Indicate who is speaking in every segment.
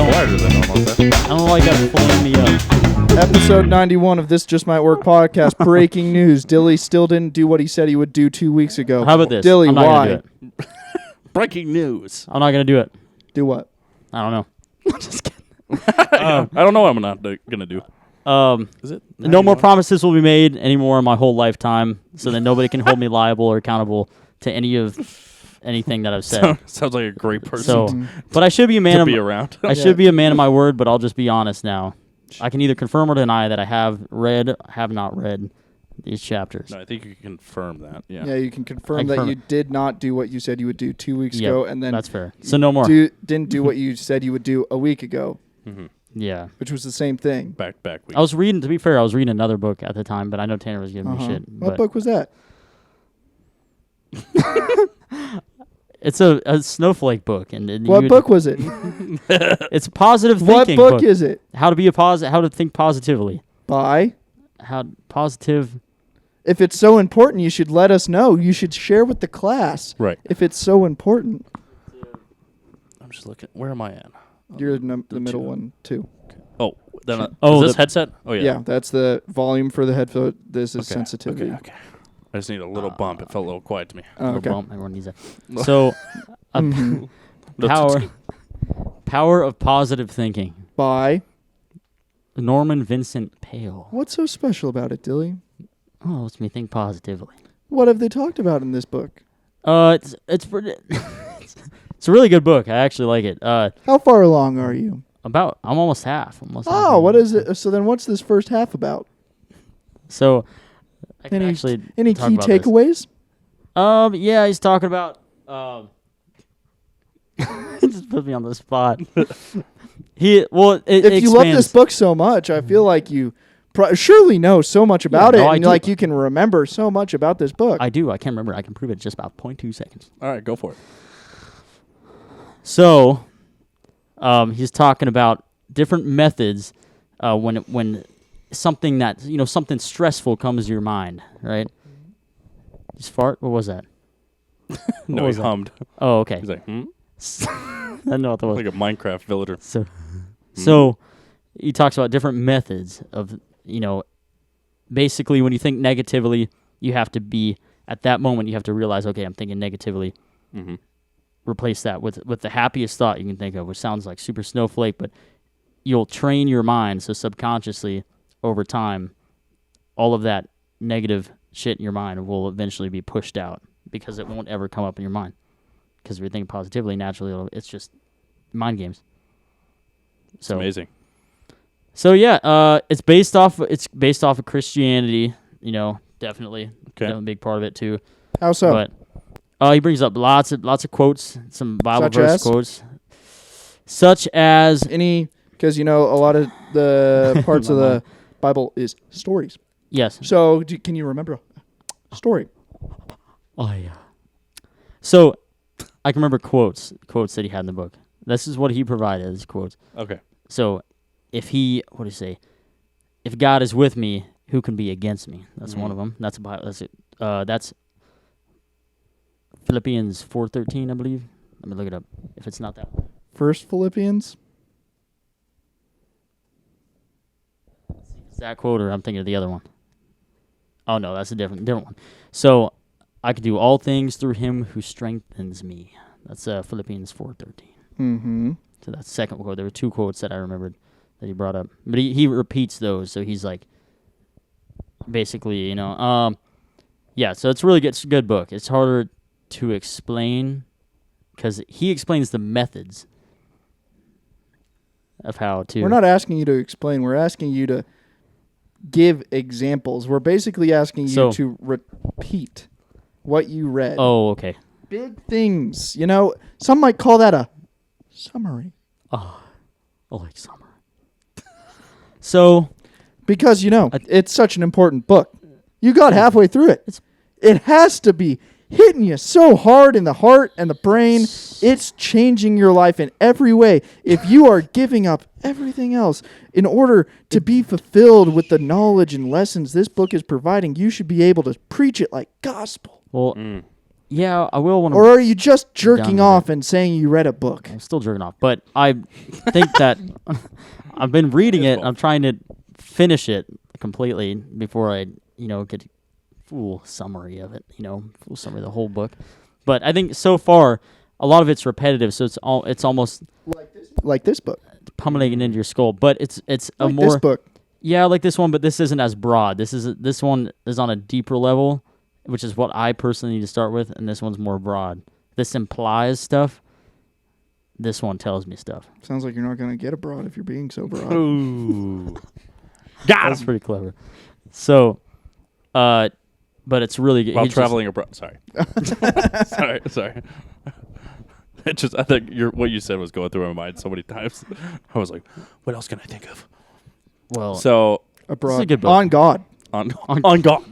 Speaker 1: quieter than normal.
Speaker 2: I don't know why you got to pull me up.
Speaker 3: Episode 91 of This Just Might Work podcast. Breaking news. Dilly still didn't do what he said he would do 2 weeks ago.
Speaker 2: How about this?
Speaker 3: Dilly,
Speaker 2: I'm not
Speaker 3: why?
Speaker 2: Gonna do it.
Speaker 1: Breaking news.
Speaker 2: I'm not going to do it.
Speaker 3: Do what?
Speaker 2: I don't know.
Speaker 1: Just kidding. I don't know what I'm not going to do. Is it?
Speaker 2: No more promises will be made anymore in my whole lifetime, so that nobody can hold me liable or accountable to anything that I've said.
Speaker 1: Sounds like a great person
Speaker 2: So, but I should be a man
Speaker 1: to
Speaker 2: of
Speaker 1: be around.
Speaker 2: I should be a man of my word, but I'll just be honest now. I can either confirm or deny that I have not read these chapters.
Speaker 1: No, I think you can confirm that. Yeah.
Speaker 3: Yeah, you can confirm that you did not do what you said you would do 2 weeks ago, and then
Speaker 2: that's fair. So no more.
Speaker 3: Didn't do what you said you would do a week ago.
Speaker 1: Mm-hmm.
Speaker 2: Yeah.
Speaker 3: Which was the same thing.
Speaker 1: Back week.
Speaker 2: I was reading, to be fair, I was reading another book at the time, but I know Tanner was giving me shit.
Speaker 3: What book was that?
Speaker 2: It's a snowflake book. And
Speaker 3: what book was it?
Speaker 2: It's a positive thinking
Speaker 3: book. What book is it?
Speaker 2: How to think positively.
Speaker 3: By?
Speaker 2: Positive.
Speaker 3: If it's so important, you should let us know. You should share with the class.
Speaker 1: Right.
Speaker 3: If it's so important.
Speaker 1: I'm just looking. Where am I at?
Speaker 3: You're in the middle one, too.
Speaker 1: Okay. Oh, then
Speaker 2: is
Speaker 1: this headset? Oh, yeah.
Speaker 3: Yeah, that's the volume for the headphone. This is sensitivity.
Speaker 1: Okay. I just need a little bump. It felt a little quiet to me.
Speaker 3: Okay.
Speaker 2: Bump. Everyone needs that. So, power of positive thinking.
Speaker 3: By?
Speaker 2: Norman Vincent Peale.
Speaker 3: What's so special about it, Dilly?
Speaker 2: Oh, it lets me think positively.
Speaker 3: What have they talked about in this book?
Speaker 2: It's pretty. It's a really good book. I actually like it.
Speaker 3: How far along are you?
Speaker 2: I'm almost half.
Speaker 3: What is it? So then what's this first half about?
Speaker 2: So, I can
Speaker 3: any
Speaker 2: actually
Speaker 3: key takeaways?
Speaker 2: Yeah, he's talking about. He just put me on the spot.
Speaker 3: If you love this book so much, I feel like you surely know so much about it, and like you can remember so much about this book.
Speaker 2: I do. I can't remember. I can prove it in just about 0.2 seconds.
Speaker 1: All right, go for it.
Speaker 2: So, he's talking about different methods when something something stressful comes to your mind, right? Just fart? What was that?
Speaker 1: No, he hummed.
Speaker 2: Oh, okay.
Speaker 1: He's like,
Speaker 2: I don't know what that was.
Speaker 1: Like a Minecraft villager.
Speaker 2: So he talks about different methods of, basically when you think negatively, you have to be, at that moment, you have to realize, okay, I'm thinking negatively.
Speaker 1: Mm-hmm.
Speaker 2: Replace that with the happiest thought you can think of, which sounds like super snowflake, but you'll train your mind so subconsciously over time, all of that negative shit in your mind will eventually be pushed out because it won't ever come up in your mind. Because if you're thinking positively, naturally, it's just mind games.
Speaker 1: It's amazing.
Speaker 2: So yeah, it's based off of Christianity, definitely.
Speaker 1: Okay.
Speaker 2: Definitely a big part of it too.
Speaker 3: How so?
Speaker 2: But he brings up lots of quotes, some Bible verse quotes, such as
Speaker 3: because a lot of the parts of the Bible is stories.
Speaker 2: Yes.
Speaker 3: So can you remember a story?
Speaker 2: Oh yeah. So I can remember quotes that he had in the book. This is what he provided as quotes.
Speaker 1: Okay.
Speaker 2: So if if God is with me, who can be against me? That's one of them. That's a Bible. That's it. That's Philippians 4:13, I believe. Let me look it up. If it's not that one.
Speaker 3: First Philippians.
Speaker 2: Is that quote, or I'm thinking of the other one? Oh no, that's a different one. So I can do all things through Him who strengthens me. That's Philippians 4:13.
Speaker 3: Mm-hmm.
Speaker 2: So that's the second quote. There were two quotes that I remembered that he brought up, but he repeats those. So he's like, basically, yeah. So it's really good. It's a good book. It's harder to explain because he explains the methods of how to.
Speaker 3: We're not asking you to explain. We're asking you to give examples. We're basically asking you to repeat what you read.
Speaker 2: Oh, okay.
Speaker 3: Big things. Some might call that a summary.
Speaker 2: Oh, I like summary. So,
Speaker 3: because it's such an important book. You got halfway through it. It has to be hitting you so hard in the heart and the brain. It's changing your life in every way. If you are giving up everything else in order to be fulfilled with the knowledge and lessons this book is providing, you should be able to preach it like gospel.
Speaker 2: Well, Yeah, I will when
Speaker 3: Or are you just jerking
Speaker 2: with
Speaker 3: off and saying you read a book?
Speaker 2: I'm still jerking off, but I think that I've been reading it. I'm trying to finish it completely before I, get full summary of it. Full summary of the whole book. But I think so far a lot of it's repetitive, so it's almost
Speaker 3: like this book,
Speaker 2: pummeling into your skull. But it's a
Speaker 3: like
Speaker 2: more
Speaker 3: this book.
Speaker 2: Yeah, I like this one, but this isn't as broad. This one is on a deeper level, which is what I personally need to start with, and this one's more broad. This implies stuff. This one tells me stuff.
Speaker 3: Sounds like you're not going to get abroad if you're being so broad.
Speaker 1: Ooh.
Speaker 2: That's pretty clever. So, but it's really good.
Speaker 1: While traveling abroad. Sorry. sorry. I think what you said was going through my mind so many times. I was like, what else can I think of?
Speaker 2: Well,
Speaker 1: so
Speaker 3: abroad.
Speaker 2: This is a good book.
Speaker 3: On God.
Speaker 1: On God.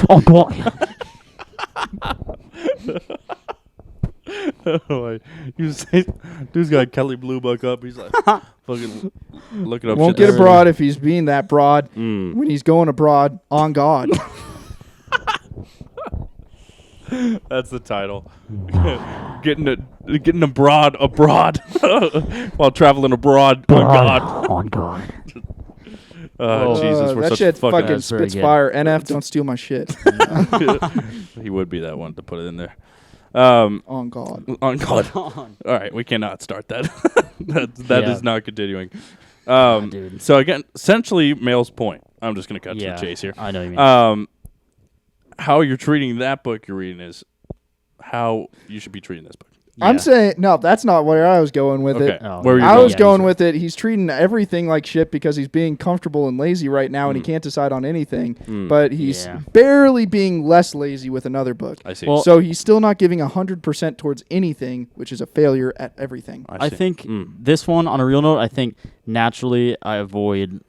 Speaker 2: On God.
Speaker 1: Like, dude's got Kelly Blue Book up. He's like fucking looking up.
Speaker 3: Won't
Speaker 1: shit
Speaker 3: get abroad if he's being that broad. When he's going abroad, on God.
Speaker 1: That's the title. Getting abroad while traveling abroad. On God.
Speaker 2: On God.
Speaker 1: Jesus, we're
Speaker 3: that
Speaker 1: such
Speaker 3: shit
Speaker 1: fucking.
Speaker 3: fucking spits fire. NF, don't steal my shit.
Speaker 1: He would be that one to put it in there.
Speaker 3: On God.
Speaker 1: On God. All right, we cannot start that. that is not continuing.
Speaker 2: Dude.
Speaker 1: So again, essentially, Male's point. I'm just gonna cut to the chase here.
Speaker 2: I know what you mean.
Speaker 3: how
Speaker 1: you're treating that book you're reading is how you should be treating this book.
Speaker 2: Yeah.
Speaker 3: I'm saying, no, that's not where I was going with it.
Speaker 2: Oh,
Speaker 1: Where were you
Speaker 3: I
Speaker 1: going?
Speaker 3: was going with it. He's treating everything like shit because he's being comfortable and lazy right now and he can't decide on anything. But he's barely being less lazy with another book.
Speaker 1: I see.
Speaker 2: Well,
Speaker 3: So he's still not giving 100% towards anything, which is a failure at everything.
Speaker 2: I think this one, on a real note, I think naturally I avoid.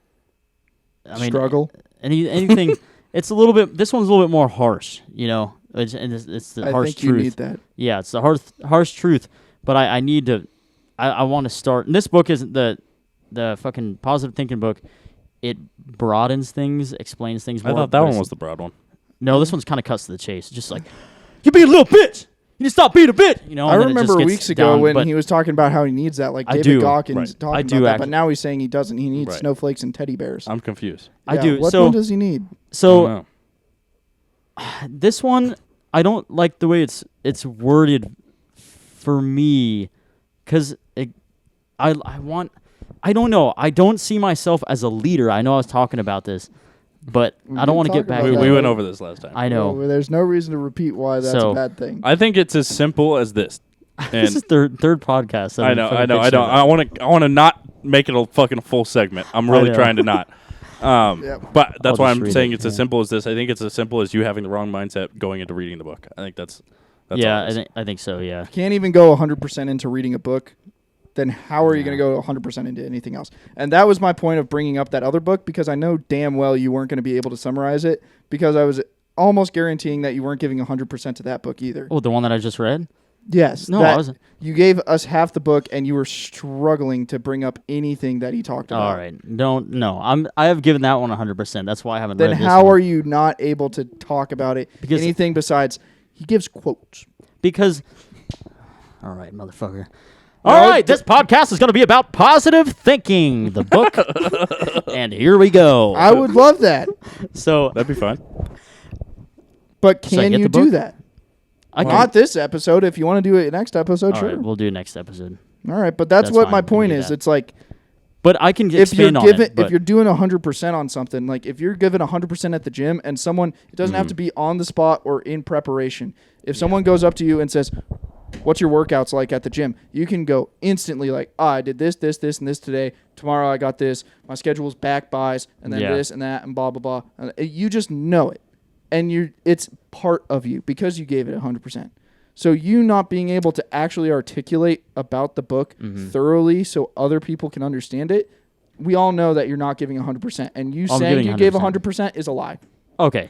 Speaker 3: Struggle.
Speaker 2: Anything. It's a little bit. This one's a little bit more harsh, It's the
Speaker 3: I
Speaker 2: harsh
Speaker 3: think
Speaker 2: truth.
Speaker 3: you need that.
Speaker 2: Yeah, it's the harsh truth. But I need to. I want to start. And this book isn't the fucking positive thinking book. It broadens things, explains things more.
Speaker 1: I thought that one was the broad one.
Speaker 2: No, this one's kind of cuts to the chase. Just like, you be a little bitch. You need to stop being a bitch.
Speaker 3: I remember weeks ago when he was talking about how he needs that, like David Gawkins talking about that. But now he's saying he doesn't. He needs snowflakes and teddy bears.
Speaker 1: I'm confused.
Speaker 2: I do.
Speaker 3: What one does he need?
Speaker 2: So this one, I don't like the way it's worded for me, because I don't know. I don't see myself as a leader. I know I was talking about this, but I don't want to get back.
Speaker 1: We went over this last time.
Speaker 2: I know.
Speaker 3: Well, there's no reason to repeat why that's a bad thing.
Speaker 1: I think it's as simple as this.
Speaker 2: This is third podcast.
Speaker 1: I know. I want to not make it a fucking full segment. I'm really trying to not. But that's why I'm saying it's as simple as this. I think it's as simple as you having the wrong mindset going into reading the book. I think that's
Speaker 2: yeah, I think so, yeah.
Speaker 3: Can't even go 100% into reading a book, then how are you going to go 100% into anything else? And that was my point of bringing up that other book, because I know damn well you weren't going to be able to summarize it, because I was almost guaranteeing that you weren't giving 100% to that book either.
Speaker 2: Oh, the one that I just read?
Speaker 3: Yes.
Speaker 2: No, I wasn't.
Speaker 3: You gave us half the book and you were struggling to bring up anything that he talked about.
Speaker 2: All right. I have given that one 100%. That's why I haven't read this one.
Speaker 3: Then how are you not able to talk about it? Because anything besides he gives quotes.
Speaker 2: Because all right, motherfucker. All right, this podcast is going to be about positive thinking, the book. And here we go.
Speaker 3: I would love that.
Speaker 2: So
Speaker 1: that'd be fun.
Speaker 3: But can you do that? Not this episode. If you want to do it next episode,
Speaker 2: all
Speaker 3: sure.
Speaker 2: right, we'll do next episode.
Speaker 3: All right, but that's what my point is. It's like,
Speaker 2: but I can expand on it.
Speaker 3: If you're doing 100% on something, like if you're giving 100% at the gym, and someone, it doesn't have to be on the spot or in preparation. If someone goes up to you and says, "What's your workouts like at the gym?" You can go instantly like, I did this, and this today. Tomorrow I got this. My schedule's back buys, and then this and that, and blah blah blah. And you just know it. And it's part of you because you gave it 100%. So you not being able to actually articulate about the book thoroughly so other people can understand it, we all know that you're not giving 100%. And you saying you gave 100% is a lie.
Speaker 2: Okay.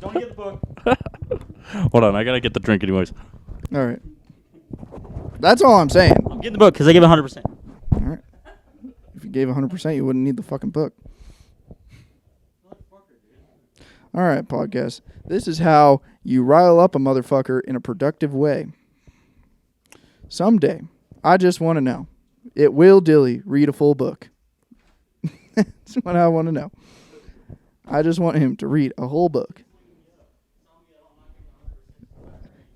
Speaker 1: Don't get the book. Hold on, I gotta get the drink anyways.
Speaker 3: All right. That's all I'm saying.
Speaker 2: I'm getting the book because I gave 100%.
Speaker 3: All right. If you gave 100%, you wouldn't need the fucking book. All right, podcast. This is how you rile up a motherfucker in a productive way. Someday, I just want to know, will Dilly read a full book? That's what I want to know. I just want him to read a whole book.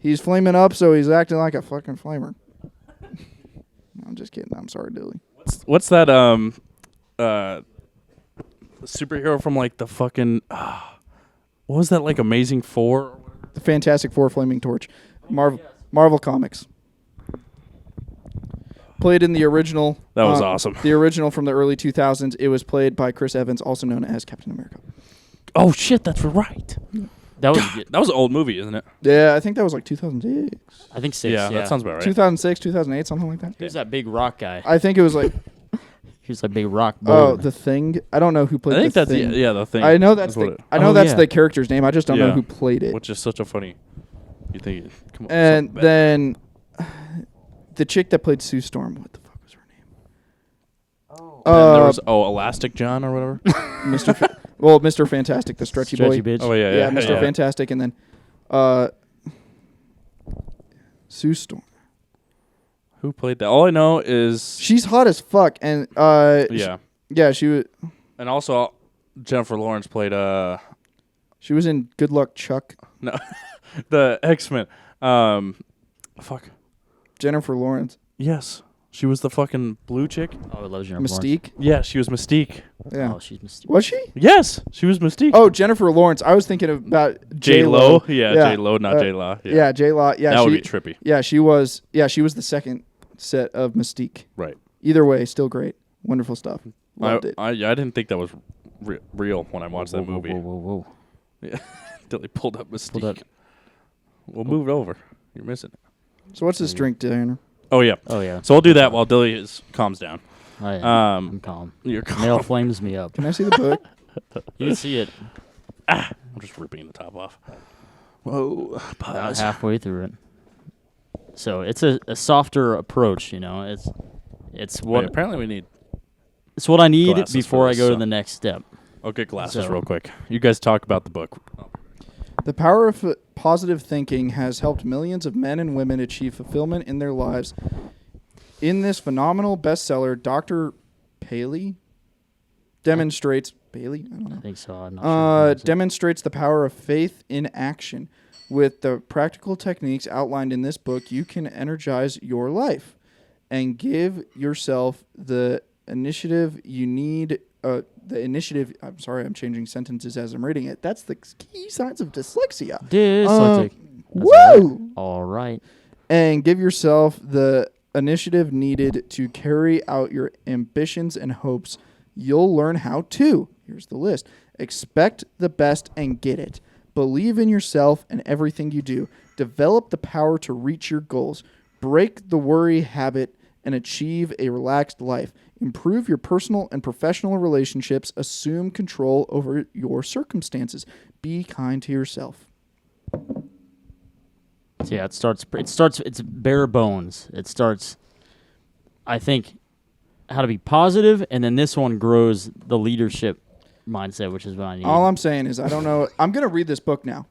Speaker 3: He's flaming up, so he's acting like a fucking flamer. I'm just kidding. I'm sorry, Dilly.
Speaker 1: What's that superhero from like the fucking what was that, like Amazing Four?
Speaker 3: The Fantastic Four Flaming Torch. Marvel Comics. Played in the original.
Speaker 1: That was awesome.
Speaker 3: The original from the early 2000s. It was played by Chris Evans, also known as Captain America.
Speaker 1: Oh shit, that's right.
Speaker 2: That was
Speaker 1: that was an old movie, isn't it?
Speaker 3: Yeah, I think that was like 2006.
Speaker 2: I think 6.
Speaker 1: Yeah, that sounds about right.
Speaker 3: 2006, 2008, something like that.
Speaker 2: Who's that big rock guy?
Speaker 3: I think it was like.
Speaker 2: He was like big rock.
Speaker 3: Oh, The Thing. I don't know who played.
Speaker 1: I think
Speaker 3: the
Speaker 1: that's
Speaker 3: Thing.
Speaker 1: The Thing.
Speaker 3: I know that's the character's name. I just don't know who played it.
Speaker 1: Which is such a funny. You think? Come on.
Speaker 3: And then the chick that played Sue Storm. What the fuck was her name?
Speaker 1: There was Elastic John or whatever.
Speaker 3: Mr. Fantastic, the stretchy boy.
Speaker 2: Bitch.
Speaker 1: Oh yeah,
Speaker 3: Mr. Fantastic, and then Sue Storm.
Speaker 1: Who played that? All I know is
Speaker 3: she's hot as fuck, and she was.
Speaker 1: And also, Jennifer Lawrence played
Speaker 3: She was in Good Luck Chuck.
Speaker 1: No, the X-Men. Fuck.
Speaker 3: Jennifer Lawrence.
Speaker 1: Yes, she was the fucking blue chick.
Speaker 2: Oh, I love Jennifer
Speaker 3: Mystique.
Speaker 1: Yeah, she was Mystique.
Speaker 3: Yeah.
Speaker 2: Oh, she's Mystique.
Speaker 3: Was she?
Speaker 1: Yes, she was Mystique.
Speaker 3: Oh, Jennifer Lawrence. I was thinking about
Speaker 1: J-Lo. Yeah, J-Lo, not J-Law.
Speaker 3: Yeah, J-Law. Yeah,
Speaker 1: that would be trippy.
Speaker 3: Yeah, she was. Yeah, she was the second set of Mystique.
Speaker 1: Right.
Speaker 3: Either way, still great. Wonderful stuff. Loved it.
Speaker 1: I didn't think that was real when I watched that movie.
Speaker 2: Whoa.
Speaker 1: Yeah. Until they pulled up Mystique. We'll move it over. You're missing it.
Speaker 3: So what's this drink, Tanner?
Speaker 1: Oh yeah. So we'll do that while Dilly calms down.
Speaker 2: Oh, yeah. I'm calm.
Speaker 1: You're calm.
Speaker 2: Nail flames me up.
Speaker 3: Can I see the book?
Speaker 2: You can see it.
Speaker 1: I'm just ripping the top off. Whoa.
Speaker 2: About halfway through it. So it's a softer approach, you know. It's what
Speaker 1: apparently we need.
Speaker 2: It's what I need before I go to the next step.
Speaker 1: I'll get glasses real quick. You guys talk about the book.
Speaker 3: The power of positive thinking has helped millions of men and women achieve fulfillment in their lives. In this phenomenal bestseller, Dr. Paley demonstrates Bailey. I don't know.
Speaker 2: I think so. I'm not sure.
Speaker 3: Demonstrates the power of faith in action. With the practical techniques outlined in this book, you can energize your life and give yourself the initiative you need. I'm sorry, I'm changing sentences as I'm reading it. That's the key signs of dyslexia.
Speaker 2: Dyslexic.
Speaker 3: Woo!
Speaker 2: All right.
Speaker 3: And give yourself the initiative needed to carry out your ambitions and hopes. You'll learn how to. Here's the list. Expect the best and get it. Believe in yourself and everything you do. Develop the power to reach your goals. Break the worry habit and achieve a relaxed life. Improve your personal and professional relationships. Assume control over your circumstances. Be kind to yourself.
Speaker 2: So yeah, it starts. It's bare bones. It starts. I think how to be positive, and then this one grows the leadership mindset, which is what I need.
Speaker 3: All I'm saying is I don't know. I'm gonna read this book now.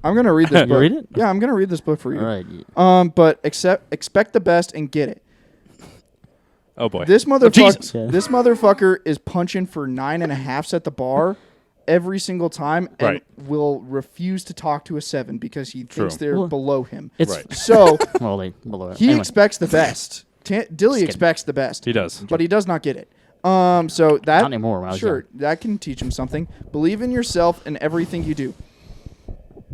Speaker 3: I'm gonna read this book.
Speaker 2: You read it?
Speaker 3: Yeah, I'm gonna read this book for you.
Speaker 2: All right.
Speaker 3: But expect the best and get it.
Speaker 1: Oh boy.
Speaker 3: This motherfucker.
Speaker 2: Yeah.
Speaker 3: This motherfucker is punching for 9.5s at the bar every single time, and will refuse to talk to a 7 because he thinks they're below him.
Speaker 2: It's
Speaker 3: So
Speaker 2: well, they below it.
Speaker 3: he
Speaker 2: Anyway.
Speaker 3: expects the best. Dilly expects the best.
Speaker 1: He does,
Speaker 3: but he does not get it. So that
Speaker 2: Not anymore. When I was young.
Speaker 3: that can teach him something. Believe in yourself and everything you do.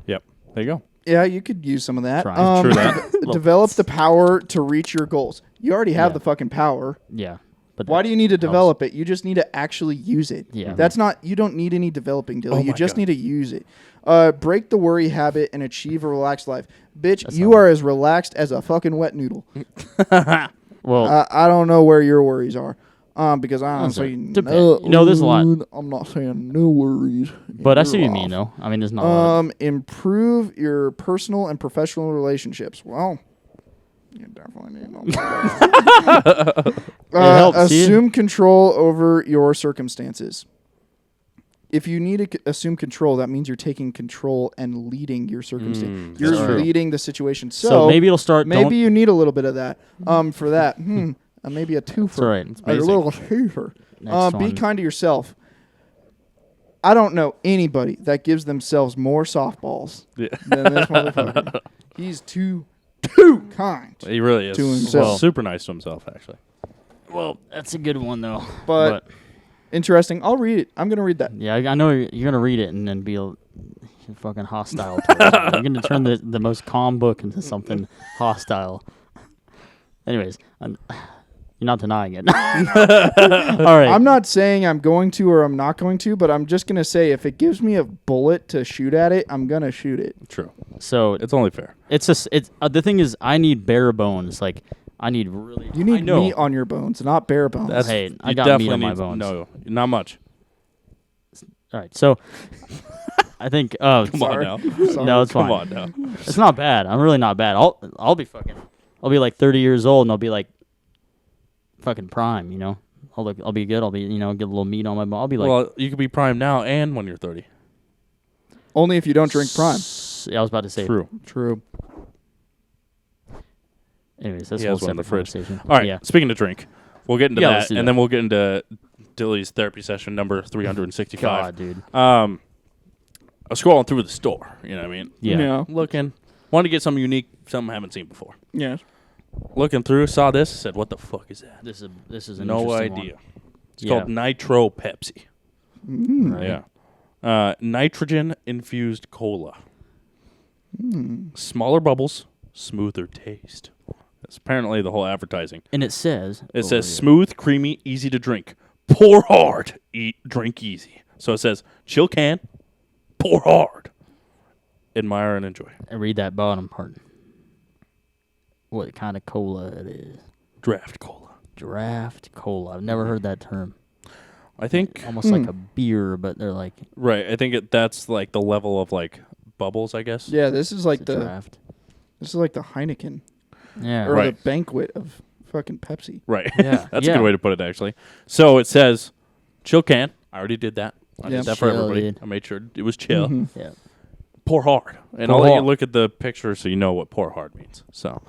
Speaker 1: Yep. There you go.
Speaker 3: Yeah, you could use some of that.
Speaker 2: Try.
Speaker 1: True that.
Speaker 3: Develop the power to reach your goals. You already have the fucking power.
Speaker 2: Yeah. But
Speaker 3: Why do you need to develop it? You just need to actually use it.
Speaker 2: Yeah.
Speaker 3: That's not. You don't need any developing, Dilly.
Speaker 1: Oh
Speaker 3: you
Speaker 1: my
Speaker 3: just
Speaker 1: God.
Speaker 3: need to use it. Break the worry habit and achieve a relaxed life. Bitch,
Speaker 2: That's
Speaker 3: you
Speaker 2: not
Speaker 3: are as relaxed as a fucking wet noodle.
Speaker 2: well,
Speaker 3: I don't know where your worries are. Because I don't say
Speaker 2: You know, there's a lot.
Speaker 3: I'm not saying no worries.
Speaker 2: but I see what you mean, though. I mean, there's not a lot.
Speaker 3: Improve your personal and professional relationships. Well, you definitely need them.
Speaker 2: It helps, see?
Speaker 3: Assume control over your circumstances. if you need to assume control, that means you're taking control and leading your circumstance. You're
Speaker 2: true.
Speaker 3: leading the situation.
Speaker 2: So maybe it'll start.
Speaker 3: Maybe you need a little bit of that. For that, maybe a twofer.
Speaker 2: That's right. It's
Speaker 3: A little twofer.
Speaker 2: Next
Speaker 3: Be
Speaker 2: one.
Speaker 3: kind to yourself. I don't know anybody that gives themselves more softballs than this motherfucker. He's too kind.
Speaker 1: He really is.
Speaker 3: To himself.
Speaker 1: Well, super nice to himself, actually.
Speaker 2: Well, that's a good one though.
Speaker 3: But interesting. I'll read it. I'm gonna read that.
Speaker 2: Yeah, I know you're gonna read it and then be fucking hostile. You're gonna turn the most calm book into something hostile. Anyways, you're not denying it. All right.
Speaker 3: I'm not saying I'm going to or I'm not going to, but I'm just gonna say if it gives me a bullet to shoot at it, I'm gonna shoot it.
Speaker 1: True.
Speaker 2: So
Speaker 1: It's only fair.
Speaker 2: it's the thing is I need bare bones. Like I need really.
Speaker 3: You need meat on your bones, not bare bones.
Speaker 2: Hey, I got meat on my bones.
Speaker 1: No, not much.
Speaker 2: All right, so I think. Oh,
Speaker 1: Come on now.
Speaker 2: no, it's fine.
Speaker 1: Come on now.
Speaker 2: It's not bad. I'm really not bad. I'll be like 30 years old and I'll be like fucking prime. You know, I'll be good. I'll be get a little meat on my bone. I'll be like.
Speaker 1: Well, you could be prime now and when you're 30.
Speaker 3: Only if you don't drink prime.
Speaker 2: Yeah, I was about to say.
Speaker 3: True.
Speaker 2: Anyways, that's
Speaker 1: He
Speaker 2: a whole
Speaker 1: has one in the
Speaker 2: separate
Speaker 1: fridge.
Speaker 2: conversation.
Speaker 1: All right.
Speaker 2: Yeah.
Speaker 1: Speaking of drink, we'll get into
Speaker 2: Yeah, let's
Speaker 1: that,
Speaker 2: do
Speaker 1: and
Speaker 2: that.
Speaker 1: then we'll get into Dilly's therapy session number 365.
Speaker 2: God, dude.
Speaker 1: I was scrolling through the store. You know what I mean?
Speaker 2: Yeah.
Speaker 1: Looking, wanted to get something unique, something I haven't seen before.
Speaker 3: Yes.
Speaker 1: Looking through, saw this, said, "What the fuck is that?"
Speaker 2: This is an
Speaker 1: No
Speaker 2: interesting
Speaker 1: idea.
Speaker 2: one.
Speaker 1: It's called Nitro Pepsi.
Speaker 2: Right.
Speaker 1: Yeah. Nitrogen infused cola. Smaller bubbles, smoother taste. That's apparently the whole advertising.
Speaker 2: And it says.
Speaker 1: It says smooth, creamy, easy to drink. Pour hard, drink easy. So it says chill can, pour hard. Admire and enjoy.
Speaker 2: And read that bottom part. What kind of cola it is?
Speaker 1: Draft cola.
Speaker 2: Draft cola. I've never heard that term.
Speaker 1: I think
Speaker 2: Almost like a beer, but they're like
Speaker 1: right. I think that's like the level of like bubbles, I guess.
Speaker 3: Yeah, this is like
Speaker 2: it's a draft.
Speaker 3: This is like the Heineken
Speaker 2: Yeah.
Speaker 3: or
Speaker 1: Right.
Speaker 3: the banquet of fucking Pepsi.
Speaker 1: Right.
Speaker 2: Yeah.
Speaker 1: That's a good way to put it, actually. So it says chill can. I already did that. I
Speaker 3: Yeah.
Speaker 1: did that for
Speaker 2: Chill,
Speaker 1: everybody.
Speaker 2: dude.
Speaker 1: I made sure it was chill.
Speaker 3: Mm-hmm.
Speaker 2: Yeah.
Speaker 1: Pour hard. And
Speaker 2: Pour
Speaker 1: I'll let you
Speaker 2: hard.
Speaker 1: look at the picture so you know what pour hard means. So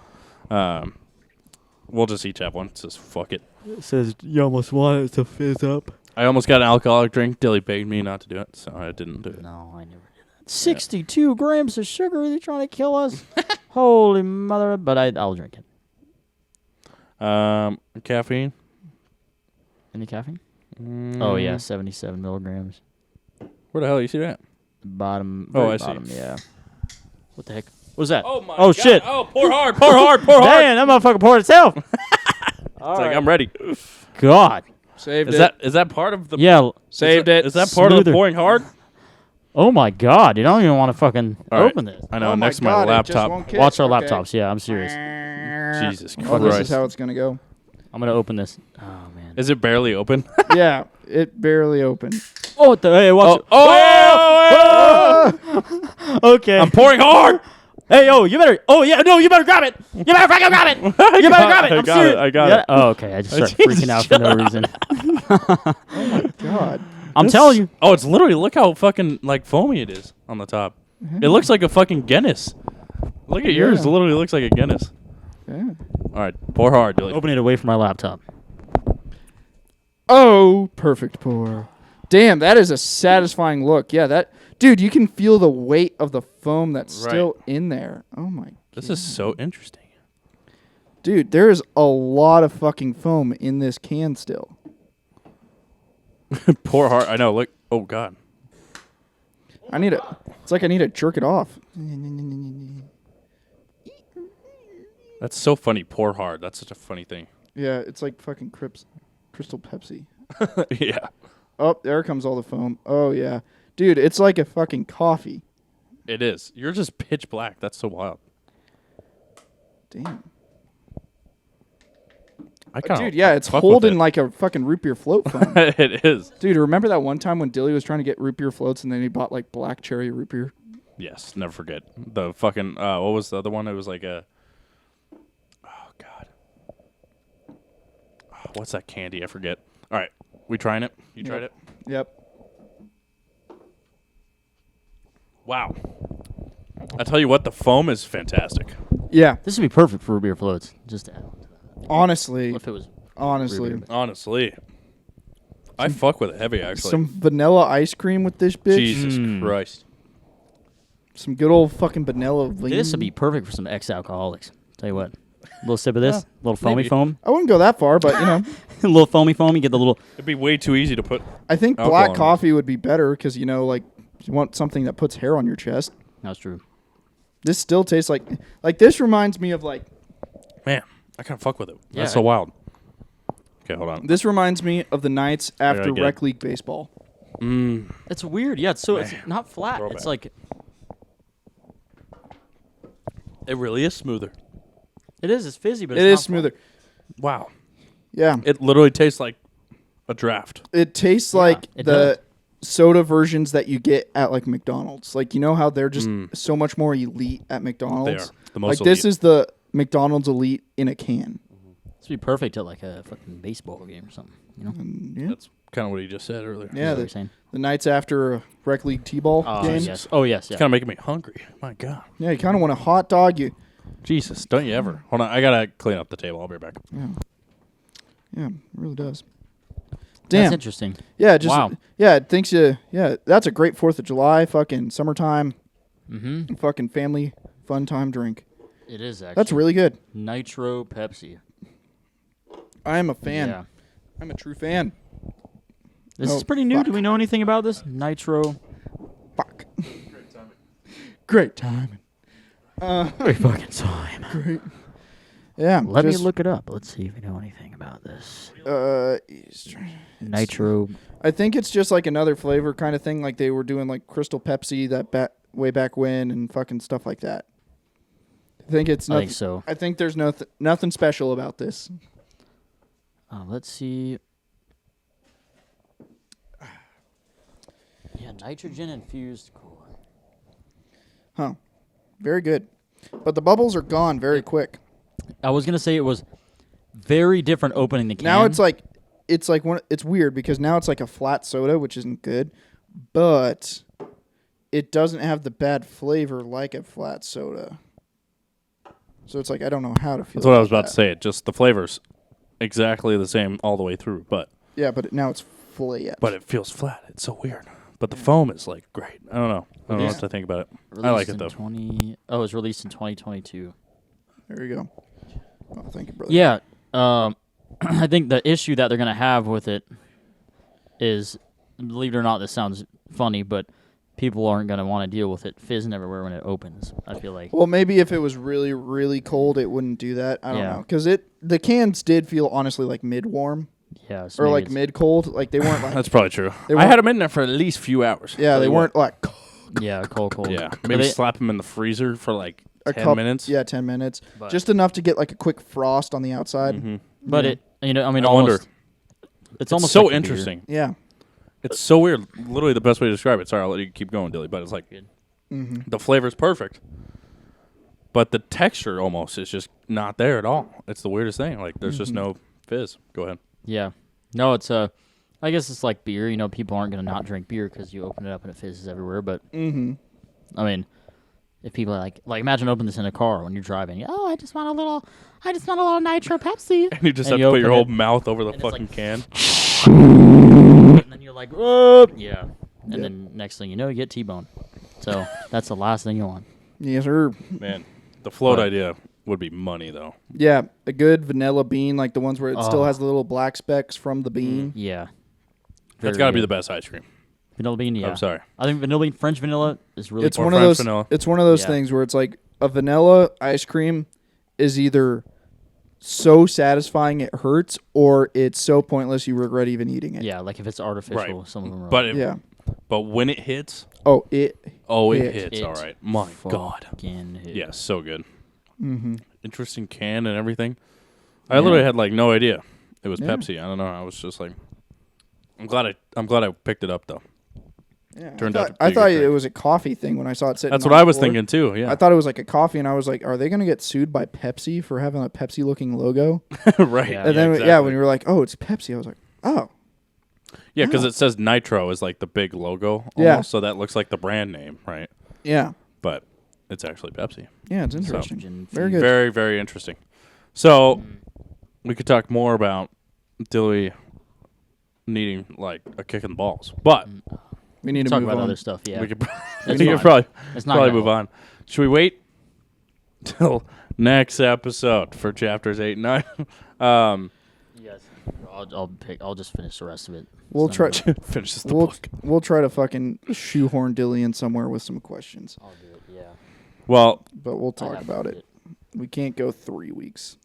Speaker 1: we'll just each have one. It says fuck it.
Speaker 2: It says you almost want it to fizz up.
Speaker 1: I almost got an alcoholic drink. Dilly begged me not to do it, so I didn't do it.
Speaker 2: No, I never did that. 62 grams of sugar. Are they trying to kill us? Holy mother! But I'll drink it.
Speaker 1: Caffeine.
Speaker 2: Any caffeine? Oh yeah, 77 milligrams.
Speaker 1: Where the hell you see that?
Speaker 2: Bottom.
Speaker 1: Oh,
Speaker 2: very
Speaker 1: I see.
Speaker 2: bottom, yeah. What the heck? What's that?
Speaker 1: Oh my!
Speaker 2: Oh
Speaker 1: God.
Speaker 2: shit!
Speaker 1: Oh, pour hard, pour hard, pour hard.
Speaker 2: Damn, that motherfucker poured itself.
Speaker 1: It's like I'm ready.
Speaker 2: God.
Speaker 3: Saved
Speaker 1: Is that part of the?
Speaker 2: Yeah.
Speaker 3: Saved it.
Speaker 1: Is that part of the
Speaker 2: Smoother.
Speaker 1: pouring hard?
Speaker 2: Oh my God, dude! I don't even want to fucking
Speaker 1: All right.
Speaker 2: open this.
Speaker 1: I know.
Speaker 3: Oh my
Speaker 1: next to my
Speaker 3: God, it just
Speaker 1: laptop.
Speaker 3: won't kick.
Speaker 2: Watch our
Speaker 3: Okay.
Speaker 2: laptops. Yeah, I'm serious.
Speaker 1: Jesus
Speaker 3: Oh, this is
Speaker 1: Christ!
Speaker 3: how it's gonna go.
Speaker 2: I'm gonna open this. Oh man.
Speaker 1: Is it barely open?
Speaker 3: Yeah, it barely opened.
Speaker 2: Oh, what the? Hey, watch it.
Speaker 1: Oh!
Speaker 2: Okay.
Speaker 1: I'm pouring hard.
Speaker 2: Hey, yo, you better. Oh yeah, no, you better grab it. You better fucking grab it. You better grab it. I'm
Speaker 1: got
Speaker 2: serious.
Speaker 1: it, I got
Speaker 2: Yeah.
Speaker 1: it.
Speaker 2: Oh, okay. I just started freaking out for no reason.
Speaker 3: God.
Speaker 2: I'm telling you.
Speaker 1: Oh, it's literally look how fucking like foamy it is on the top. It looks like a fucking Guinness. Look at yours. It literally looks like a Guinness.
Speaker 3: Yeah.
Speaker 1: All right, pour hard, Dilly.
Speaker 2: Open it away from my laptop.
Speaker 3: Oh, perfect pour. Damn, that is a satisfying look. Yeah, that dude, you can feel the weight of the foam that's
Speaker 1: Right.
Speaker 3: still in there. Oh my.
Speaker 1: This is so interesting.
Speaker 3: Dude, there is a lot of fucking foam in this can still.
Speaker 1: Pour hard. I know. Look. Oh God.
Speaker 3: It's like I need to jerk it off.
Speaker 1: That's so funny. Pour hard. That's such a funny thing.
Speaker 3: Yeah, it's like fucking Crystal Pepsi.
Speaker 1: Yeah.
Speaker 3: Oh, there comes all the foam. Oh yeah. Dude, it's like a fucking coffee.
Speaker 1: It is. You're just pitch black. That's so wild.
Speaker 3: Damn.
Speaker 1: I kind of.
Speaker 3: Dude, yeah, it's holding like a fucking root beer float foam.
Speaker 1: It is.
Speaker 3: Dude, remember that one time when Dilly was trying to get root beer floats and then he bought like black cherry root beer?
Speaker 1: Yes. Never forget the fucking. What was the other one? It was like a. Oh God. Oh, what's that candy? I forget. All right, we trying it. You tried it.
Speaker 3: Yep.
Speaker 1: Wow. I tell you what, the foam is fantastic.
Speaker 3: Yeah.
Speaker 2: This would be perfect for root beer floats. Just to add on to that.
Speaker 3: Honestly.
Speaker 2: If it was
Speaker 1: Honestly. I fuck with it heavy, actually.
Speaker 3: Some vanilla ice cream with this bitch.
Speaker 1: Jesus Christ.
Speaker 3: Some good old fucking vanilla lean.
Speaker 2: This would be perfect for some ex-alcoholics. Tell you what. A little sip of this. A little foamy foam.
Speaker 3: I wouldn't go that far, but, you know.
Speaker 2: A little foamy foam. You get the little...
Speaker 1: It'd be way too easy to put
Speaker 3: I think black coffee would be better because, you know, like, you want something that puts hair on your chest.
Speaker 2: That's true.
Speaker 3: This still tastes like this reminds me of, like...
Speaker 1: Man, I kind of fuck with it.
Speaker 2: Yeah.
Speaker 1: That's so wild. Okay, hold on.
Speaker 3: This reminds me of the nights after rec league baseball.
Speaker 2: It's weird. Yeah, it's not flat.
Speaker 1: Throwback.
Speaker 2: It's like...
Speaker 1: It really is smoother.
Speaker 2: It is. It's fizzy, but
Speaker 3: It is smoother.
Speaker 1: Wow.
Speaker 3: Yeah.
Speaker 1: It literally tastes like a draft.
Speaker 3: It tastes like
Speaker 2: it
Speaker 3: the soda versions that you get at, like, McDonald's. Like, you know how they're just so much more elite at McDonald's?
Speaker 1: They are. The most
Speaker 3: like, this
Speaker 1: elite.
Speaker 3: is the McDonald's elite in a can.
Speaker 2: This would be perfect at, like, a fucking baseball game or something, you know?
Speaker 3: Yeah.
Speaker 1: That's kind of what he just said earlier.
Speaker 3: Yeah,
Speaker 2: what you're saying?
Speaker 3: the nights after a rec league t-ball game.
Speaker 2: Yes. Oh, yes, yeah.
Speaker 1: It's kind of making me hungry. My God.
Speaker 3: Yeah, you kind of want a hot dog.
Speaker 1: Jesus, don't you ever. Hold on, I got to clean up the table. I'll be right back.
Speaker 3: Yeah, it really does. Damn.
Speaker 2: That's interesting.
Speaker 3: Yeah, just
Speaker 2: Wow.
Speaker 3: yeah, it thinks you. Yeah, that's a great 4th of July, fucking summertime, fucking family fun time drink.
Speaker 2: It is, actually.
Speaker 3: That's really good.
Speaker 2: Nitro Pepsi.
Speaker 3: I am a fan.
Speaker 2: Yeah.
Speaker 3: I'm a true fan.
Speaker 2: This
Speaker 3: Oh,
Speaker 2: is pretty new.
Speaker 3: fuck.
Speaker 2: Do we know anything about this? Nitro.
Speaker 3: Fuck. Great timing.
Speaker 2: Great fucking time.
Speaker 3: Great. Yeah.
Speaker 2: Let me
Speaker 3: just,
Speaker 2: look it up. Let's see if we know anything about this.
Speaker 3: Easter.
Speaker 2: Nitro.
Speaker 3: I think it's just like another flavor kind of thing, like they were doing like Crystal Pepsi that way back when and fucking stuff like that. I think it's.
Speaker 2: I think so.
Speaker 3: I think there's nothing special about this.
Speaker 2: Let's see. Yeah, nitrogen infused cola.
Speaker 3: Huh. Very good. But the bubbles are gone very quick.
Speaker 2: I was gonna say it was very different opening the can.
Speaker 3: Now it's weird because now it's like a flat soda, which isn't good, but it doesn't have the bad flavor like a flat soda. So it's like I don't know how to feel.
Speaker 1: That's what I was about to say. Just the flavors exactly the same all the way through, but
Speaker 3: yeah, but now it's flat.
Speaker 1: But it feels flat. It's so weird. But the foam is like great. I don't know. I don't know what to think about it. I like it though.
Speaker 2: It was released in 2022.
Speaker 3: There you go. Oh, thank you, brother.
Speaker 2: Yeah, I think the issue that they're gonna have with it is, believe it or not, this sounds funny, but people aren't gonna want to deal with it fizzing everywhere when it opens. I feel like.
Speaker 3: Well, maybe if it was really, really cold, it wouldn't do that. I don't know, because the cans did feel honestly like mid-warm.
Speaker 2: Yeah, so
Speaker 3: or like mid-cold. Like they weren't like.
Speaker 1: That's probably true. I had them in there for at least a few hours.
Speaker 3: Yeah, they weren't like.
Speaker 2: Yeah, cold.
Speaker 1: Yeah, maybe slap them in the freezer for like 10 minutes.
Speaker 3: Yeah, 10 minutes. But just enough to get like a quick frost on the outside.
Speaker 1: Mm-hmm.
Speaker 2: But it, I mean,
Speaker 1: I wonder.
Speaker 2: It's almost
Speaker 1: so
Speaker 2: like
Speaker 1: interesting.
Speaker 3: Yeah.
Speaker 1: It's so weird. Literally the best way to describe it. Sorry, I'll let you keep going, Dilly. But it's like the flavor's perfect, but the texture almost is just not there at all. It's the weirdest thing. Like there's just no fizz. Go ahead.
Speaker 2: Yeah. No, it's I guess it's like beer. You know, people aren't gonna not drink beer because you open it up and it fizzes everywhere. But I mean, if people are like imagine opening this in a car when you're driving. Oh, I just want a little nitro Pepsi.
Speaker 1: And you just have to put your whole mouth over the fucking can.
Speaker 2: And then you're like, oh, yeah. And then next thing you know, you get T-bone. So that's the last thing you want.
Speaker 3: Yes, sir.
Speaker 1: Man, the float idea would be money, though.
Speaker 3: Yeah, a good vanilla bean, like the ones where it still has the little black specks from the bean.
Speaker 2: Yeah.
Speaker 1: That's got to be the best ice cream.
Speaker 2: Vanilla bean, yeah.
Speaker 1: I'm sorry.
Speaker 2: I think vanilla bean, French vanilla is really
Speaker 3: It's one of those. Vanilla. It's one of those things where it's like a vanilla ice cream is either so satisfying it hurts, or it's so pointless you regret even eating it.
Speaker 2: Yeah, like if it's artificial, some of them are.
Speaker 1: But but when it hits,
Speaker 3: it
Speaker 1: hits. All right, my God,
Speaker 2: hit.
Speaker 1: Yeah, so good. Interesting can and everything. I literally had like no idea it was Pepsi. I don't know. I was just like, I'm glad I picked it up though.
Speaker 3: Yeah,
Speaker 1: I thought
Speaker 3: it was a coffee thing when I saw it sitting.
Speaker 1: That's what I was thinking too. Yeah,
Speaker 3: I thought it was like a coffee, and I was like, "Are they going to get sued by Pepsi for having a Pepsi-looking logo?"
Speaker 1: Right.
Speaker 3: Yeah, and then
Speaker 1: exactly.
Speaker 3: when you were like, "Oh, it's Pepsi," I was like, "Oh."
Speaker 1: Yeah, because it says Nitro is like the big logo. Almost, so that looks like the brand name, right?
Speaker 3: Yeah.
Speaker 1: But it's actually Pepsi.
Speaker 3: Yeah, it's interesting.
Speaker 2: So,
Speaker 3: very good.
Speaker 1: Very, very interesting. So we could talk more about Dilly needing like a kick in the balls, but
Speaker 3: we need to
Speaker 2: talk
Speaker 3: move
Speaker 2: about
Speaker 3: on.
Speaker 2: other stuff. Yeah,
Speaker 1: we could
Speaker 2: fine.
Speaker 1: probably move on. Should we wait till next episode for chapters 8 and 9?
Speaker 2: Yes. I'll just finish the rest of it.
Speaker 3: We'll try.
Speaker 1: Finish the book.
Speaker 3: We'll try to fucking shoehorn Dilly in somewhere with some questions.
Speaker 2: I'll do it. Yeah.
Speaker 1: Well,
Speaker 3: but we'll talk about it. We can't go 3 weeks.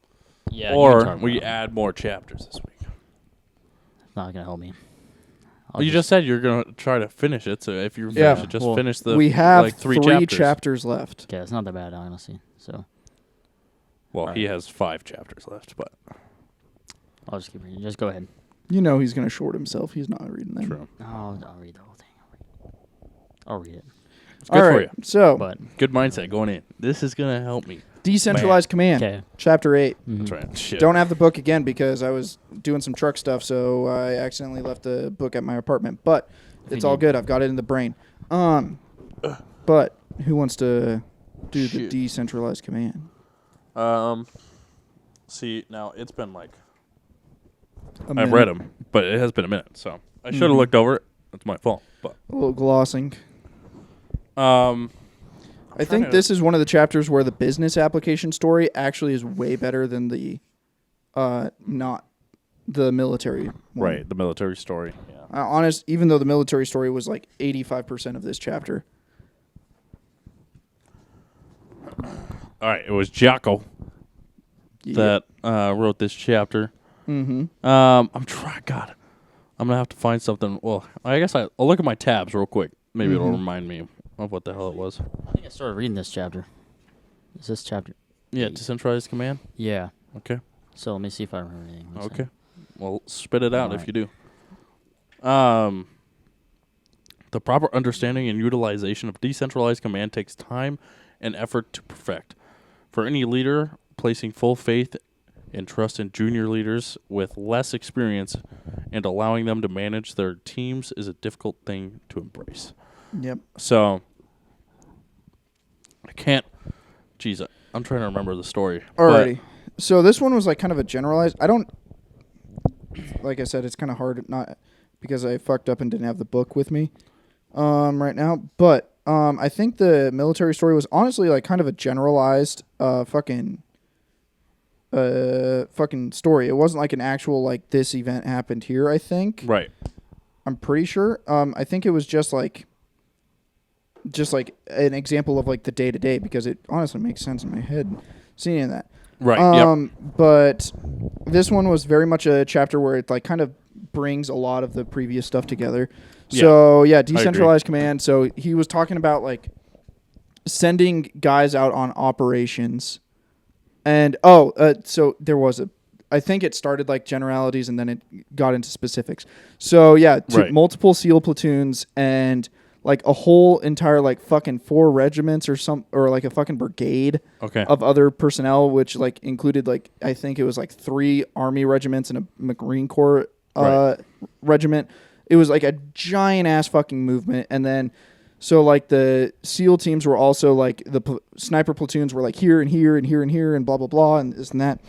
Speaker 2: Yeah.
Speaker 1: Or we add more chapters this week.
Speaker 2: It's not gonna help me.
Speaker 1: You just said you're gonna try to finish it. So if you finish it, just finish the.
Speaker 3: We have
Speaker 1: like
Speaker 3: three chapters left.
Speaker 2: Okay, it's not that bad, honestly. So.
Speaker 1: Well, he has 5 chapters left, but
Speaker 2: I'll just keep reading. Just go ahead.
Speaker 3: You know he's gonna short himself. He's not reading them.
Speaker 1: True.
Speaker 2: No, I'll read the whole thing. I'll read it.
Speaker 1: It's good for you.
Speaker 3: So,
Speaker 1: good mindset going in. This is gonna help me.
Speaker 3: Decentralized Command,
Speaker 2: Okay.
Speaker 3: Chapter 8.
Speaker 1: That's right. Shit.
Speaker 3: Don't have the book again because I was doing some truck stuff, so I accidentally left the book at my apartment. But it's all good. I've got it in the brain. But who wants to do the Decentralized Command?
Speaker 1: See, now it's been like
Speaker 3: A
Speaker 1: I've read them, but it has been a minute, so I should have looked over it. It's my fault, but
Speaker 3: a little glossing.
Speaker 1: I
Speaker 3: think this is one of the chapters where the business application story actually is way better than the not the military one.
Speaker 1: Right, the military story. Yeah.
Speaker 3: Even though the military story was like 85% of this chapter.
Speaker 1: All right, it was Jocko that wrote this chapter.
Speaker 3: Mm-hmm.
Speaker 1: I'm trying. God, I'm gonna have to find something. Well, I guess I'll look at my tabs real quick. Maybe it'll remind me of what the hell it was.
Speaker 2: I think I started reading this chapter. Is this chapter?
Speaker 1: Yeah, Decentralized Command.
Speaker 2: Yeah.
Speaker 1: Okay.
Speaker 2: So let me see if I remember anything.
Speaker 1: Okay. Well, spit it out if you do. The proper understanding and utilization of decentralized command takes time and effort to perfect. For any leader, placing full faith and trust in junior leaders with less experience and allowing them to manage their teams is a difficult thing to embrace.
Speaker 3: Yep.
Speaker 1: So, I can't... Geez, I'm trying to remember the story.
Speaker 3: Alrighty. So this one was like kind of a generalized... Like I said, it's kind of hard not... Because I fucked up and didn't have the book with me right now. But I think the military story was honestly like kind of a generalized fucking story. It wasn't like an actual like this event happened here, I think.
Speaker 1: Right.
Speaker 3: I'm pretty sure. I think it was just like an example of like the day to day because it honestly makes sense in my head seeing that.
Speaker 1: Right.
Speaker 3: But this one was very much a chapter where it like kind of brings a lot of the previous stuff together.
Speaker 1: Yeah.
Speaker 3: So yeah, decentralized command. So he was talking about like sending guys out on operations, and so there was I think it started like generalities and then it got into specifics. So yeah, multiple SEAL platoons and like a whole entire like fucking 4 regiments or like a fucking brigade of other personnel, which like included like I think it was like 3 Army regiments and a Marine Corps regiment. It was like a giant ass fucking movement. And then so like the SEAL teams were also like the sniper platoons were like here and here and here and here and blah blah blah and this and that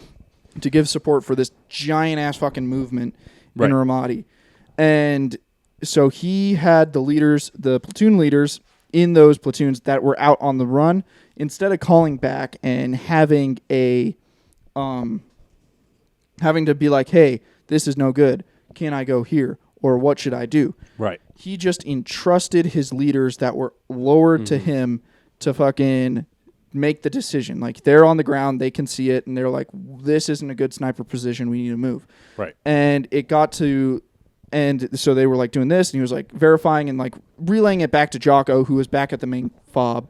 Speaker 3: to give support for this giant ass fucking movement in Ramadi. And so he had the platoon leaders in those platoons that were out on the run. Instead of calling back and having to be like, hey, this is no good. Can I go here? Or what should I do?
Speaker 1: Right.
Speaker 3: He just entrusted his leaders that were lower to him to fucking make the decision. Like they're on the ground, they can see it, and they're like, this isn't a good sniper position. We need to move.
Speaker 1: Right.
Speaker 3: And it got to... And so they were like doing this, and he was like verifying and like relaying it back to Jocko, who was back at the main cop.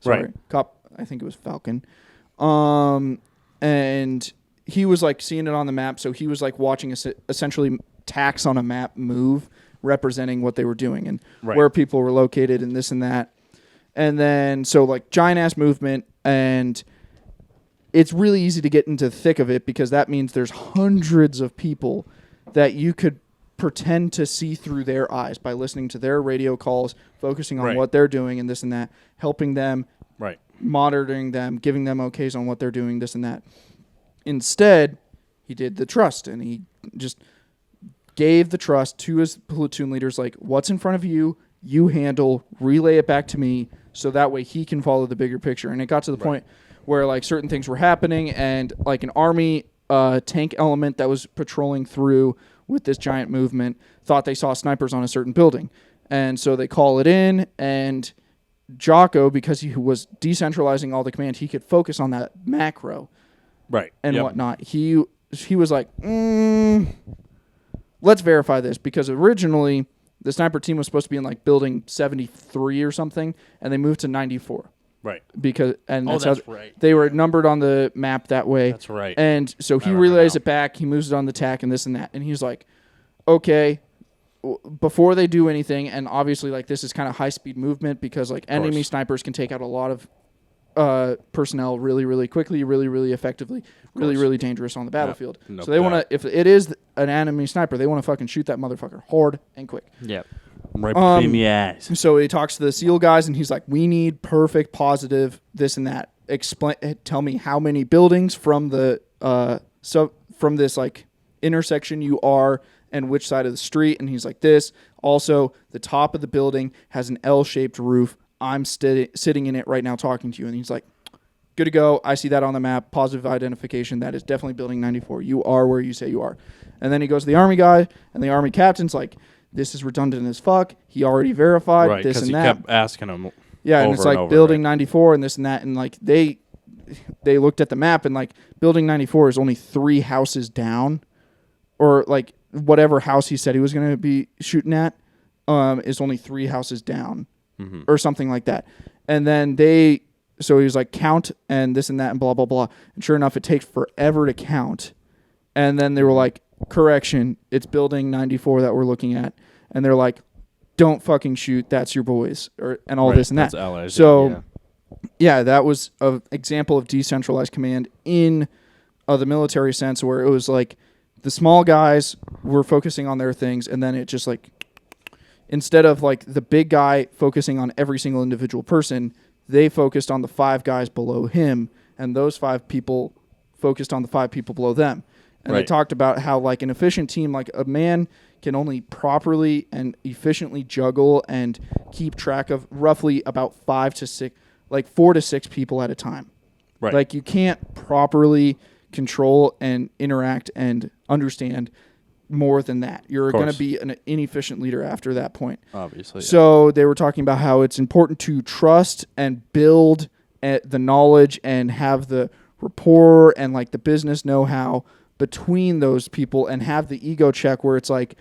Speaker 3: Sorry, cop. I think it was Falcon. And he was like seeing it on the map, so he was like watching essentially tacks on a map move, representing what they were doing and where people were located and this and that. And then so like giant ass movement, and it's really easy to get into the thick of it because that means there's hundreds of people that you could pretend to see through their eyes by listening to their radio calls, focusing on
Speaker 1: Right.
Speaker 3: what they're doing and this and that, helping them,
Speaker 1: Right.
Speaker 3: monitoring them, giving them okays on what they're doing, this and that. Instead, he did the trust, and he just gave the trust to his platoon leaders, like, what's in front of you, you handle, relay it back to me, so that way he can follow the bigger picture. And it got to the point where, like, certain things were happening, and, like, an army tank element that was patrolling through with this giant movement thought they saw snipers on a certain building. And so they call it in, and Jocko, because he was decentralizing all the command, he could focus on that macro
Speaker 1: Right.
Speaker 3: and whatnot. He was like, let's verify this, because originally the sniper team was supposed to be in like building 73 or something, and they moved to 94.
Speaker 1: Right.
Speaker 3: Because that's
Speaker 1: that's
Speaker 3: how
Speaker 1: right.
Speaker 3: they were numbered on the map that way.
Speaker 1: That's right.
Speaker 3: And so he relays it back. He moves it on the tack and this and that. And he's like, okay, before they do anything, and obviously like this is kind of high speed movement because like enemy snipers can take out a lot of personnel really, really quickly, really, really effectively, really, really dangerous on the battlefield.
Speaker 1: No
Speaker 3: so they want to, if it is an enemy sniper, they want to fucking shoot that motherfucker hard and quick.
Speaker 2: Yep.
Speaker 1: Right between the eyes.
Speaker 3: So he talks to the SEAL guys, and he's like, we need perfect, positive, this and that. Tell me how many buildings from the from this like intersection you are, and which side of the street. And he's like, this. Also, the top of the building has an L-shaped roof. I'm sitting in it right now talking to you. And he's like, good to go. I see that on the map. Positive identification. That is definitely building 94. You are where you say you are. And then he goes to the army guy, and the army captain's like, this is redundant as fuck. He already verified this and that.
Speaker 1: Right, because he kept asking him.
Speaker 3: Yeah, and it's like building 94 and this and that. And like they looked at the map, and like building 94 is only 3 houses down, or like whatever house he said he was going to be shooting at is only 3 houses down, or something like that. And then so he was like, count and this and that and blah, blah, blah. And sure enough, it takes forever to count. And then they were like, correction, it's building 94 that we're looking at. And they're like, don't fucking shoot, that's your boys, and all this and that.
Speaker 1: That's allies.
Speaker 3: So, yeah, that was an example of decentralized command in the military sense, where it was like the small guys were focusing on their things, and then it just like, instead of like the big guy focusing on every single individual person, they focused on the 5 guys below him, and those 5 people focused on the 5 people below them. And they talked about how like an efficient team, like a man can only properly and efficiently juggle and keep track of roughly about 4 to 6 people at a time.
Speaker 1: Right.
Speaker 3: Like you can't properly control and interact and understand more than that. You're going to be an inefficient leader after that point.
Speaker 1: Obviously.
Speaker 3: So they were talking about how it's important to trust and build the knowledge and have the rapport and like the business know-how between those people, and have the ego check where it's like,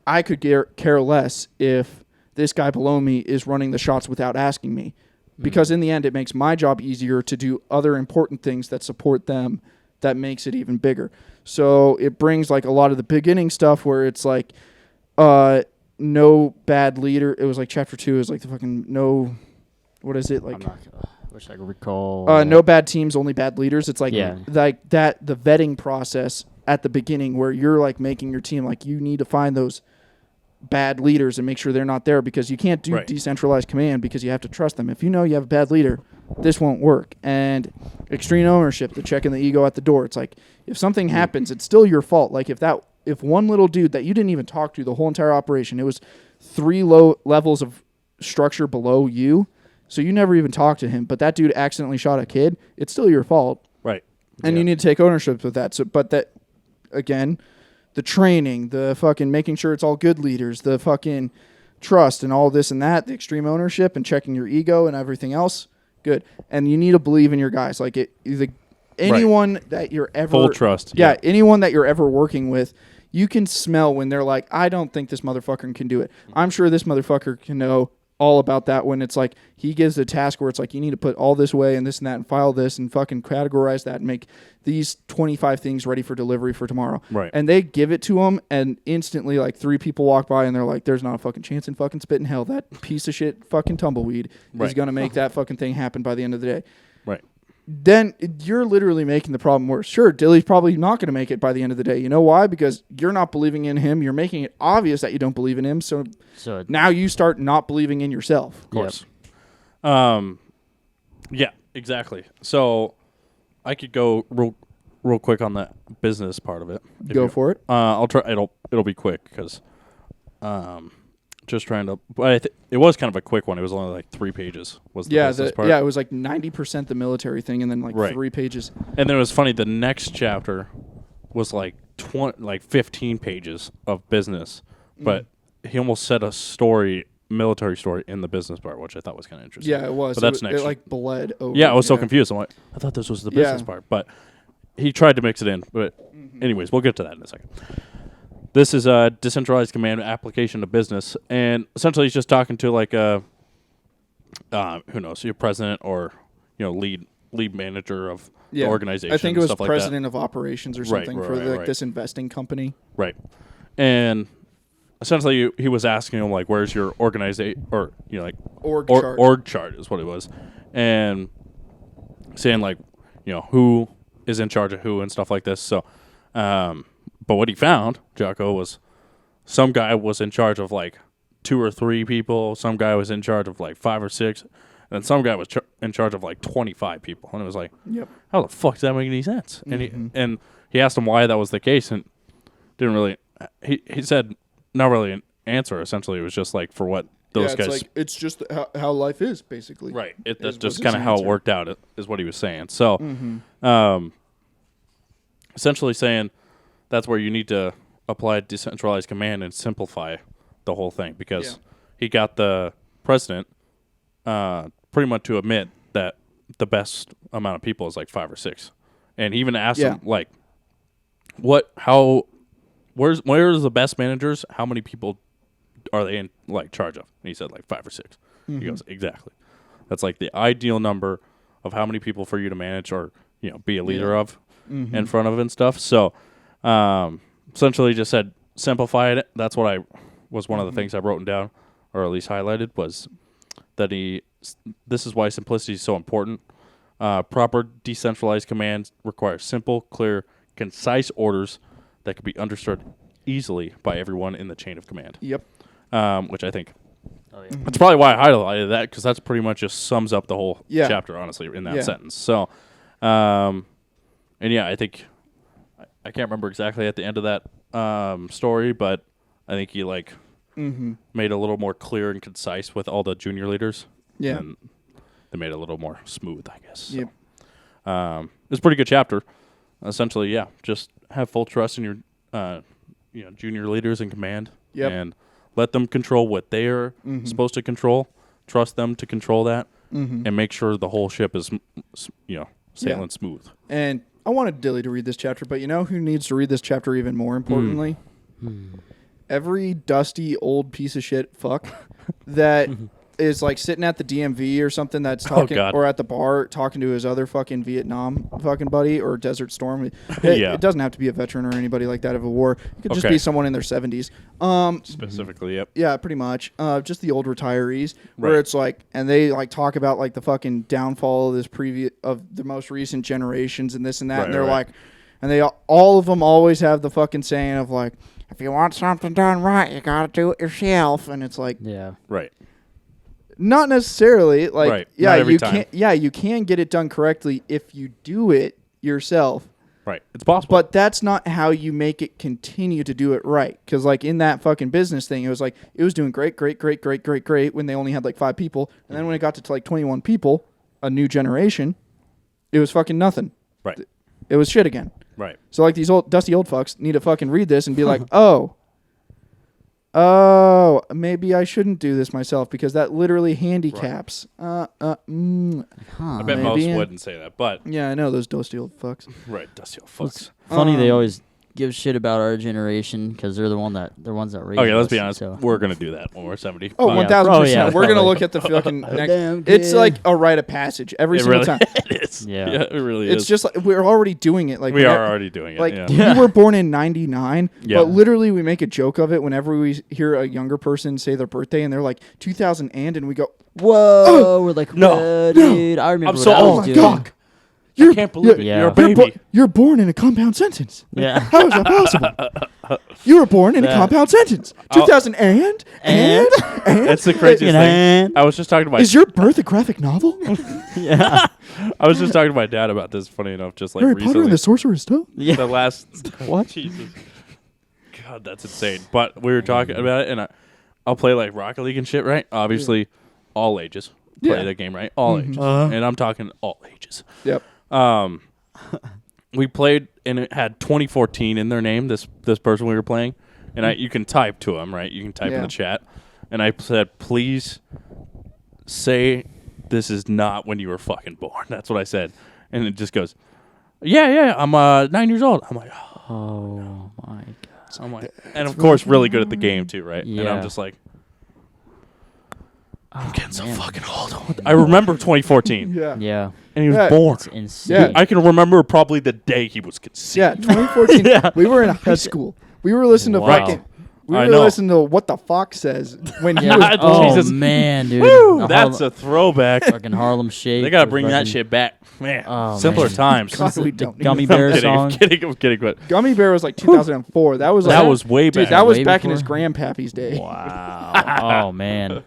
Speaker 3: I could care less if this guy below me is running the shots without asking me, because in the end it makes my job easier to do other important things that support them, that makes it even bigger. So it brings like a lot of the beginning stuff where it's like no bad leader. It was like chapter 2 is like the fucking no, what is it like?
Speaker 2: Wish I could recall.
Speaker 3: No bad teams, only bad leaders. It's like like that, the vetting process at the beginning where you're like making your team, like you need to find those bad leaders and make sure they're not there, because you can't do decentralized command because you have to trust them. If you know you have a bad leader, this won't work. And extreme ownership, the checking the ego at the door. It's like if something happens, it's still your fault. Like if one little dude that you didn't even talk to the whole entire operation, it was 3 low levels of structure below you, so you never even talked to him, but that dude accidentally shot a kid, it's still your fault.
Speaker 1: Right.
Speaker 3: And you need to take ownership with that. So, but that, again, the training, the fucking making sure it's all good leaders, the fucking trust and all this and that, the extreme ownership and checking your ego and everything else, good. And you need to believe in your guys. Like anyone that you're ever...
Speaker 1: Full trust.
Speaker 3: Yeah, anyone that you're ever working with, you can smell when they're like, I don't think this motherfucker can do it. I'm sure this motherfucker can know all about that, when it's like he gives a task where it's like you need to put all this away and this and that and file this and fucking categorize that and make these 25 things ready for delivery for tomorrow.
Speaker 1: Right.
Speaker 3: And they give it to them, and instantly like 3 people walk by and they're like, there's not a fucking chance in fucking spit in hell that piece of shit fucking tumbleweed is going to make that fucking thing happen by the end of the day.
Speaker 1: Right.
Speaker 3: then you're literally making the problem worse. Sure, Dilly's probably not going to make it by the end of the day. You know why? Because you're not believing in him. You're making it obvious that you don't believe in him. So now you start not believing in yourself.
Speaker 1: Of course. Yep. Yeah, exactly. So I could go real quick on the business part of it.
Speaker 3: Go for it.
Speaker 1: I'll try. It'll be quick because just trying to. But it was kind of a quick one. It was only like 3 pages. Was the business part?
Speaker 3: Yeah, it was like 90% the military thing, and then like 3 pages.
Speaker 1: And then it was funny. The next chapter was like 15 pages of business, but he almost said a military story in the business part, which I thought was kind of interesting.
Speaker 3: Yeah, it was.
Speaker 1: But that's next.
Speaker 3: It like bled over.
Speaker 1: Yeah, I was so confused. I'm like, I thought this was the business part, but he tried to mix it in. But anyways, we'll get to that in a second. This is a decentralized command application to business, and essentially he's just talking to like a who knows, your president or lead manager of the organization.
Speaker 3: I think it was
Speaker 1: stuff
Speaker 3: president
Speaker 1: like
Speaker 3: of operations or something for this investing company.
Speaker 1: Right, and essentially he was asking him like, "Where's your organization?" or org chart is what it was, and saying like, who is in charge of who and stuff like this. So. But what he found, Jocko, was some guy was in charge of like 2 or 3 people. Some guy was in charge of like 5 or 6. And then some guy was in charge of like 25 people. And it was like, how the fuck does that make any sense? And he asked him why that was the case. And didn't really, he said not really an answer. Essentially, it was just like for what those guys.
Speaker 3: It's just how life is, basically.
Speaker 1: Right. That's just kind of how it worked out, is what he was saying. So, essentially saying, that's where you need to apply decentralized command and simplify the whole thing, because he got the president pretty much to admit that the best amount of people is like 5 or 6, and he even asked him like, where's the best managers? How many people are they in like charge of? And he said like 5 or 6. He goes, exactly. That's like the ideal number of how many people for you to manage or be a leader of in front of and stuff. So. Essentially just said simplified it. That's what was one of the things I wrote down, or at least highlighted, was that this is why simplicity is so important. Proper decentralized commands require simple, clear, concise orders that can be understood easily by everyone in the chain of command.
Speaker 3: Yep.
Speaker 1: Which I think that's probably why I highlighted that, because that's pretty much just sums up the whole chapter, honestly, in that sentence. So, and I think I can't remember exactly at the end of that story, but I think he made it a little more clear and concise with all the junior leaders. Yeah, and they made it a little more smooth, I guess. Yep. So, it's a pretty good chapter. Essentially, just have full trust in your junior leaders in command, and let them control what they're supposed to control. Trust them to control that, and make sure the whole ship is sailing smooth. And
Speaker 3: I wanted Dilly to read this chapter, but you know who needs to read this chapter even more importantly? Every dusty old piece of shit fuck that is like sitting at the DMV or something that's talking, or at the bar talking to his other fucking Vietnam fucking buddy or Desert Storm. It doesn't have to be a veteran or anybody like that of a war. It could just be someone in their 70s.
Speaker 1: Specifically, yep.
Speaker 3: Yeah, pretty much. Just the old retirees, where it's like, and they like talk about like the fucking downfall of the most recent generations and this and that, and they're like, and they all of them always have the fucking saying of like, if you want something done right, you gotta do it yourself, and it's like, not necessarily. Like, you can get it done correctly if you do it yourself.
Speaker 1: Right. It's possible.
Speaker 3: But that's not how you make it continue to do it right. Because, like, in that fucking business thing, it was like, it was doing great when they only had, like, 5 people. And then when it got to, like, 21 people, a new generation, it was fucking nothing.
Speaker 1: Right.
Speaker 3: It was shit again.
Speaker 1: Right.
Speaker 3: So, like, these old dusty old fucks need to fucking read this and be like, maybe I shouldn't do this myself because that literally handicaps.
Speaker 1: I bet most wouldn't say that, but
Speaker 3: yeah, I know those dusty old fucks.
Speaker 1: Right, dusty old fucks.
Speaker 2: It's funny they always give shit about our generation because they're the ones that raised us.
Speaker 1: Okay, let's be honest. So. We're gonna do that when we're 70.
Speaker 3: Oh, 1,000%. We're gonna look at the fucking next. It's like a rite of passage every single time.
Speaker 1: It is. Yeah, it really is.
Speaker 3: It's just like we're already doing it. Like
Speaker 1: we are already doing it.
Speaker 3: Like we were born in '99, but literally we make a joke of it whenever we hear a younger person say their birthday and they're like 2000 and we go,
Speaker 2: whoa, we're like, no, dude. I remember what I was doing.
Speaker 1: I can't believe it. You're a baby.
Speaker 3: You're born in a compound sentence.
Speaker 2: Yeah.
Speaker 3: How is that possible? You were born in a compound sentence. 2000 and?
Speaker 1: That's the craziest thing. I was just talking to my...
Speaker 3: Is your birth a graphic novel?
Speaker 2: Yeah.
Speaker 1: I was just talking to my dad about this, funny enough, just like
Speaker 3: Harry
Speaker 1: recently.
Speaker 3: Potter and the Sorcerer's Stone?
Speaker 2: Yeah.
Speaker 1: The last...
Speaker 3: What?
Speaker 1: Jesus. God, that's insane. But we were talking about it, and I'll play like Rocket League and shit, right? Obviously, all ages play the game, right? All ages. And I'm talking all ages.
Speaker 3: Yep.
Speaker 1: We played, and it had 2014 in their name, this person we were playing. And you can type to them, right? You can type in the chat. And I said, please say this is not when you were fucking born. That's what I said. And it just goes, yeah, I'm 9 years old. I'm like,
Speaker 2: oh my God.
Speaker 1: So I'm like, and of course, really good at the game too, right?
Speaker 2: Yeah.
Speaker 1: And I'm just like, I'm getting so fucking old. I remember 2014.
Speaker 3: Yeah.
Speaker 1: And he was born.
Speaker 2: It's insane.
Speaker 3: Yeah.
Speaker 1: I can remember probably the day he was conceived.
Speaker 3: Yeah, 2014. We were in high school. We were listening to fucking... We were listening to What the Fox Says when he was
Speaker 2: Oh,
Speaker 1: Jesus.
Speaker 2: man, dude.
Speaker 1: Woo, that's a throwback.
Speaker 2: Fucking Harlem Shake.
Speaker 1: They got to bring that shit back. Man, simpler times.
Speaker 3: God, we don't
Speaker 2: Gummy
Speaker 3: need
Speaker 2: Bear
Speaker 3: that.
Speaker 2: song.
Speaker 1: I'm kidding, but
Speaker 3: Gummy Bear was like 2004. That was like,
Speaker 1: way back.
Speaker 3: dude, that was
Speaker 2: Way
Speaker 3: back in
Speaker 2: before?
Speaker 3: his grandpappy's day.
Speaker 2: Wow. Oh, man.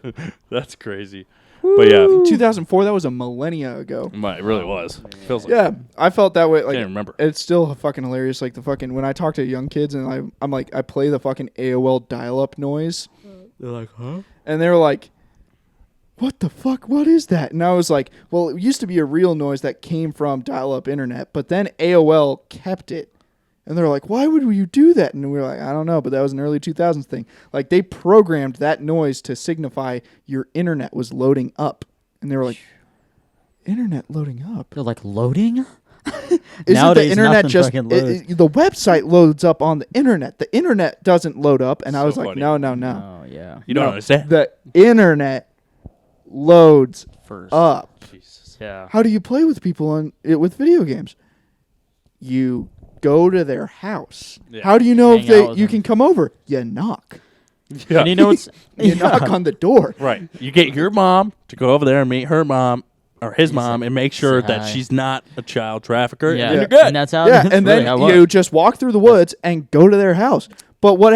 Speaker 1: That's crazy. But yeah,
Speaker 3: 2004, that was a millennia ago.
Speaker 1: it really was. Feels like
Speaker 3: Yeah, I felt that way. Like,
Speaker 1: can't remember.
Speaker 3: it's still fucking hilarious. Like the fucking when I talk to young kids and I'm like I play the fucking AOL dial-up noise.
Speaker 1: They're like, huh?
Speaker 3: And they were like, what the fuck? What is that? And I was like, well, it used to be a real noise that came from dial-up internet, but then AOL kept it. And they're like, why would you do that? And we were like, I don't know, but that was an early 2000s thing. Like, they programmed that noise to signify your internet was loading up. And they were like, internet loading up?
Speaker 2: They're like, loading?
Speaker 3: Isn't
Speaker 2: Nowadays,
Speaker 3: the internet
Speaker 2: nothing
Speaker 3: just...
Speaker 2: fucking loads.
Speaker 3: the website loads up on the internet. The internet doesn't load up. And I
Speaker 1: So
Speaker 3: was like,
Speaker 1: funny.
Speaker 3: no.
Speaker 2: Oh, yeah.
Speaker 1: You don't understand.
Speaker 3: The internet loads
Speaker 2: First.
Speaker 3: up.
Speaker 1: Jesus.
Speaker 2: Yeah.
Speaker 3: How do you play with people with video games? You go to their house.
Speaker 1: Yeah.
Speaker 3: How do you know
Speaker 2: Hang
Speaker 3: if
Speaker 2: out with
Speaker 3: you
Speaker 2: them.
Speaker 3: can come over? You knock.
Speaker 1: Yeah.
Speaker 2: And you know what's...
Speaker 3: You knock on the door.
Speaker 1: Right. You get your mom to go over there and meet her mom or his mom and make sure
Speaker 2: say
Speaker 1: that
Speaker 2: hi.
Speaker 1: she's not a child trafficker.
Speaker 2: Yeah.
Speaker 1: And you're good.
Speaker 2: And that's how...
Speaker 3: Yeah,
Speaker 2: that's
Speaker 3: and
Speaker 2: really
Speaker 3: then
Speaker 2: how it
Speaker 3: you
Speaker 2: works.
Speaker 3: just walk through the woods and go to their house. But what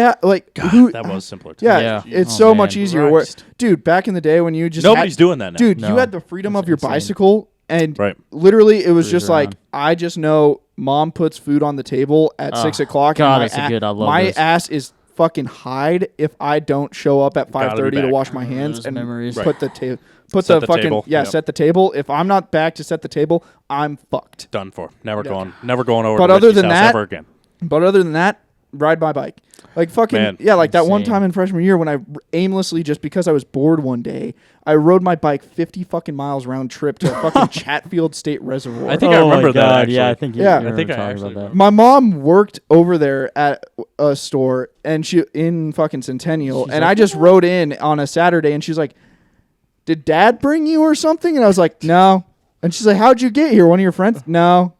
Speaker 3: who
Speaker 1: that was simpler.
Speaker 3: Yeah,
Speaker 2: Yeah.
Speaker 3: it's
Speaker 2: Oh,
Speaker 3: so
Speaker 2: man.
Speaker 3: much easier. Where,
Speaker 1: Christ.
Speaker 3: dude, back in the day when you just
Speaker 1: Nobody's doing that now.
Speaker 3: Dude,
Speaker 2: No.
Speaker 3: you had the freedom
Speaker 2: That's
Speaker 3: of your
Speaker 2: insane.
Speaker 3: bicycle, and
Speaker 1: Right.
Speaker 3: literally it was
Speaker 2: Cruise
Speaker 3: just
Speaker 2: around.
Speaker 3: like I just know mom puts food on the table at 6 o'clock.
Speaker 2: God,
Speaker 3: and
Speaker 2: that's a good. I love
Speaker 3: my
Speaker 2: this.
Speaker 3: ass is fucking hide if I don't show up at
Speaker 1: Gotta be
Speaker 3: 5:30 to
Speaker 1: back.
Speaker 3: wash my hands
Speaker 2: Those
Speaker 3: and
Speaker 2: memories.
Speaker 3: put the table. Put
Speaker 1: Set
Speaker 3: the
Speaker 1: the
Speaker 3: fucking
Speaker 1: table. Yep.
Speaker 3: set the table. If I'm not back to set the table, I'm fucked.
Speaker 1: Done for. Never
Speaker 3: Yeah.
Speaker 1: going over
Speaker 3: But
Speaker 1: to
Speaker 3: other
Speaker 1: Richie's
Speaker 3: than
Speaker 1: house
Speaker 3: that-
Speaker 1: ever again.
Speaker 3: But other than that, ride my bike. Like fucking
Speaker 1: Man,
Speaker 3: like that one
Speaker 2: insane.
Speaker 3: time in freshman year when I aimlessly, just because I was bored one day, I rode my bike 50 fucking miles round trip to a fucking Chatfield State Reservoir.
Speaker 1: I think I
Speaker 2: Oh my
Speaker 1: remember that,
Speaker 2: God,
Speaker 1: actually.
Speaker 2: Yeah, I think you,
Speaker 3: Yeah.
Speaker 2: you
Speaker 3: I
Speaker 2: were
Speaker 1: think I
Speaker 2: talking
Speaker 1: actually
Speaker 2: about that.
Speaker 3: My mom worked over there at a store and she in fucking Centennial,
Speaker 2: She's
Speaker 3: and
Speaker 2: like,
Speaker 3: I just rode in on a Saturday, and she's like, "Did Dad bring you or something?" And I was like, "No." And she's like, "How'd you get here? One of your friends?" "No."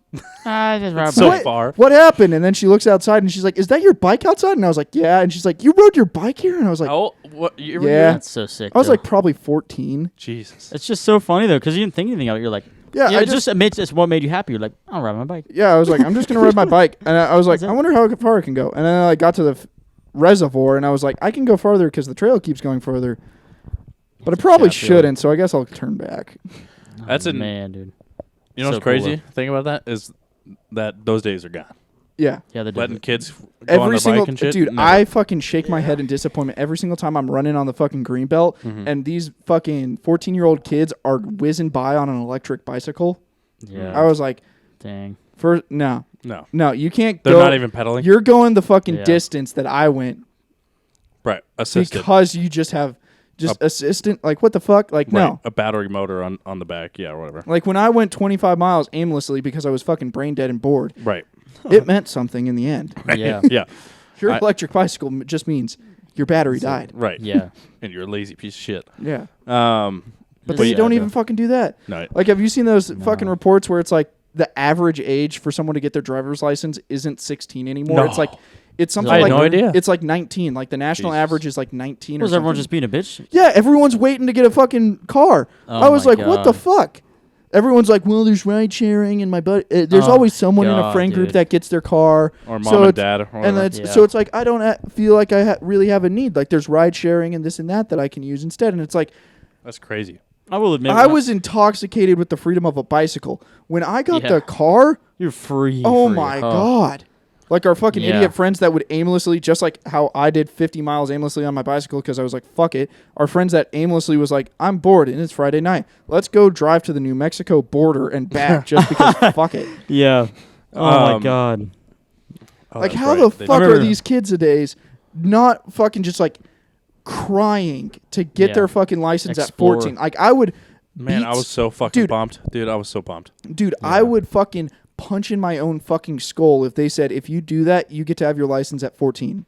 Speaker 2: I just rode
Speaker 1: So
Speaker 2: by.
Speaker 1: far.
Speaker 3: What happened? And then she looks outside and she's like, "Is that your bike outside?" And I was like, "Yeah." And she's like, "You rode your bike here?" And I was like,
Speaker 1: How? What? You
Speaker 3: Yeah.
Speaker 2: That's so sick.
Speaker 3: I was
Speaker 2: though.
Speaker 3: like probably 14.
Speaker 1: Jesus.
Speaker 2: It's just so funny though, because you didn't think anything of it. You're like,
Speaker 3: Yeah, I
Speaker 2: it just admits it's what made you happy. You're like, I'll ride my bike.
Speaker 3: Yeah, I was like, I'm just gonna ride my bike, and I was like,
Speaker 2: That's it.
Speaker 3: I wonder how far I can go. And then I got to the reservoir, and I was like, I can go farther because the trail keeps going further, but I probably
Speaker 2: Chatfield.
Speaker 3: shouldn't. So I guess I'll turn back.
Speaker 1: That's
Speaker 2: Oh,
Speaker 1: an-
Speaker 2: man, dude.
Speaker 1: You know
Speaker 2: So
Speaker 1: what's crazy?
Speaker 2: cool,
Speaker 1: Thing about that is that those days are gone.
Speaker 3: Yeah,
Speaker 2: Yeah, the
Speaker 1: Letting kids go on
Speaker 3: every
Speaker 1: their
Speaker 3: single
Speaker 1: bike and shit.
Speaker 3: dude,
Speaker 1: never.
Speaker 3: I fucking shake my head in disappointment every single time I'm running on the fucking green belt,
Speaker 1: Mm-hmm.
Speaker 3: and these fucking 14-year-old kids are whizzing by on an electric bicycle.
Speaker 2: Yeah.
Speaker 3: I was like,
Speaker 2: Dang.
Speaker 3: no,
Speaker 1: No,
Speaker 3: you can't
Speaker 1: they're
Speaker 3: go.
Speaker 1: not even pedaling.
Speaker 3: You're going the fucking
Speaker 2: Yeah.
Speaker 3: distance that I went
Speaker 1: Right, assisted.
Speaker 3: because you just have assistant. Like what the fuck? Like
Speaker 1: Right,
Speaker 3: no.
Speaker 1: a battery motor on the back. Yeah, or whatever.
Speaker 3: Like when I went 25 miles aimlessly because I was fucking brain dead and bored,
Speaker 1: Right.
Speaker 3: it meant something in the end.
Speaker 2: Yeah.
Speaker 1: Yeah.
Speaker 3: Your
Speaker 1: I-
Speaker 3: electric bicycle just means your battery died.
Speaker 1: Right.
Speaker 2: Yeah.
Speaker 1: And you're a lazy piece of shit.
Speaker 3: Yeah.
Speaker 2: But
Speaker 3: But you
Speaker 2: yeah,
Speaker 3: don't
Speaker 2: though.
Speaker 3: even fucking do that.
Speaker 1: No.
Speaker 3: Like, have you seen those fucking reports where it's like the average age for someone to get their driver's license isn't 16 anymore?
Speaker 1: No.
Speaker 3: It's like, it's something
Speaker 1: I had
Speaker 3: like
Speaker 1: no idea.
Speaker 3: It's like 19. Like the national
Speaker 1: Jesus.
Speaker 3: average is like 19 or
Speaker 2: Was
Speaker 3: something.
Speaker 2: everyone just being a bitch?
Speaker 3: Yeah, everyone's waiting to get a fucking car.
Speaker 2: Oh
Speaker 3: I was
Speaker 2: my
Speaker 3: like, what the
Speaker 2: God.
Speaker 3: fuck? Everyone's like, well, there's ride sharing, and my buddy. There's always someone in a friend group that gets their car,
Speaker 1: or mom and dad, or whatever.
Speaker 3: And so it's like I don't feel like I really have a need. Like there's ride sharing and this and that I can use instead, and it's like
Speaker 1: that's crazy.
Speaker 2: I will admit,
Speaker 3: I was intoxicated with the freedom of a bicycle when I got the car.
Speaker 2: You're free.
Speaker 3: Oh my god! Like our fucking idiot friends that would aimlessly, just like how I did 50 miles aimlessly on my bicycle because I was like, fuck it. Our friends that aimlessly was like, I'm bored and it's Friday night. Let's go drive to the New Mexico border and back just because fuck it.
Speaker 2: Yeah. Oh my god.
Speaker 3: Like how the fuck are these kids nowadays not fucking just like crying to get their fucking license at 14? Like I would.
Speaker 1: Man, I was so fucking pumped. Dude, I was so pumped.
Speaker 3: Dude, I would fucking punch in my own fucking skull if they said, if you do that, you get to have your license at 14.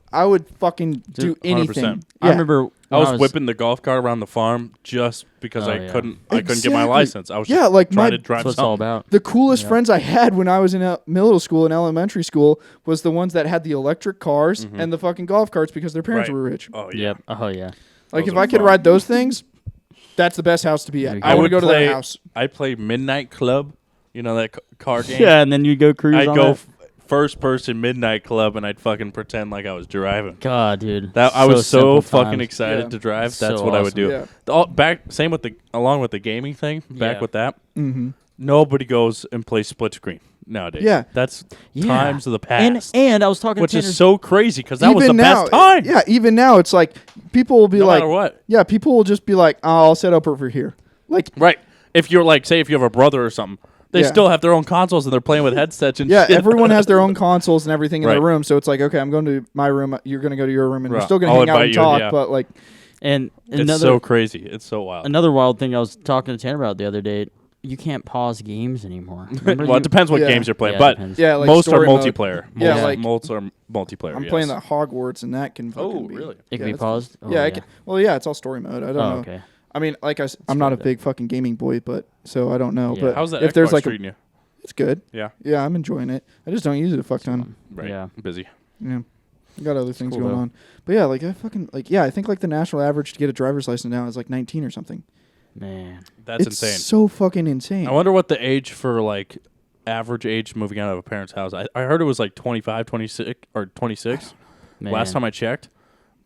Speaker 3: I would fucking do anything. 100%.
Speaker 2: I remember
Speaker 1: I was whipping the golf cart around the farm just because I couldn't get my license. I was just
Speaker 3: like
Speaker 1: trying to drive
Speaker 2: that's what it's all about.
Speaker 3: The coolest friends I had when I was in middle school and elementary school was the ones that had the electric cars and the fucking golf carts because their parents were rich.
Speaker 1: Oh, yeah.
Speaker 2: Yep. Oh, yeah.
Speaker 3: Like, if I could ride those things, that's the best house to be at. I would go to that house.
Speaker 1: I'd play Midnight Club. You know that car game?
Speaker 2: Yeah, and then you go cruise
Speaker 1: I'd
Speaker 2: on
Speaker 1: go
Speaker 2: that?
Speaker 1: first person Midnight Club, and I'd fucking pretend like I was driving.
Speaker 2: God, dude.
Speaker 1: I was so fucking excited to drive. That's what I would do.
Speaker 3: Yeah.
Speaker 1: Same with along with the gaming thing. Back with that.
Speaker 3: Mm-hmm.
Speaker 1: Nobody goes and plays split screen nowadays.
Speaker 3: Yeah.
Speaker 1: That's times of the past.
Speaker 2: And I was talking
Speaker 1: which
Speaker 2: to
Speaker 1: is so crazy because that
Speaker 3: even
Speaker 1: was the
Speaker 3: now,
Speaker 1: best time.
Speaker 3: Yeah, even now it's like people will be
Speaker 1: no
Speaker 3: like,
Speaker 1: matter what.
Speaker 3: Yeah, people will just be like, oh, I'll set up over here. Like,
Speaker 1: right. If you're like, say, if you have a brother or something, they still have their own consoles and they're playing with headsets and shit.
Speaker 3: Yeah, everyone has their own consoles and everything in their room. So it's like, okay, I'm going to my room. You're going to go to your room, and we're still going to hang out and talk. But like,
Speaker 2: and
Speaker 1: it's so crazy. It's so wild.
Speaker 2: Another wild thing I was talking to Tanner about the other day. You can't pause games anymore.
Speaker 1: Well, it depends what games you're playing, but
Speaker 3: like
Speaker 1: most are multiplayer. Most are multiplayer.
Speaker 3: I'm playing the Hogwarts, and that can fucking
Speaker 1: really?
Speaker 2: It can be paused?
Speaker 3: Yeah, it can, well, yeah, it's all story mode. I don't know.
Speaker 2: Okay.
Speaker 3: I mean, like I'm not a big fucking gaming boy, so I don't know.
Speaker 2: Yeah.
Speaker 3: But
Speaker 1: how's that
Speaker 3: if
Speaker 1: Xbox
Speaker 3: there's like
Speaker 1: treating you?
Speaker 3: It's good.
Speaker 1: Yeah.
Speaker 3: Yeah, I'm enjoying it. I just don't use it a fuck ton.
Speaker 1: Right. Yeah. Busy.
Speaker 3: Yeah. I got other things going on. But yeah, like I think like the national average to get a driver's license now is like 19 or something.
Speaker 2: Man.
Speaker 1: That's
Speaker 3: it's
Speaker 1: insane.
Speaker 3: So fucking insane.
Speaker 1: I wonder what the age for like average age moving out of a parent's house. I heard it was like 25, 26 or 26 last time I checked.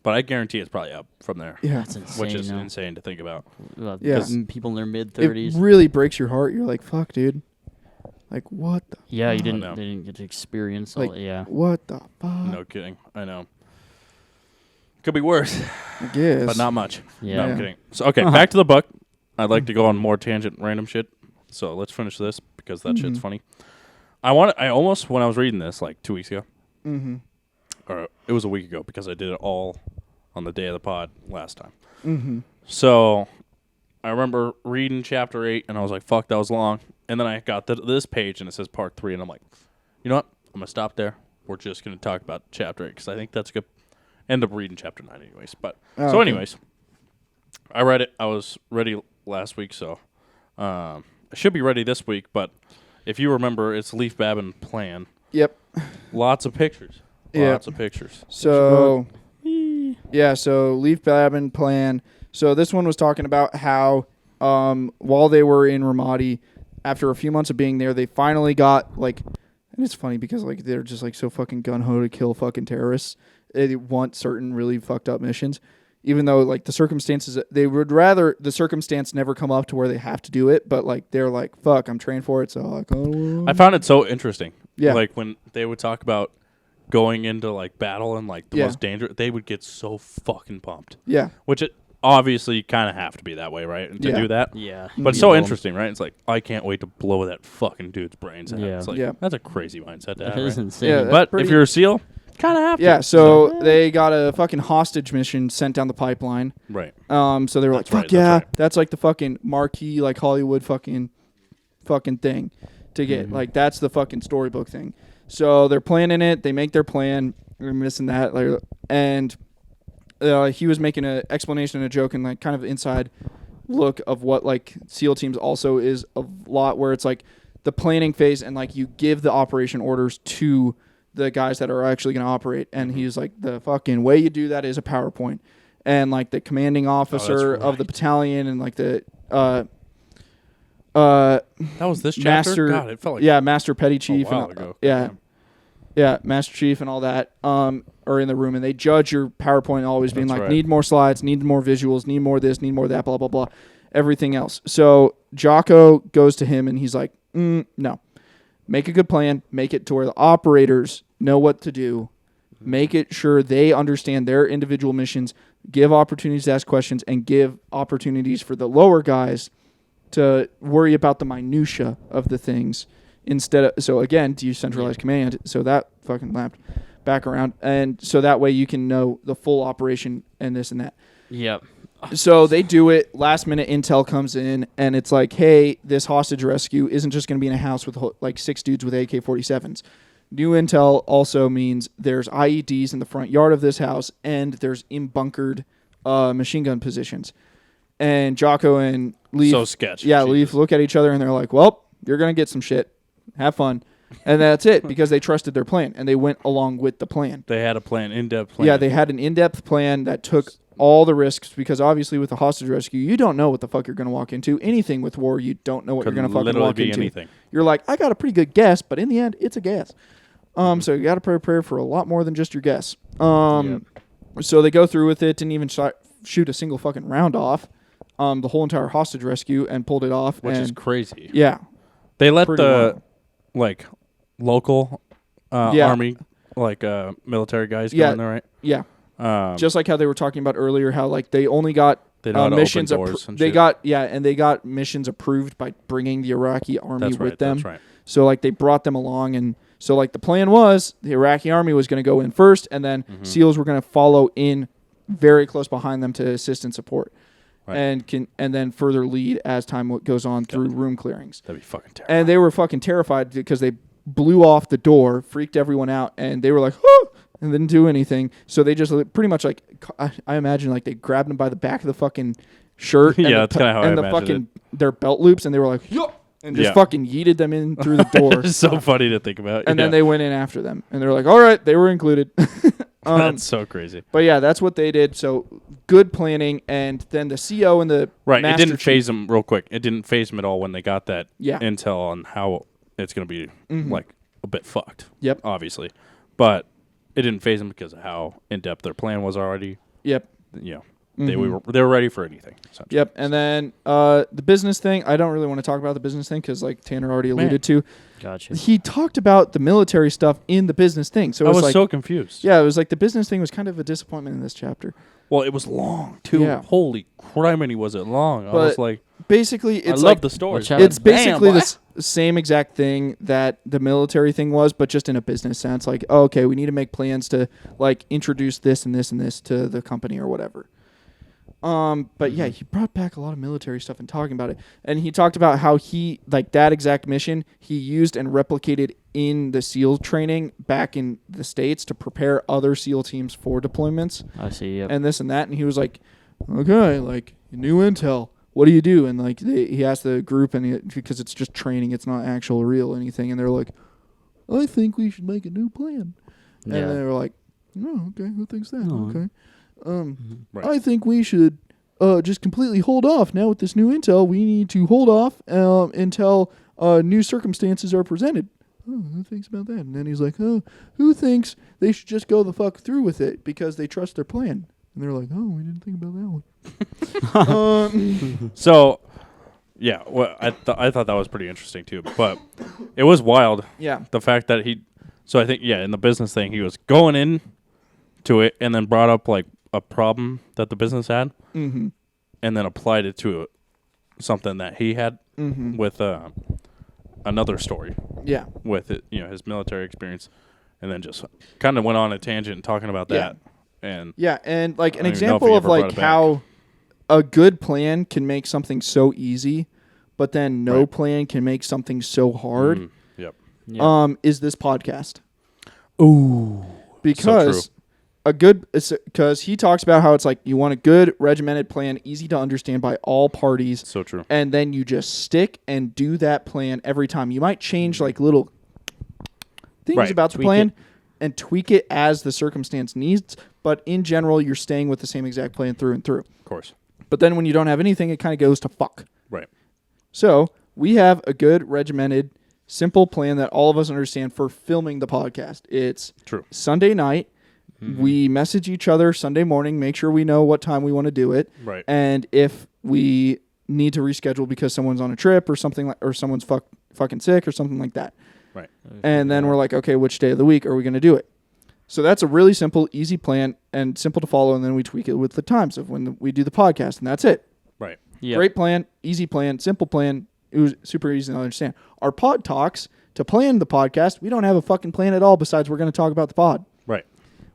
Speaker 1: But I guarantee it's probably up from there.
Speaker 3: Yeah.
Speaker 2: That's insane.
Speaker 1: Which is insane to think about.
Speaker 2: Yeah. People in their mid-30s.
Speaker 3: It really breaks your heart. You're like, fuck, dude. Like, what the
Speaker 2: Yeah,
Speaker 3: fuck?
Speaker 2: they didn't get to experience all that.
Speaker 3: What the fuck?
Speaker 1: No kidding. I know. Could be worse.
Speaker 3: I guess.
Speaker 1: But not much.
Speaker 2: Yeah.
Speaker 1: No, I'm kidding. So, okay, back to the book. I'd like to go on more tangent random shit. So let's finish this because that shit's funny. I almost, when I was reading this like 2 weeks ago, or it was a week ago because I did it all on the day of the pod last time. So I remember reading chapter 8 and I was like, fuck, that was long. And then I got this page and it says part 3 and I'm like, you know what? I'm going to stop there. We're just going to talk about chapter 8 because I think that's good. End up reading chapter 9 anyways. But anyways, I read it. I was ready last week, so I should be ready this week. But if you remember, it's Leaf Babin Plan.
Speaker 3: Yep.
Speaker 1: Lots of pictures. Lots of pictures.
Speaker 3: So, so Leaf Babin Plan. So this one was talking about how while they were in Ramadi, after a few months of being there, they finally got, like, and it's funny because, like, they're just, like, so fucking gung-ho to kill fucking terrorists. They want certain really fucked up missions. Even though, like, the circumstances, they would rather the circumstance never come up to where they have to do it, but, like, they're like, fuck, I'm trained for it, so, like, oh.
Speaker 1: I found it so interesting.
Speaker 3: Yeah.
Speaker 1: Like, when they would talk about going into, like, battle and, like, the most dangerous, they would get so fucking pumped.
Speaker 3: Yeah.
Speaker 1: Which it obviously you kind of have to be that way, right? And to do that.
Speaker 2: Yeah.
Speaker 1: But it's so interesting, right? It's like, I can't wait to blow that fucking dude's brains out.
Speaker 2: Yeah.
Speaker 1: It's like, that's a crazy mindset to have,
Speaker 2: That is
Speaker 1: right?
Speaker 2: insane.
Speaker 3: Yeah,
Speaker 1: But if you're a SEAL, kind of have to.
Speaker 3: Yeah, so they got a fucking hostage mission sent down the pipeline.
Speaker 1: Right.
Speaker 3: So they were like, fuck yeah. That's like the fucking marquee, like Hollywood fucking thing to get. Like, that's the fucking storybook thing. So they're planning it. They make their plan. We're missing that. Like, and he was making an explanation and a joke and, like, kind of inside look of what, like, SEAL teams also is a lot, where it's like the planning phase and, like, you give the operation orders to the guys that are actually going to operate. And he's like, the fucking way you do that is a PowerPoint. And, like, the commanding officer of the battalion and, like, the
Speaker 1: That was this chapter? God, it felt like
Speaker 3: Master Petty Chief.
Speaker 1: A while ago.
Speaker 3: Yeah, Master Chief and all that are in the room, and they judge your PowerPoint always being like, need more slides, need more visuals, need more this, need more that, blah, blah, blah, everything else. So Jocko goes to him, and he's like, no. Make a good plan. Make it to where the operators know what to do. Make it sure they understand their individual missions, give opportunities to ask questions, and give opportunities for the lower guys to worry about the minutia of the things instead of, so again, decentralized command. So that fucking lapped back around. And so that way you can know the full operation and this and that.
Speaker 2: Yep.
Speaker 3: So they do it. Last minute intel comes in, and it's like, hey, this hostage rescue isn't just going to be in a house with like 6 dudes with AK-47s. New intel also means there's IEDs in the front yard of this house, and there's in-bunkered machine gun positions. And Jocko and Leaf,
Speaker 1: so sketch.
Speaker 3: Yeah, Leaf look at each other, and they're like, well, you're going to get some shit. Have fun. And that's it, because they trusted their plan, and they went along with the plan.
Speaker 1: They had a plan, in-depth plan.
Speaker 3: Yeah, they had an in-depth plan that took all the risks, because obviously with the hostage rescue, you don't know what the fuck you're going to walk into. Anything with war, you don't know what you're going to fucking walk into.
Speaker 1: Anything.
Speaker 3: You're like, I got a pretty good guess, but in the end, it's a guess. So you got to prepare for a lot more than just your guess. So they go through with it, didn't even shoot a single fucking round off the whole entire hostage rescue, and pulled it off.
Speaker 1: Which is crazy.
Speaker 3: Yeah.
Speaker 1: They let the, like, local army, like, military guys go in there, right?
Speaker 3: Yeah. Just like how they were talking about earlier, how like they only got missions. They got missions approved by bringing the Iraqi army with them.
Speaker 1: That's right.
Speaker 3: So like they brought them along, and so like the plan was the Iraqi army was going to go in first, and then SEALs were going to follow in very close behind them to assist and support, and then further lead as time goes on through room clearings.
Speaker 1: That'd be fucking terrifying.
Speaker 3: And they were fucking terrified because they blew off the door, freaked everyone out, and they were like, "Whoo!" and didn't do anything. So they just pretty much like, I imagine like they grabbed them by the back of the fucking shirt.
Speaker 1: Yeah, that's kind of how I imagine it.
Speaker 3: Their belt loops, and they were like, "Yup," and just fucking yeeted them in through the door.
Speaker 1: It's so funny to think about.
Speaker 3: And then they went in after them, and they're like, "All right," they were included.
Speaker 1: That's so crazy.
Speaker 3: But yeah, that's what they did. So good planning, and then the CO and the
Speaker 1: it didn't phase them real quick. It didn't phase them at all when they got that intel on how it's going to be like a bit fucked.
Speaker 3: Yep,
Speaker 1: obviously, but it didn't phase them because of how in depth their plan was already.
Speaker 3: Yep.
Speaker 1: You know, they were ready for anything.
Speaker 3: Yep. And then the business thing, I don't really want to talk about the business thing because like Tanner already alluded to.
Speaker 2: Gotcha.
Speaker 3: He talked about the military stuff in the business thing. So
Speaker 1: I was
Speaker 3: like,
Speaker 1: so confused.
Speaker 3: Yeah, it was like the business thing was kind of a disappointment in this chapter.
Speaker 1: Well, it was long too. Yeah. Holy criminy, was it long? I was like,
Speaker 3: basically, it's
Speaker 1: I love the story.
Speaker 3: It's basically the same exact thing that the military thing was, but just in a business sense. Like, oh, okay, we need to make plans to like introduce this and this and this to the company or whatever. But yeah, he brought back a lot of military stuff and talking about it. And he talked about how he, like that exact mission, he used and replicated in the SEAL training back in the States to prepare other SEAL teams for deployments.
Speaker 2: I see, yep.
Speaker 3: And this and that. And he was like, okay, like, new intel, what do you do? And like, he asked the group, and because it's just training, it's not actual real anything. And they're like, I think we should make a new plan. And they were like, oh, okay, who thinks that?
Speaker 2: Oh.
Speaker 3: Okay. I think we should just completely hold off. Now with this new intel, we need to hold off until new circumstances are presented. Oh, who thinks about that? And then he's like, oh, who thinks they should just go the fuck through with it because they trust their plan? And they're like, oh, we didn't think about that one.
Speaker 1: So, yeah, well, I thought that was pretty interesting too. But it was wild.
Speaker 3: Yeah.
Speaker 1: The fact that so I think, in the business thing, he was going in to it and then brought up like a problem that the business had, and then applied it to something that he had with another story.
Speaker 3: Yeah,
Speaker 1: with it, his military experience, and then just kind of went on a tangent talking about that. And
Speaker 3: and like an example of like how a good plan can make something so easy, but then no plan can make something so hard. Is this podcast?
Speaker 1: Ooh,
Speaker 3: because. Because he talks about how it's like you want a good regimented plan, easy to understand by all parties.
Speaker 1: So true.
Speaker 3: And then you just stick and do that plan every time. You might change like little things about the plan and tweak it as the circumstance needs. But in general, you're staying with the same exact plan through and through.
Speaker 1: Of course.
Speaker 3: But then when you don't have anything, it kind of goes to fuck.
Speaker 1: Right.
Speaker 3: So we have a good, regimented, simple plan that all of us understand for filming the podcast. It's
Speaker 1: True.
Speaker 3: Sunday night. We message each other Sunday morning, make sure we know what time we want to do it.
Speaker 1: Right.
Speaker 3: And if we need to reschedule because someone's on a trip or something like, or someone's fucking sick or something like that.
Speaker 1: Right.
Speaker 3: And then we're like, okay, which day of the week are we going to do it? So that's a really simple, easy plan and simple to follow. And then we tweak it with the times of when we do the podcast, and that's it.
Speaker 1: Right.
Speaker 2: Yep.
Speaker 3: Great plan, easy plan, simple plan. It was super easy to understand. Our pod talks to plan the podcast. We don't have a fucking plan at all besides we're going to talk about the pod.
Speaker 1: Right.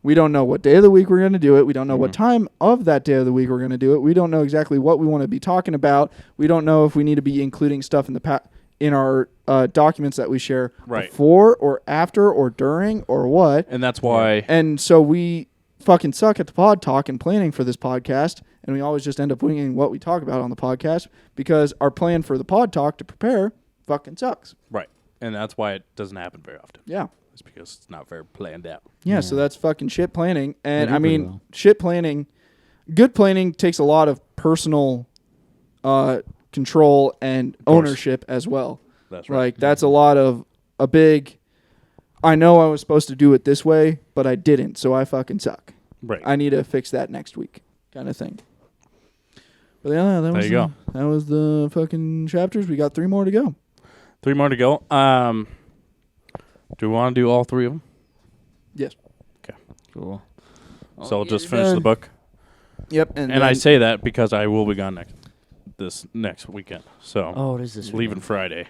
Speaker 3: We don't know what day of the week we're going to do it. We don't know what time of that day of the week we're going to do it. We don't know exactly what we want to be talking about. We don't know if we need to be including stuff in the in our documents that we share before or after or during or what.
Speaker 1: And that's why.
Speaker 3: And so we fucking suck at the pod talk and planning for this podcast. And we always just end up winging what we talk about on the podcast because our plan for the pod talk to prepare fucking sucks.
Speaker 1: Right. And that's why it doesn't happen very often.
Speaker 3: Yeah.
Speaker 1: It's because it's not very planned out.
Speaker 3: Yeah, so that's fucking shit planning. And I mean, shit planning, good planning takes a lot of personal control and ownership as well.
Speaker 1: That's right.
Speaker 3: Like, that's a lot of a big, I know I was supposed to do it this way, but I didn't, so I fucking suck.
Speaker 1: Right.
Speaker 3: I need to fix that next week kind of thing. But yeah,
Speaker 1: there you go.
Speaker 3: That was the fucking chapters. We got 3 more to go.
Speaker 1: 3 more to go. Do we want to do all 3 of them?
Speaker 3: Yes.
Speaker 1: Okay.
Speaker 2: Cool.
Speaker 1: So I'll just finish the book.
Speaker 3: Yep.
Speaker 1: And I say that because I will be gone this next weekend. So
Speaker 2: it is this
Speaker 1: leaving
Speaker 2: weekend.
Speaker 1: Friday,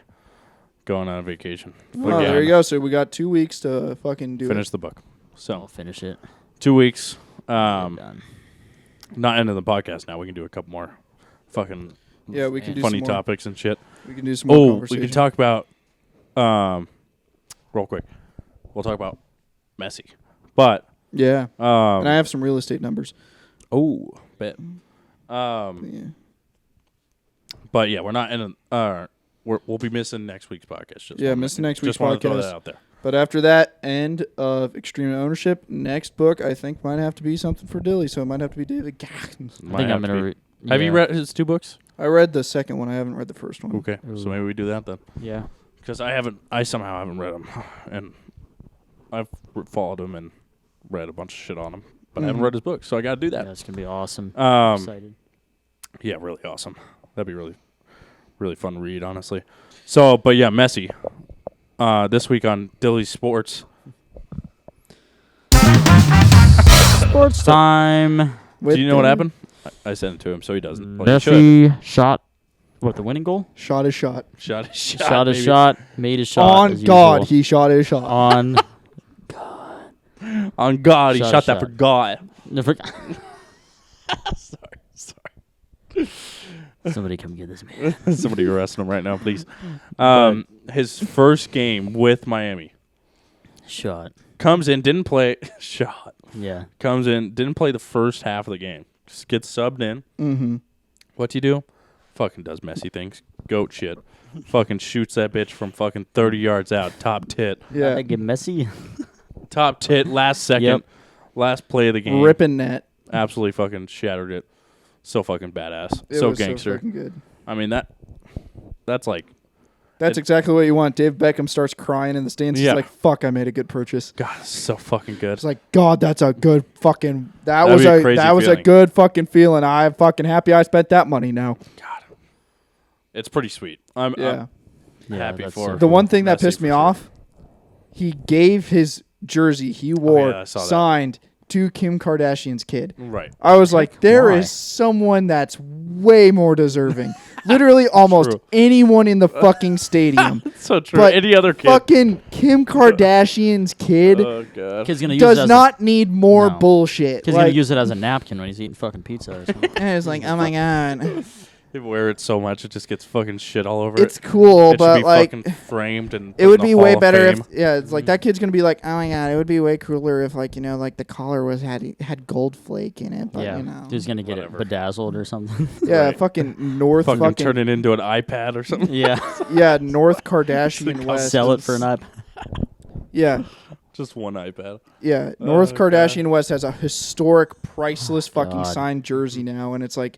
Speaker 1: going on vacation.
Speaker 3: Oh, there you go. So we got 2 weeks to fucking
Speaker 1: finish the book. So
Speaker 2: I'll finish it.
Speaker 1: 2 weeks.
Speaker 2: Done.
Speaker 1: Not ending the podcast now. We can do a couple more fucking
Speaker 3: we can do
Speaker 1: funny
Speaker 3: some more.
Speaker 1: topics and shit.
Speaker 3: We can do some more conversation.
Speaker 1: We can talk about real quick. We'll talk about Messi. But
Speaker 3: yeah. And I have some real estate numbers.
Speaker 1: Oh, bet.
Speaker 3: Yeah.
Speaker 1: But yeah, we're not in we'll be missing next week's podcast.
Speaker 3: Missing next week's
Speaker 1: just want
Speaker 3: podcast.
Speaker 1: to throw that out there.
Speaker 3: But after that end of Extreme Ownership, next book I think might have to be something for Dilly, so it might have to be David.
Speaker 2: I think I'm gonna.
Speaker 1: Have you read his 2 books?
Speaker 3: I read the second one. I haven't read the first one.
Speaker 1: Okay, so maybe we do that then.
Speaker 2: Yeah.
Speaker 1: Because I somehow haven't read them, and I've followed him and read a bunch of shit on him, but I haven't read his book, so I got to do that.
Speaker 2: Yeah, it's gonna be awesome. I'm excited.
Speaker 1: Yeah, really awesome. That'd be really, really fun to read, honestly. So, but yeah, Messi. This week on Dilly Sports.
Speaker 2: Sports time.
Speaker 1: Do you know what happened? I sent it to him, so he doesn't. Well,
Speaker 2: Messi shot. What, the winning goal?
Speaker 3: Shot his shot.
Speaker 1: Shot his shot.
Speaker 2: Shot his shot. Made his shot.
Speaker 3: On God, he shot his shot.
Speaker 2: On
Speaker 1: On God, he shot that for God. Sorry.
Speaker 2: Somebody come get this man.
Speaker 1: Somebody arrest him right now, please. His first game with Miami.
Speaker 2: Shot.
Speaker 1: Comes in, didn't play. Shot.
Speaker 2: Yeah.
Speaker 1: Comes in, didn't play the first half of the game. Just gets subbed in.
Speaker 3: Mm-hmm.
Speaker 1: What's he do? Fucking does Messi things. Goat shit. Fucking shoots that bitch from fucking 30 yards out. Top tit.
Speaker 3: Yeah.
Speaker 2: I get Messi.
Speaker 1: Top tit. Last second.
Speaker 2: Yep.
Speaker 1: Last play of the game.
Speaker 3: Ripping net.
Speaker 1: Absolutely fucking shattered it. So fucking badass.
Speaker 3: It
Speaker 1: so
Speaker 3: was
Speaker 1: gangster.
Speaker 3: So fucking good.
Speaker 1: I mean, that's like.
Speaker 3: That's exactly what you want. Dave Beckham starts crying in the stands.
Speaker 1: Yeah.
Speaker 3: He's like, fuck, I made a good purchase.
Speaker 1: God, it's so fucking good.
Speaker 3: It's like, God, that's a good fucking. That
Speaker 1: That'd
Speaker 3: was
Speaker 1: be a
Speaker 3: that was a
Speaker 1: feeling.
Speaker 3: good fucking feeling. I'm fucking happy I spent that money now.
Speaker 1: God. It's pretty sweet. I'm happy
Speaker 2: that's
Speaker 1: for
Speaker 2: so
Speaker 1: it.
Speaker 3: The one thing that
Speaker 1: Messi
Speaker 3: pissed me
Speaker 1: for sure.
Speaker 3: off, he gave his jersey he wore
Speaker 1: I saw that.
Speaker 3: signed to Kim Kardashian's kid.
Speaker 1: Right.
Speaker 3: I was like, there
Speaker 2: Why?
Speaker 3: is someone that's way more deserving. Literally almost
Speaker 1: True.
Speaker 3: anyone in the fucking stadium.
Speaker 1: So true.
Speaker 3: But
Speaker 1: Any other kid.
Speaker 3: Fucking Kim Kardashian's kid
Speaker 1: Oh, God.
Speaker 2: Kid's gonna use it
Speaker 3: does
Speaker 2: as
Speaker 3: not need more
Speaker 2: No.
Speaker 3: bullshit.
Speaker 2: Kid's gonna use it as a napkin when he's eating fucking pizza or something.
Speaker 3: It's like, oh my God.
Speaker 1: People wear it so much, it just gets fucking shit all over
Speaker 3: It's
Speaker 1: it.
Speaker 3: cool,
Speaker 1: It
Speaker 3: but
Speaker 1: should be
Speaker 3: like,
Speaker 1: fucking framed and
Speaker 3: it
Speaker 1: put
Speaker 3: would
Speaker 1: in the
Speaker 3: be
Speaker 1: Hall
Speaker 3: way
Speaker 1: of
Speaker 3: better
Speaker 1: Fame.
Speaker 3: if, it's like that kid's gonna be like, oh my God, it would be way cooler if, like, like the collar had gold flake in it, but
Speaker 2: Yeah. He's gonna get
Speaker 1: Whatever.
Speaker 2: it bedazzled or something.
Speaker 3: yeah,
Speaker 1: Right.
Speaker 3: fucking North
Speaker 1: Fucking turn it into an iPad or something.
Speaker 2: Yeah.
Speaker 3: yeah, North Kardashian West.
Speaker 2: Sell it for an iPad.
Speaker 3: Yeah,
Speaker 1: Just one iPad.
Speaker 3: yeah. North
Speaker 1: God.
Speaker 3: Kardashian West has a historic, priceless fucking
Speaker 2: God.
Speaker 3: signed jersey now, and it's like,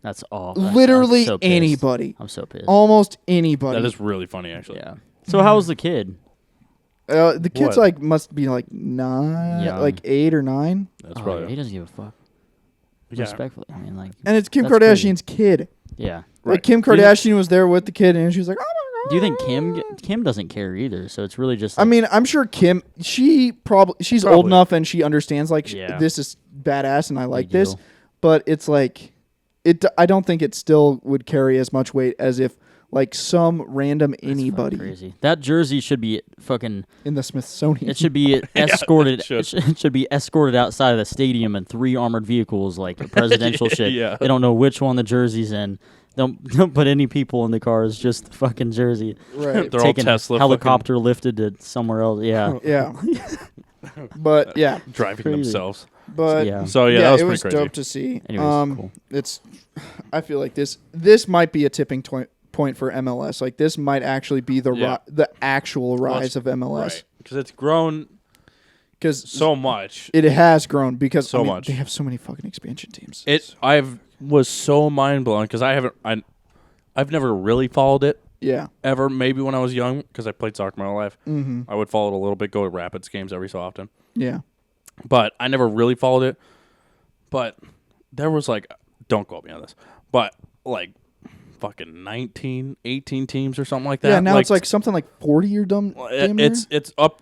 Speaker 2: That's all.
Speaker 3: Literally
Speaker 2: I'm so pissed.
Speaker 3: anybody.
Speaker 2: I'm so pissed.
Speaker 3: Almost anybody.
Speaker 1: That is really funny, actually.
Speaker 2: Yeah. So how was the kid?
Speaker 3: The kid's
Speaker 1: What?
Speaker 3: like must be like 9,
Speaker 2: Young.
Speaker 3: like 8 or 9.
Speaker 1: That's
Speaker 2: Oh,
Speaker 1: probably.
Speaker 2: yeah, he doesn't give a fuck.
Speaker 1: Yeah.
Speaker 2: Respectfully, I mean, like.
Speaker 3: And it's Kim
Speaker 2: That's
Speaker 3: Kardashian's kid.
Speaker 2: Yeah.
Speaker 3: Like
Speaker 1: Right.
Speaker 3: Kim Kardashian was there with the kid, and she was like, "Oh my god."
Speaker 2: Do you think Kim doesn't care either? So it's really just.
Speaker 3: I
Speaker 2: Like,
Speaker 3: mean, I'm sure Kim. She's old
Speaker 1: Probably.
Speaker 3: enough and she understands like
Speaker 2: Yeah.
Speaker 3: this is badass and I like
Speaker 2: Big
Speaker 3: this.
Speaker 2: deal.
Speaker 3: But it's like I don't think it still would carry as much weight as if like some random
Speaker 2: That's fucking
Speaker 3: anybody
Speaker 2: crazy. That jersey should be fucking.
Speaker 3: in the Smithsonian.
Speaker 2: It should be escorted.
Speaker 1: it
Speaker 2: It should be escorted outside of the stadium in 3 armored vehicles, like a presidential shit.
Speaker 1: Yeah.
Speaker 2: They don't know which one the jersey's in. Don't put any people in the cars. Just the fucking jersey.
Speaker 3: Right.
Speaker 1: They're all
Speaker 2: Taking
Speaker 1: Tesla
Speaker 2: helicopter lifted to somewhere else. Yeah.
Speaker 3: Yeah. But yeah.
Speaker 1: driving
Speaker 2: Crazy.
Speaker 1: themselves.
Speaker 3: But
Speaker 2: Yeah.
Speaker 1: So yeah, that was
Speaker 3: it
Speaker 1: pretty
Speaker 3: was
Speaker 1: crazy.
Speaker 3: dope to see.
Speaker 2: Anyways, cool.
Speaker 3: It's. I feel like this might be a tipping point for MLS. Like this might actually be the actual rise of MLS
Speaker 1: Right. Because it's grown
Speaker 3: because
Speaker 1: so much.
Speaker 3: it has grown because
Speaker 1: So
Speaker 3: I mean,
Speaker 1: much.
Speaker 3: they have so many fucking expansion teams.
Speaker 1: I've was so mind blown because I've never really followed it
Speaker 3: Yeah.
Speaker 1: ever. Maybe when I was young because I played soccer my whole life.
Speaker 3: Mm-hmm.
Speaker 1: I would follow it a little bit, go to Rapids games every so often.
Speaker 3: Yeah.
Speaker 1: But I never really followed it. But there was like, don't quote me on this, but like fucking 19, 18 teams or something like that.
Speaker 3: Yeah. Now it's like something like 40 or damn near?
Speaker 1: It's up.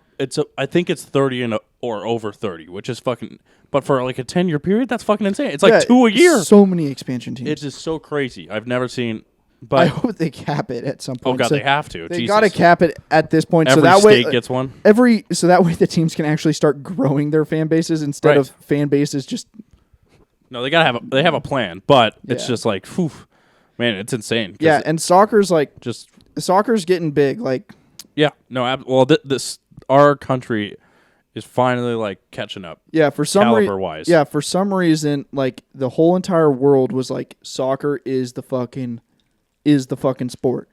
Speaker 1: I think it's 30 or over 30, which is fucking. But for like a 10-year period, that's fucking insane. It's like
Speaker 3: Yeah,
Speaker 1: 2 a year.
Speaker 3: So many expansion teams.
Speaker 1: It's just so crazy. I've never seen.
Speaker 3: I
Speaker 1: But
Speaker 3: hope they cap it at some point.
Speaker 1: oh god,
Speaker 3: So
Speaker 1: they have to.
Speaker 3: They
Speaker 1: Jesus.
Speaker 3: got to cap it at this point,
Speaker 1: Every
Speaker 3: so that
Speaker 1: state
Speaker 3: way
Speaker 1: gets one.
Speaker 3: so that way the teams can actually start growing their fan bases instead
Speaker 1: Right.
Speaker 3: of fan bases just.
Speaker 1: No, they gotta have a plan, but it's
Speaker 3: Yeah.
Speaker 1: just like, whew, man, it's insane. 'Cause
Speaker 3: Yeah, and soccer's like
Speaker 1: just
Speaker 3: soccer's getting big. Like
Speaker 1: yeah, no, well, this our country is finally like catching up.
Speaker 3: yeah, for some
Speaker 1: Caliber-wise.
Speaker 3: Yeah, for some reason, like the whole entire world was like soccer is the fucking sport,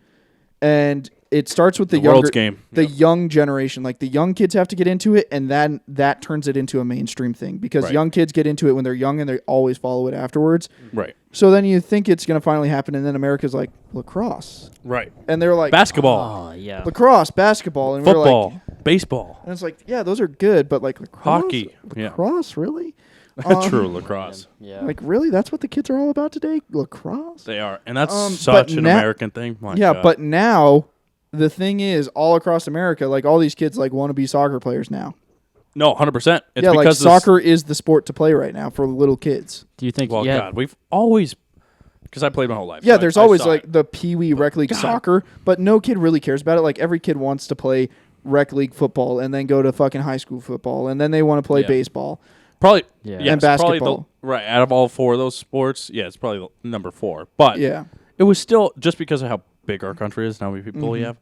Speaker 3: and it starts with the
Speaker 1: The world's
Speaker 3: younger
Speaker 1: game.
Speaker 3: the young generation. Like the young kids have to get into it, and then that turns it into a mainstream thing because
Speaker 1: Right.
Speaker 3: young kids get into it when they're young and they always follow it afterwards.
Speaker 1: Right,
Speaker 3: So then you think it's gonna finally happen, and then America's like lacrosse,
Speaker 1: right.
Speaker 3: and they're like
Speaker 1: Basketball,
Speaker 2: Oh yeah.
Speaker 3: lacrosse, basketball, and we're
Speaker 1: football,
Speaker 3: like,
Speaker 1: baseball,
Speaker 3: and it's like, yeah, those are good, but like lacrosse,
Speaker 1: hockey. Yeah,
Speaker 3: lacrosse, really?
Speaker 1: true lacrosse.
Speaker 2: Yeah.
Speaker 3: Like really, that's what the kids are all about today? Lacrosse?
Speaker 1: They are, and that's
Speaker 3: but
Speaker 1: such an
Speaker 3: now-
Speaker 1: American thing. My
Speaker 3: Yeah,
Speaker 1: God.
Speaker 3: but now the thing is, all across America, like all these kids like want to be soccer players now.
Speaker 1: no, 100%. It's
Speaker 3: yeah, like
Speaker 1: because
Speaker 3: soccer is the sport to play right now for little kids.
Speaker 2: Do you think?
Speaker 1: Well,
Speaker 2: yeah.
Speaker 1: God, we've always because I played my whole life.
Speaker 3: Yeah,
Speaker 1: so
Speaker 3: there's
Speaker 1: I
Speaker 3: always
Speaker 1: saw
Speaker 3: like
Speaker 1: it.
Speaker 3: the Pee Wee Rec League soccer, but no kid really cares about it. Like every kid wants to play Rec League football and then go to fucking high school football and then they want to play
Speaker 1: Yeah.
Speaker 3: baseball.
Speaker 1: Probably
Speaker 2: Yeah.
Speaker 1: yes,
Speaker 3: And
Speaker 1: probably
Speaker 3: basketball.
Speaker 1: right out of all 4 of those sports, yeah, it's probably number 4. But
Speaker 3: Yeah.
Speaker 1: it was still just because of how big our country is and how many people we
Speaker 3: Mm-hmm.
Speaker 1: have.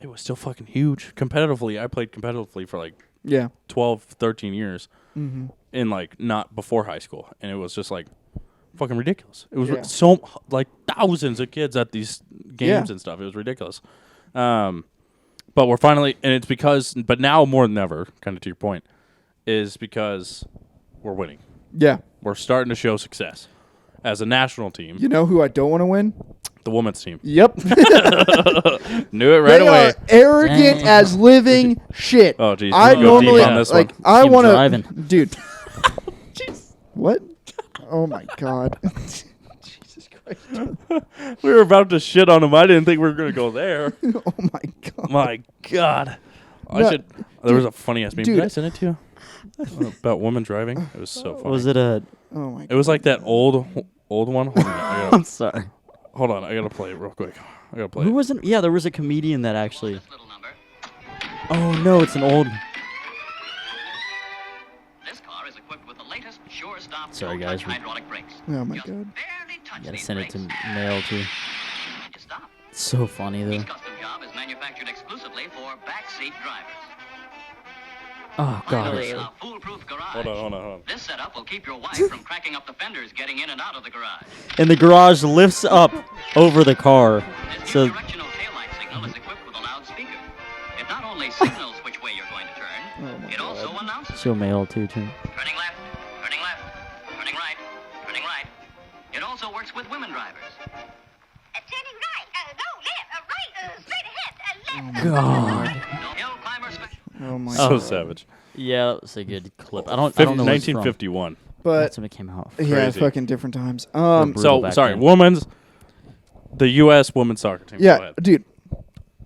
Speaker 1: It was still fucking huge competitively. I played competitively for like
Speaker 3: Yeah.
Speaker 1: 12, 13 years
Speaker 3: Mm-hmm.
Speaker 1: in like not before high school, and it was just like fucking ridiculous. It was
Speaker 3: Yeah.
Speaker 1: so like thousands of kids at these games
Speaker 3: Yeah.
Speaker 1: and stuff. It was ridiculous. But we're finally, and it's because, but now more than ever, kind of to your point, is because we're winning.
Speaker 3: Yeah.
Speaker 1: We're starting to show success as a national team.
Speaker 3: You know who I don't want to win?
Speaker 1: The women's team
Speaker 3: Yep.
Speaker 1: knew it right
Speaker 3: they
Speaker 1: away.
Speaker 3: are arrogant
Speaker 2: Dang.
Speaker 3: as living shit.
Speaker 1: Oh, geez.
Speaker 3: I
Speaker 1: Let's go deep
Speaker 3: normally
Speaker 1: on this
Speaker 3: like
Speaker 1: one.
Speaker 3: I
Speaker 2: Keep
Speaker 3: want
Speaker 2: driving.
Speaker 3: to, dude. What? Oh my god. Jesus Christ.
Speaker 1: We were about to shit on him. I didn't think we were going to go there.
Speaker 3: Oh my god.
Speaker 1: My God.
Speaker 3: No,
Speaker 1: There was a funny ass meme.
Speaker 3: dude.
Speaker 1: Did I send it to you? About women driving? It was so funny.
Speaker 2: Was it a?
Speaker 3: Oh my god.
Speaker 1: It was like that old one.
Speaker 2: I'm sorry.
Speaker 1: Hold on, I gotta play it real quick. I gotta play
Speaker 2: Who
Speaker 1: it.
Speaker 2: wasn't? Yeah, there was a comedian that actually.
Speaker 4: Little number.
Speaker 2: Oh no, it's an old.
Speaker 4: This car is equipped with the latest Sure Stop
Speaker 2: Sorry,
Speaker 4: no-touch
Speaker 2: guys, we-
Speaker 4: hydraulic brakes.
Speaker 3: Oh my
Speaker 4: Just
Speaker 3: god.
Speaker 4: barely touch
Speaker 2: Gotta
Speaker 4: these
Speaker 2: send it to
Speaker 4: brakes,
Speaker 2: mail too.
Speaker 4: and you stop.
Speaker 2: It's so funny
Speaker 4: This
Speaker 2: though.
Speaker 4: custom job is manufactured exclusively for backseat drivers.
Speaker 2: Oh god.
Speaker 4: Finally,
Speaker 2: it's-
Speaker 4: a foolproof garage.
Speaker 1: Hold on.
Speaker 4: This setup will keep your wife from cracking up the fenders getting in and out of the garage.
Speaker 2: And the garage lifts up over the car,
Speaker 4: This
Speaker 2: so
Speaker 4: new directional taillight signal is equipped with a loudspeaker. It not only signals which way you're going to turn, it also announces
Speaker 2: show mail too.
Speaker 4: turning left, turning right, turning right. It also works with women drivers.
Speaker 2: God.
Speaker 4: Hill climber special.
Speaker 3: Oh my
Speaker 1: So
Speaker 3: god.
Speaker 1: savage.
Speaker 2: Yeah, that was a good clip. I don't know.
Speaker 1: 1951.
Speaker 3: But
Speaker 2: That's when it came out.
Speaker 3: yeah,
Speaker 1: Crazy.
Speaker 3: fucking different times.
Speaker 2: brutal
Speaker 1: So
Speaker 2: back
Speaker 1: sorry,
Speaker 2: then.
Speaker 1: the U.S. women's soccer team. Go
Speaker 3: Yeah,
Speaker 1: ahead.
Speaker 3: dude.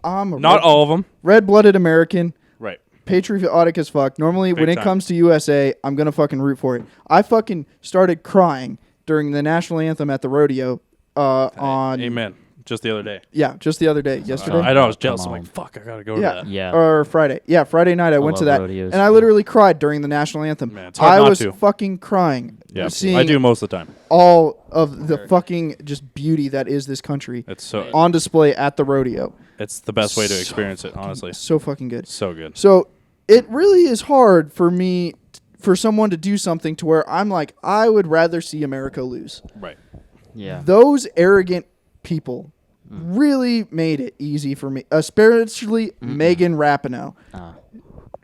Speaker 3: I'm a
Speaker 1: Not all of them.
Speaker 3: red-blooded American.
Speaker 1: Right.
Speaker 3: Patriotic as fuck. Normally,
Speaker 1: Big
Speaker 3: when it
Speaker 1: time.
Speaker 3: comes to USA, I'm gonna fucking root for it. I fucking started crying during the national anthem at the rodeo. On
Speaker 1: Amen. Just the other day.
Speaker 3: yeah, just the other day, yesterday.
Speaker 1: I know I was jealous.
Speaker 2: Come
Speaker 1: I'm
Speaker 2: on.
Speaker 1: like, fuck, I gotta go to
Speaker 3: Yeah.
Speaker 1: that.
Speaker 2: Yeah.
Speaker 3: Or Friday. Yeah, Friday night I went to
Speaker 2: love
Speaker 3: that,
Speaker 2: rodeos.
Speaker 3: and I literally cried during the national anthem.
Speaker 1: Man, it's hard
Speaker 3: I
Speaker 1: not
Speaker 3: was
Speaker 1: to.
Speaker 3: fucking crying.
Speaker 1: Yeah,
Speaker 3: seeing
Speaker 1: I do most of the time.
Speaker 3: all of the fucking just beauty that is this country
Speaker 1: It's so.
Speaker 3: on display at the rodeo.
Speaker 1: It's the best way to
Speaker 3: So
Speaker 1: experience it. Honestly,
Speaker 3: So fucking good.
Speaker 1: so good.
Speaker 3: So it really is hard for me, for someone to do something to where I'm like, I would rather see America lose.
Speaker 1: Right.
Speaker 2: Yeah.
Speaker 3: Those arrogant people really made it easy for me, especially Megan Rapinoe.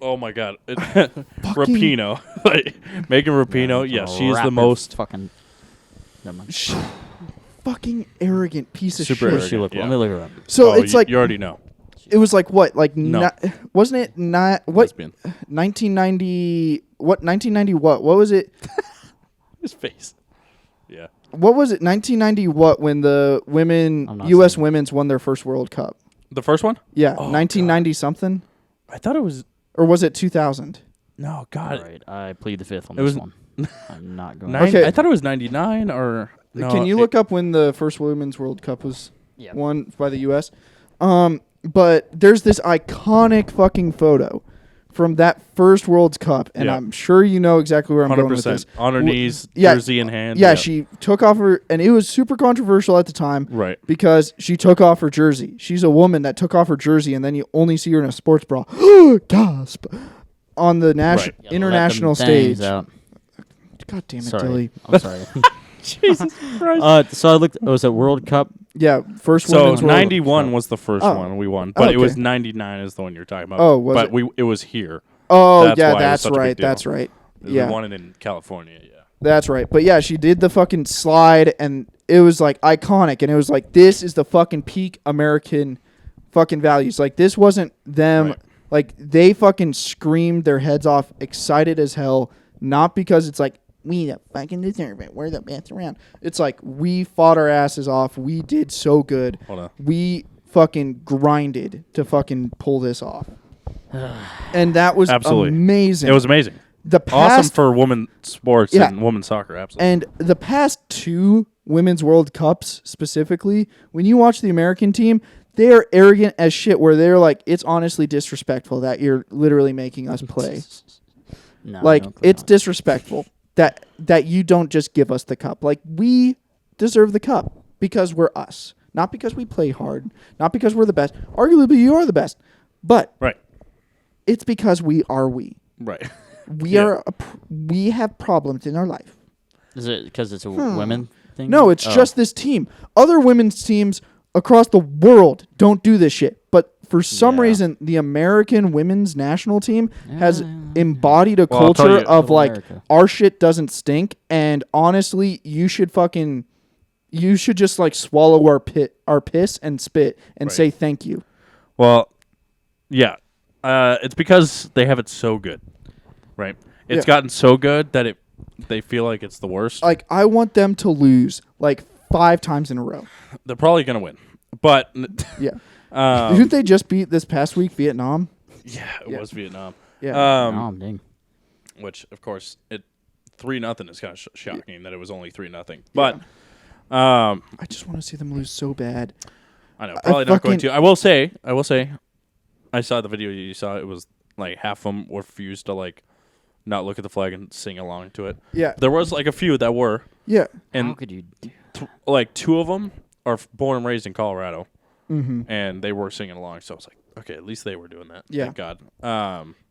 Speaker 1: Oh my god. Rapinoe. Like Megan Rapinoe. Yeah, she's the most.
Speaker 2: fucking. Never mind.
Speaker 3: Fucking arrogant piece of
Speaker 1: Super
Speaker 3: shit.
Speaker 1: arrogant.
Speaker 2: She look.
Speaker 1: Yeah.
Speaker 2: Let me look her up.
Speaker 3: So
Speaker 1: Oh,
Speaker 3: it's like
Speaker 1: you already know.
Speaker 3: it was like what, like
Speaker 1: No.
Speaker 3: wasn't it not what
Speaker 1: Lesbian.
Speaker 3: 1990? What 1990? What was it?
Speaker 1: His face. Yeah.
Speaker 3: What was it? 1990? What when the women
Speaker 2: I'm not
Speaker 3: U.S.
Speaker 2: saying it.
Speaker 3: women's won their first World Cup?
Speaker 1: The first one?
Speaker 3: Yeah,
Speaker 1: Oh,
Speaker 3: 1990 something,
Speaker 1: I thought it was.
Speaker 3: or was it 2000?
Speaker 1: No,
Speaker 2: All
Speaker 1: God.
Speaker 2: right. I plead the fifth on
Speaker 1: It
Speaker 2: this
Speaker 1: was-
Speaker 2: one. I'm not going.
Speaker 3: Okay.
Speaker 1: I thought it was 99 or. No,
Speaker 3: Can you look up when the first Women's World Cup was
Speaker 2: Yeah.
Speaker 3: won by the U.S.? But there's this iconic fucking photo from that first World Cup, and
Speaker 1: Yeah.
Speaker 3: I'm sure you know exactly where I'm going with
Speaker 1: 100%.
Speaker 3: this.
Speaker 1: On her knees,
Speaker 3: yeah.
Speaker 1: jersey in hand.
Speaker 3: Yeah, she took off her, and it was super controversial at the time.
Speaker 1: Right.
Speaker 3: Because she took off her jersey. She's a woman that took off her jersey, and then you only see her in a sports bra. Gasp! On the
Speaker 1: Right.
Speaker 2: Yeah,
Speaker 3: international
Speaker 2: let them things
Speaker 3: stage.
Speaker 2: Out.
Speaker 3: God damn it,
Speaker 2: Sorry.
Speaker 3: Dilly.
Speaker 2: I'm sorry.
Speaker 1: Jesus Christ.
Speaker 2: So I looked. Was it World Cup?
Speaker 3: Yeah, first
Speaker 1: So
Speaker 3: Women's World
Speaker 1: 91 was the first
Speaker 3: Oh.
Speaker 1: one we won,
Speaker 3: Oh,
Speaker 1: but it was
Speaker 3: okay.
Speaker 1: 99 is the one you're talking about.
Speaker 3: Oh, was
Speaker 1: but
Speaker 3: it?
Speaker 1: it was here.
Speaker 3: Oh,
Speaker 1: That's
Speaker 3: yeah,
Speaker 1: why it was
Speaker 3: that's
Speaker 1: such a big
Speaker 3: right.
Speaker 1: deal.
Speaker 3: That's right.
Speaker 1: We
Speaker 3: Yeah,
Speaker 1: won it in California. Yeah.
Speaker 3: that's right. But yeah, she did the fucking slide, and it was like iconic, and it was like, this is the fucking peak American fucking values. Like, this wasn't them.
Speaker 1: Right.
Speaker 3: Like, they fucking screamed their heads off, excited as hell, not because it's like, we the fucking deserve it. We're the best around. It's like, we fought our asses off. We did so good.
Speaker 1: Hold on.
Speaker 3: We fucking grinded to fucking pull this off. And that was
Speaker 1: Absolutely.
Speaker 3: amazing.
Speaker 1: It was amazing.
Speaker 3: the
Speaker 1: Awesome
Speaker 3: past
Speaker 1: for women sports
Speaker 3: Yeah.
Speaker 1: and women's soccer. Absolutely.
Speaker 3: and the past two Women's World Cups specifically, when you watch the American team, they are arrogant as shit where they're like, it's honestly disrespectful that you're literally making us play.
Speaker 2: No,
Speaker 3: Like,
Speaker 2: no clue
Speaker 3: it's
Speaker 2: on.
Speaker 3: disrespectful that you don't just give us the cup. Like, we deserve the cup because we're us. Not because we play hard. Not because we're the best. Arguably, you are the best. But
Speaker 1: right.
Speaker 3: it's because we are we.
Speaker 1: Right.
Speaker 3: We
Speaker 1: Yeah.
Speaker 3: we have problems in our life.
Speaker 2: Is it because it's a women thing?
Speaker 3: No, it's
Speaker 2: Oh.
Speaker 3: just this team. Other women's teams across the world don't do this shit. But for some
Speaker 2: Yeah.
Speaker 3: reason, the American women's national team has
Speaker 2: Yeah.
Speaker 3: embodied a
Speaker 1: Well, I'll tell
Speaker 3: culture
Speaker 1: you-
Speaker 3: of like,
Speaker 2: America.
Speaker 3: our shit doesn't stink. And honestly, you should just like swallow our piss and spit and
Speaker 1: Right.
Speaker 3: say thank you.
Speaker 1: Well, yeah. It's because they have it so good. Right. It's
Speaker 3: Yeah.
Speaker 1: gotten so good that they feel like it's the worst.
Speaker 3: Like, I want them to lose like 5 times in a row.
Speaker 1: They're probably going to win. But
Speaker 3: Yeah.
Speaker 1: um,
Speaker 3: Didn't they just beat this past week Vietnam?
Speaker 1: yeah, it
Speaker 3: Yeah.
Speaker 1: was Vietnam.
Speaker 3: Yeah.
Speaker 2: Oh, dang.
Speaker 1: Which of course 3-0 is kind of shocking that it was only 3-0. But
Speaker 3: I just want to see them lose so bad.
Speaker 1: I know probably not going
Speaker 3: fucking-
Speaker 1: to. I will say I saw the video you saw. It was like half of them refused to like not look at the flag and sing along to it.
Speaker 3: Yeah.
Speaker 1: There was like a few that were,
Speaker 3: Yeah.
Speaker 2: How
Speaker 1: and
Speaker 2: could you do
Speaker 1: like 2 of them are born and raised in Colorado,
Speaker 3: Mm-hmm.
Speaker 1: and they were singing along. So I was like, okay, at least they were doing that.
Speaker 3: Yeah.
Speaker 1: Thank God.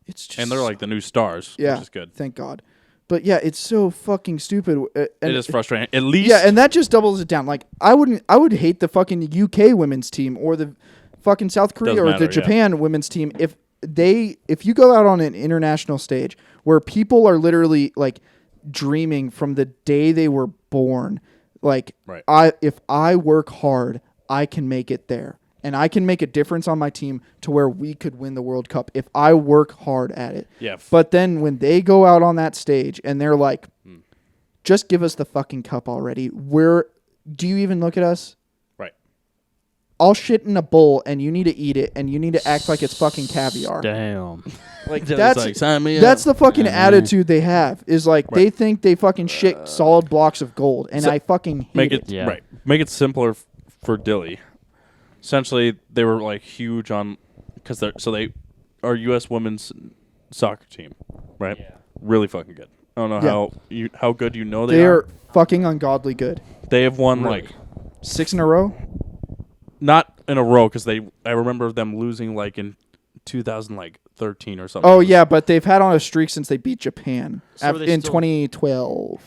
Speaker 3: It's just
Speaker 1: And they're like the new stars,
Speaker 3: yeah,
Speaker 1: which is good.
Speaker 3: Thank God. But yeah, it's so fucking stupid. And
Speaker 1: It is frustrating. At least,
Speaker 3: Yeah, and that just doubles it down. Like, I would hate the fucking UK women's team or the fucking South Korea
Speaker 1: Doesn't
Speaker 3: or
Speaker 1: matter,
Speaker 3: the
Speaker 1: yeah.
Speaker 3: Japan women's team if you go out on an international stage where people are literally like dreaming from the day they were born, like,
Speaker 1: Right.
Speaker 3: if I work hard, I can make it there. and I can make a difference on my team to where we could win the World Cup if I work hard at it.
Speaker 1: Yeah.
Speaker 3: But then when they go out on that stage and they're like, just give us the fucking cup already. Do you even look at us?
Speaker 1: Right.
Speaker 3: I'll shit in a bowl and you need to eat it and you need to act like it's fucking caviar.
Speaker 2: Damn.
Speaker 3: Like
Speaker 1: that's
Speaker 3: the fucking attitude they have is like they think they fucking shit solid blocks of gold and I fucking hate it.
Speaker 2: Yeah.
Speaker 1: Right. Make it simpler for Dilly. Essentially, they were like huge on because they are U.S. women's soccer team, right? Yeah. Really fucking good. I don't know how good they are.
Speaker 3: They're fucking ungodly good.
Speaker 1: They have won like
Speaker 3: 6 in a row.
Speaker 1: Not in a row because I remember them losing like in 2013 or something.
Speaker 3: Oh yeah, but they've had on a streak since they beat Japan in 2012.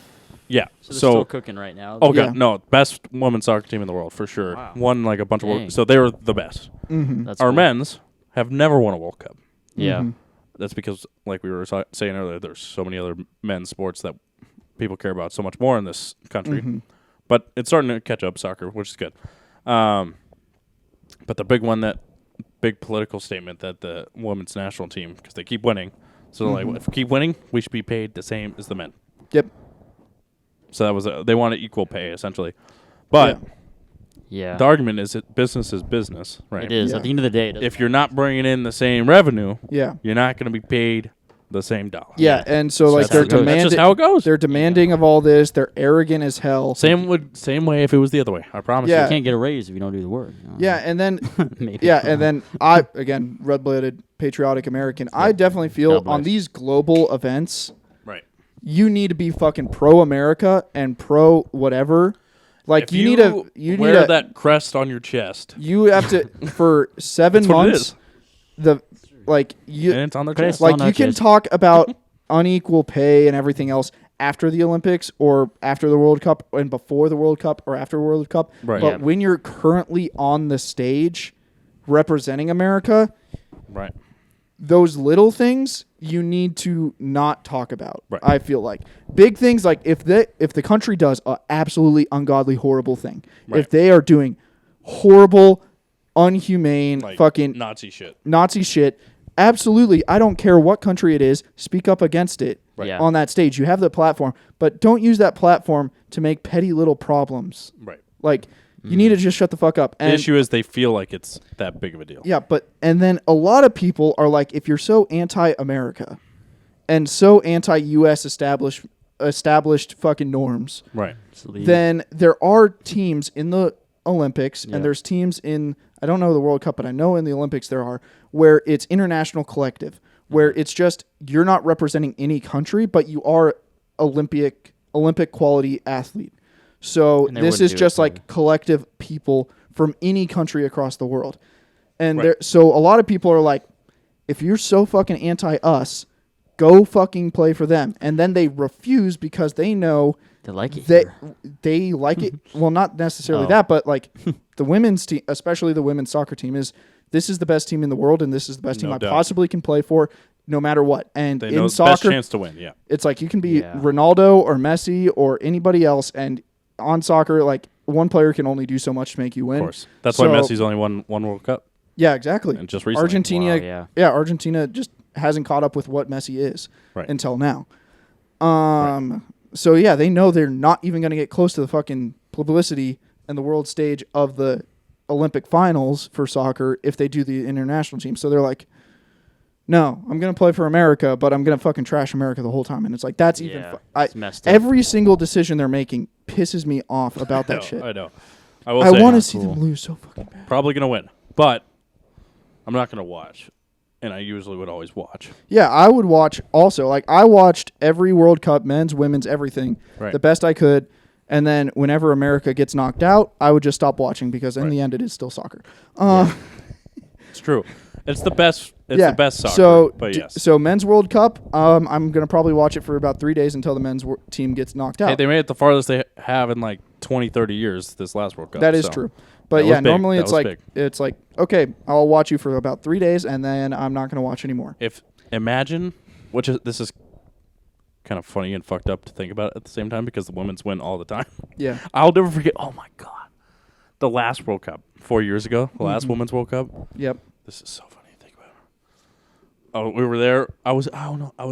Speaker 1: Yeah,
Speaker 2: so they're still cooking right now.
Speaker 1: Oh god, no, best women's soccer team in the world for sure. Wow. Won like a bunch of World, so they were the best.
Speaker 3: Mm-hmm.
Speaker 2: That's
Speaker 1: Our
Speaker 2: cool.
Speaker 1: men's have never won a World Cup.
Speaker 2: Yeah,
Speaker 1: that's because, like we were saying earlier, there's so many other men's sports that people care about so much more in this country. Mm-hmm. But it's starting to catch up, soccer, which is good. But the big political statement that the women's national team, because they keep winning, so like if we keep winning, we should be paid the same as the men.
Speaker 3: Yep.
Speaker 1: So that was they wanted equal pay essentially, but
Speaker 2: the
Speaker 1: argument is that business is business, right?
Speaker 2: It is at the end of the day.
Speaker 1: If you're not bringing in the same revenue,
Speaker 3: you're
Speaker 1: not going to be paid the same dollar.
Speaker 3: Yeah, and so like they're demanding.
Speaker 1: That's just how it goes.
Speaker 3: They're demanding of all this. They're arrogant as hell.
Speaker 1: Same way if it was the other way. I promise.
Speaker 2: You can't get a raise if you don't do the work.
Speaker 3: Yeah, and then and then I again red-blooded patriotic American. Yeah. I definitely feel on these global events. You need to be fucking pro-America and pro-whatever. Like
Speaker 1: if you need to wear that crest on your chest.
Speaker 3: You have to for 7 months. And
Speaker 1: it's on their chest.
Speaker 3: Like you can talk about unequal pay and everything else after the Olympics or after the World Cup and before the World Cup or after the World Cup.
Speaker 1: Right.
Speaker 3: But when you're currently on the stage representing America,
Speaker 1: right.
Speaker 3: Those little things you need to not talk about.
Speaker 1: Right.
Speaker 3: I feel like big things like if the country does a absolutely ungodly horrible thing, if they are doing horrible, unhumane, fucking
Speaker 1: Nazi shit,
Speaker 3: absolutely, I don't care what country it is, speak up against it on that stage. You have the platform, but don't use that platform to make petty little problems.
Speaker 1: Right.
Speaker 3: Like. You need to just shut the fuck up.
Speaker 1: And the issue is they feel like it's that big of a deal.
Speaker 3: Yeah, and then a lot of people are like, if you're so anti-America and so anti-U.S. established fucking norms,
Speaker 1: right?
Speaker 3: Then there are teams in the Olympics and there's teams in, I don't know the World Cup, but I know in the Olympics there are, where it's international collective, where it's just you're not representing any country, but you are Olympic quality athlete. So this is just like collective people from any country across the world. And so a lot of people are like, if you're so fucking anti-us, go fucking play for them. And then they refuse because they know
Speaker 2: they like it.
Speaker 3: They like it. Well, not necessarily that, but like the women's team, especially the women's soccer team, this is the best team in the world and this is the best team I possibly can play for. No matter what. And
Speaker 1: they
Speaker 3: in
Speaker 1: know
Speaker 3: soccer,
Speaker 1: best chance to win,
Speaker 3: it's like you can be Ronaldo or Messi or anybody else, and on soccer, like one player can only do so much to make you win.
Speaker 1: Of course. That's why Messi's only won one World Cup.
Speaker 3: Yeah, exactly.
Speaker 1: And just recently.
Speaker 3: Argentina just hasn't caught up with what Messi is until now. So yeah, they know they're not even going to get close to the fucking publicity and the world stage of the Olympic finals for soccer if they do the international team. So they're like, no, I'm going to play for America, but I'm going to fucking trash America the whole time. And it's like, that's it's messed up. Every single decision they're making pisses me off about that shit.
Speaker 1: I know.
Speaker 3: I want to see them lose so fucking bad.
Speaker 1: Probably going to win, but I'm not going to watch. And I usually would always watch.
Speaker 3: Yeah, I would watch also. Like, I watched every World Cup, men's, women's, everything, the best I could. And then whenever America gets knocked out, I would just stop watching because in the end it is still soccer.
Speaker 1: It's true. It's the best. It's the best soccer.
Speaker 3: So men's World Cup, I'm gonna probably watch it for about 3 days until the men's team gets knocked out.
Speaker 1: Hey, they made it the farthest they have in like 20, 30 years. This last World Cup.
Speaker 3: That is true. But normally it's like okay, I'll watch you for about 3 days and then I'm not gonna watch anymore.
Speaker 1: Imagine, this is kind of funny and fucked up to think about at the same time because the women's win all the time.
Speaker 3: Yeah,
Speaker 1: I'll never forget. Oh my god, the last World Cup. 4 years ago, the last Women's World Cup.
Speaker 3: Yep.
Speaker 1: This is so funny to think about. Oh, we were there. I was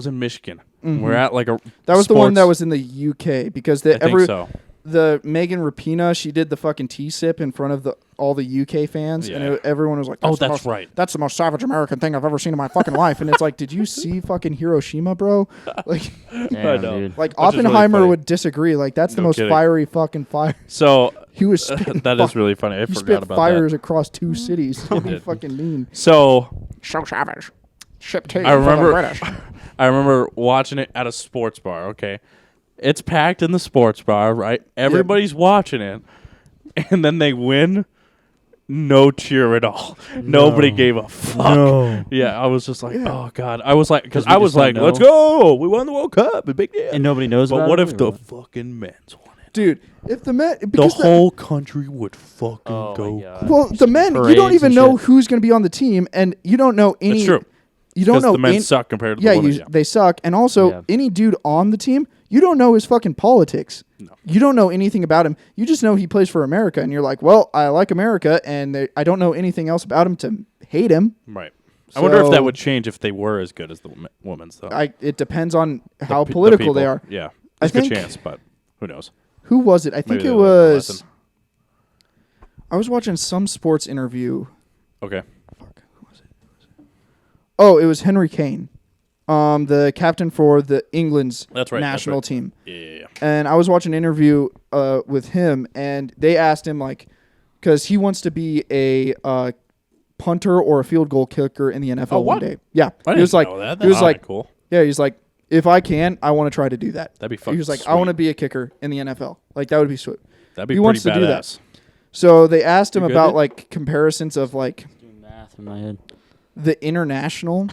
Speaker 1: in Michigan. We're at like a.
Speaker 3: That was
Speaker 1: sports,
Speaker 3: the one that was in the UK because
Speaker 1: I think so.
Speaker 3: The Megan Rapinoe, she did the fucking T-sip in front of all the UK fans, and everyone was like,
Speaker 1: that's right.
Speaker 3: That's the most savage American thing I've ever seen in my fucking life. And it's like, did you see fucking Hiroshima, bro? Like,
Speaker 2: Damn,
Speaker 1: I know.
Speaker 2: dude.
Speaker 3: like Oppenheimer would disagree. Like, that's the most
Speaker 1: kidding.
Speaker 3: fiery fucking fire.
Speaker 1: So
Speaker 3: He was spitting
Speaker 1: that is really funny. I
Speaker 3: he
Speaker 1: forgot
Speaker 3: spit
Speaker 1: about
Speaker 3: fires across 2 cities. What do you
Speaker 1: did.
Speaker 3: fucking mean?
Speaker 1: So
Speaker 3: savage. Ship tea
Speaker 1: I
Speaker 3: for the
Speaker 1: remember.
Speaker 3: British.
Speaker 1: I remember watching it at a sports bar. Okay, it's packed in the sports bar, right? Everybody's watching it, and then they win. No cheer at all. Nobody gave a fuck.
Speaker 2: No.
Speaker 1: Yeah, I was just like, oh god. I was like, because
Speaker 2: 'Cause we
Speaker 1: I was
Speaker 2: just don't
Speaker 1: like,
Speaker 2: know.
Speaker 1: let's go. We won the World Cup. A big deal.
Speaker 2: And nobody knows
Speaker 1: But
Speaker 2: about
Speaker 1: what
Speaker 2: it,
Speaker 1: if
Speaker 2: or
Speaker 1: the
Speaker 2: what?
Speaker 1: fucking men's won it?
Speaker 3: Dude, if the men...
Speaker 1: The
Speaker 3: because
Speaker 1: whole country would fucking
Speaker 2: Oh,
Speaker 1: go.
Speaker 2: my God.
Speaker 3: Well, the men, you don't
Speaker 2: parades
Speaker 3: even
Speaker 2: and
Speaker 3: know
Speaker 2: shit.
Speaker 3: who's going to be on the team, and you don't know any...
Speaker 1: It's true.
Speaker 3: You don't
Speaker 1: Because
Speaker 3: know
Speaker 1: the men
Speaker 3: any-
Speaker 1: suck compared to
Speaker 3: Yeah,
Speaker 1: the women.
Speaker 3: they suck. And also,
Speaker 2: Yeah.
Speaker 3: any dude on the team, you don't know his fucking politics.
Speaker 1: No.
Speaker 3: You don't know anything about him. You just know he plays for America, and you're like, well, I like America, and I don't know anything else about him to hate him.
Speaker 1: Right. I wonder if that
Speaker 3: So-
Speaker 1: women's change if they were as good as the women's, though.
Speaker 3: It depends on how
Speaker 1: The
Speaker 3: political they
Speaker 1: people.
Speaker 3: are.
Speaker 1: Yeah.
Speaker 3: I
Speaker 1: There's a good
Speaker 3: think-
Speaker 1: chance, but who knows?
Speaker 3: Who was it? I think
Speaker 1: Maybe
Speaker 3: it
Speaker 1: they learned a
Speaker 3: was...
Speaker 1: lesson.
Speaker 3: I was watching some sports interview.
Speaker 1: Okay.
Speaker 3: Fuck, who was it? Oh, it was Henry Kane, the captain for the England's
Speaker 1: That's right.
Speaker 3: national team.
Speaker 1: Yeah.
Speaker 3: And I was watching an interview with him, and they asked him, like, because he wants to be a punter or a field goal kicker in the NFL
Speaker 1: Oh,
Speaker 3: one
Speaker 1: what?
Speaker 3: day. Yeah.
Speaker 1: I
Speaker 3: He was
Speaker 1: didn't
Speaker 3: like,
Speaker 1: know that.
Speaker 3: he was
Speaker 1: That's
Speaker 3: like,
Speaker 1: cool.
Speaker 3: yeah, he's like, if I can, I want to try to do that.
Speaker 1: That'd be
Speaker 3: He
Speaker 1: fucking
Speaker 3: was like, I
Speaker 1: sweet.
Speaker 3: want to be a kicker in the NFL. Like, that would be sweet.
Speaker 1: That'd be
Speaker 3: he
Speaker 1: pretty
Speaker 3: wants to do that.
Speaker 1: badass.
Speaker 3: So they asked him
Speaker 1: You good,
Speaker 3: about,
Speaker 1: dude?
Speaker 3: like, comparisons of, like,
Speaker 2: Doing math in my head.
Speaker 3: the international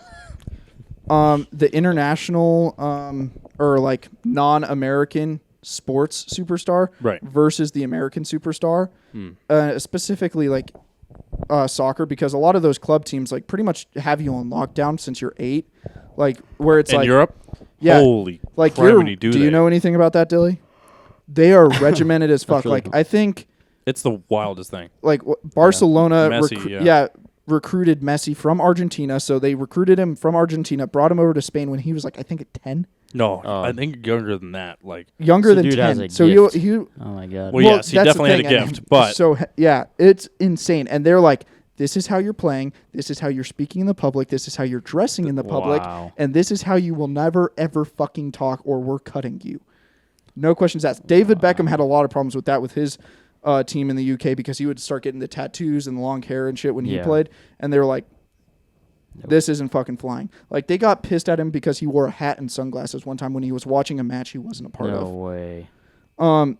Speaker 3: or like non-American sports superstar
Speaker 1: Right.
Speaker 3: versus the American superstar,
Speaker 1: Hmm.
Speaker 3: specifically like soccer, because a lot of those club teams like pretty much have you on lockdown since you're 8, like where it's
Speaker 1: In
Speaker 3: like
Speaker 1: Europe?
Speaker 3: yeah,
Speaker 1: Holy
Speaker 3: like
Speaker 1: criminy do
Speaker 3: you
Speaker 1: they.
Speaker 3: know anything about that, Dilly? They are regimented as fuck.
Speaker 2: really
Speaker 3: Like
Speaker 2: cool.
Speaker 3: I think
Speaker 1: It's the wildest thing.
Speaker 3: like Barcelona
Speaker 1: Messi,
Speaker 3: recruited Messi from Argentina, so they recruited him from Argentina, brought him over to Spain when he was like I think 10,
Speaker 1: No,
Speaker 2: Oh.
Speaker 1: I think younger than that. Like,
Speaker 3: younger
Speaker 2: So
Speaker 3: than
Speaker 2: dude has
Speaker 3: 10.
Speaker 2: a
Speaker 3: So
Speaker 2: gift.
Speaker 3: he
Speaker 2: Oh my god.
Speaker 1: Well, yes, he
Speaker 3: that's the
Speaker 1: definitely had a
Speaker 3: thing, and
Speaker 1: gift, but-
Speaker 3: so yeah, it's insane. And they're like, this is how you're playing, this is how you're speaking in the public, this is how you're dressing in the public,
Speaker 2: Wow.
Speaker 3: and this is how you will never ever fucking talk, or we're cutting you. No questions asked. David Beckham had a lot of problems with that with his team in the UK because he would start getting the tattoos and the long hair and shit when he
Speaker 2: Yeah.
Speaker 3: played, and they were like, this isn't fucking flying. Like they got pissed at him because he wore a hat and sunglasses one time when he was watching a match he wasn't a part
Speaker 2: No
Speaker 3: of.
Speaker 2: way.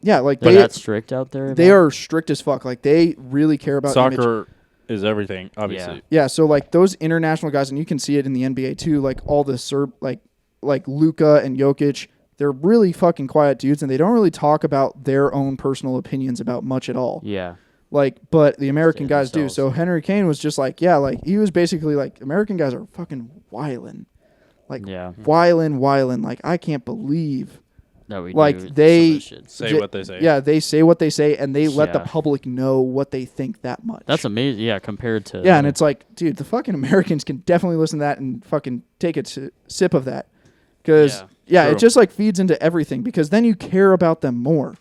Speaker 3: Yeah, like
Speaker 2: They're
Speaker 3: they
Speaker 2: that strict out there.
Speaker 3: they
Speaker 2: about-
Speaker 3: are strict as fuck. Like they really care about image.
Speaker 1: soccer is everything, obviously.
Speaker 3: Yeah, so like those international guys, and you can see it in the NBA too. Like all the Serb, like Luka and Jokic, they're really fucking quiet dudes, and they don't really talk about their own personal opinions about much at all.
Speaker 2: Yeah.
Speaker 3: Like, but the American
Speaker 2: Stay
Speaker 3: guys do.
Speaker 2: themselves.
Speaker 3: So Henry Kane was just like, yeah, like he was basically like, American guys are fucking wildin', like
Speaker 2: Yeah.
Speaker 3: wildin'. Like I can't believe.
Speaker 2: That we
Speaker 3: Like,
Speaker 2: do some of
Speaker 3: they-
Speaker 2: this shit.
Speaker 1: Say what they say.
Speaker 3: Yeah, they say what they say, and they let the
Speaker 2: Yeah.
Speaker 3: public know what they think that much.
Speaker 2: That's amazing. Yeah, compared to
Speaker 3: Yeah, and it's like, dude, the fucking Americans can definitely listen to that and fucking take a sip of that. Because,
Speaker 2: Yeah,
Speaker 3: it
Speaker 1: true.
Speaker 3: just like feeds into everything because then you care about them more.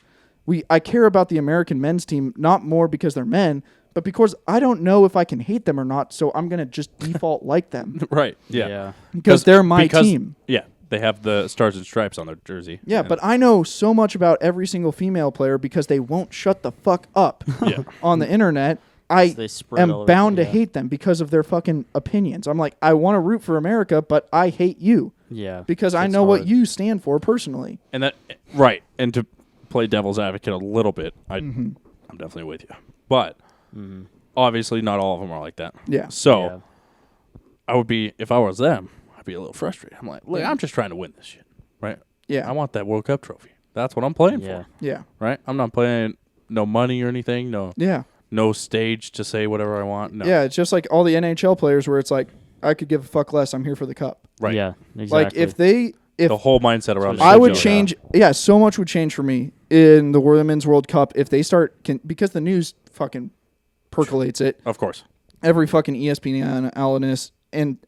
Speaker 3: I care about the American men's team not more because they're men, but because I don't know if I can hate them or not, so I'm going to just default like them
Speaker 1: Right. Yeah.
Speaker 3: because they're my team.
Speaker 1: Yeah. They have the stars and stripes on their jersey.
Speaker 3: Yeah,
Speaker 1: And-
Speaker 3: but I know so much about every single female player because they won't shut the fuck up
Speaker 1: Yeah.
Speaker 3: on the internet. I
Speaker 2: They spread all
Speaker 3: am
Speaker 2: over-
Speaker 3: bound to
Speaker 2: yeah.
Speaker 3: hate them because of their fucking opinions. I'm like, I want to root for America, but I hate you
Speaker 2: Yeah.
Speaker 3: because I
Speaker 2: It's
Speaker 3: know what
Speaker 2: hard.
Speaker 3: you stand for personally.
Speaker 1: And that right. And to play devil's advocate a little bit,
Speaker 3: Mm-hmm.
Speaker 1: I'm definitely with you. But obviously not all of them are like that.
Speaker 3: Yeah.
Speaker 1: So
Speaker 2: Yeah.
Speaker 1: I would be, if I was them, I'd be a little frustrated. I'm like, look, I'm just trying to win this shit. Right?
Speaker 3: Yeah.
Speaker 1: I want that World Cup trophy. That's what I'm playing
Speaker 2: Yeah.
Speaker 1: for.
Speaker 3: Yeah.
Speaker 1: Right? I'm not playing no money or anything.
Speaker 3: Yeah.
Speaker 1: No stage to say whatever I want. No.
Speaker 3: Yeah. It's just like all the NHL players where it's like, I could give a fuck less. I'm here for the cup.
Speaker 1: Right.
Speaker 2: Yeah. Exactly.
Speaker 3: Like if
Speaker 1: The whole mindset around
Speaker 2: So
Speaker 1: the
Speaker 3: I would
Speaker 1: NHL.
Speaker 3: change, so much would change for me in the Women's World Cup if they start, because the news fucking percolates it.
Speaker 1: Of course.
Speaker 3: Every fucking ESPN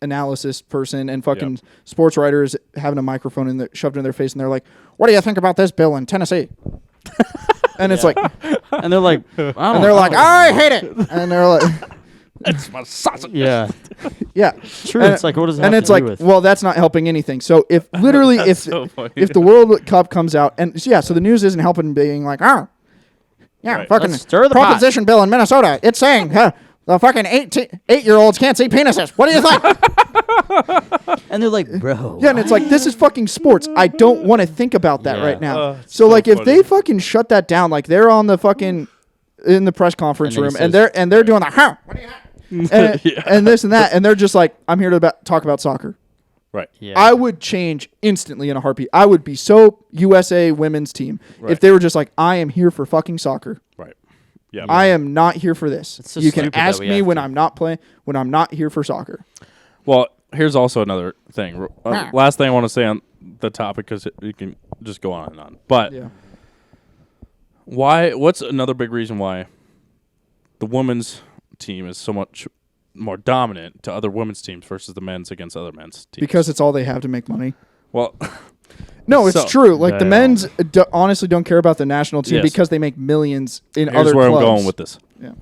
Speaker 3: analysis person and fucking sports writers having a microphone shoved in their face, and they're like, "What do you think about this bill in Tennessee?" And it's like,
Speaker 2: and they're like,
Speaker 3: I hate it, and they're like,
Speaker 1: "It's my sausage."
Speaker 2: Yeah,
Speaker 3: yeah,
Speaker 2: true.
Speaker 3: And
Speaker 2: it's like, what does that
Speaker 3: and
Speaker 2: have
Speaker 3: it's
Speaker 2: to
Speaker 3: like,
Speaker 2: do with?
Speaker 3: well, that's not helping anything. So if literally if
Speaker 1: so funny.
Speaker 3: if the World Cup comes out, and so the news isn't helping, being like,
Speaker 1: Right.
Speaker 3: fucking
Speaker 2: Let's stir the
Speaker 3: proposition bill in Minnesota, it's saying the fucking 8-year-olds can't see penises. What do you think?
Speaker 2: And they're like, bro.
Speaker 3: Yeah, and it's like, this is fucking sports. I don't want to think about that right now. So like,
Speaker 1: funny.
Speaker 3: if they fucking shut that down, like they're on the fucking in the press conference room, and they're doing the what do you and, and this and that, and they're just like, I'm here to talk about soccer.
Speaker 1: Right.
Speaker 2: Yeah.
Speaker 3: I would change instantly in a heartbeat. I would be so USA women's team if they were just like, I am here for fucking soccer.
Speaker 1: Right. Yeah.
Speaker 3: I am not here for this.
Speaker 2: so
Speaker 3: You can
Speaker 2: stupid
Speaker 3: ask
Speaker 2: that we
Speaker 3: me
Speaker 2: have
Speaker 3: when
Speaker 2: to.
Speaker 3: I'm not playing, when I'm not here for soccer.
Speaker 1: Well, here's also another thing. Last thing I want to say on the topic, because you can just go on and on. But
Speaker 3: Yeah.
Speaker 1: what's another big reason why the women's team is so much more dominant to other women's teams versus the men's against other men's teams?
Speaker 3: Because it's all they have to make money.
Speaker 1: Well,
Speaker 3: No, it's
Speaker 1: So-
Speaker 3: true. Like the
Speaker 2: Yeah.
Speaker 3: men's honestly don't care about the national team
Speaker 1: Yes.
Speaker 3: because they make millions in
Speaker 1: here's
Speaker 3: other
Speaker 1: where
Speaker 3: clubs.
Speaker 1: I'm going with this.
Speaker 3: Yeah.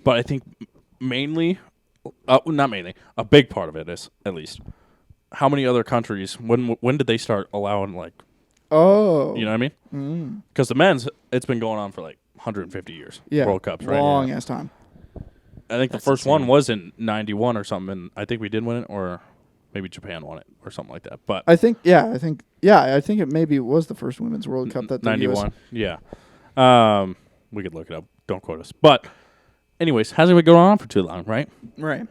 Speaker 1: But I think mainly, not mainly, a big part of it is, at least, how many other countries, when did they start allowing, like,
Speaker 3: Oh.
Speaker 1: you know what I mean? Because the men's, it's been going on for like 150 years.
Speaker 3: Yeah.
Speaker 1: World Cups, right?
Speaker 3: Long ass time.
Speaker 1: I think the first one was in 91 or something, and I think we did win it, or maybe Japan won it, or something like that. But
Speaker 3: I think it maybe was the first women's World Cup that the
Speaker 1: 91, yeah. We could look it up. Don't quote us. But anyways, hasn't been going on for too long, right?
Speaker 3: Right.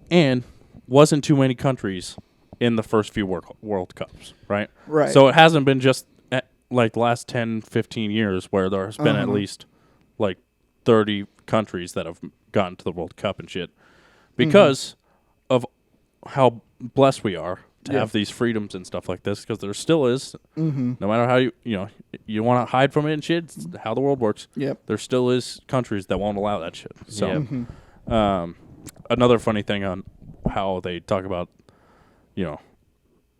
Speaker 1: And wasn't too many countries in the first few World Cups, right?
Speaker 3: Right.
Speaker 1: So it hasn't been just like the last 10, 15 years where there's been at least like 30 countries that have gotten to the World Cup and shit because of how blessed we are to have these freedoms and stuff like this, because there still is, no matter how you want to hide from it and shit, it's how the world works.
Speaker 3: Yep.
Speaker 1: There still is countries that won't allow that shit. So,
Speaker 2: Yep.
Speaker 1: Another funny thing on how they talk about,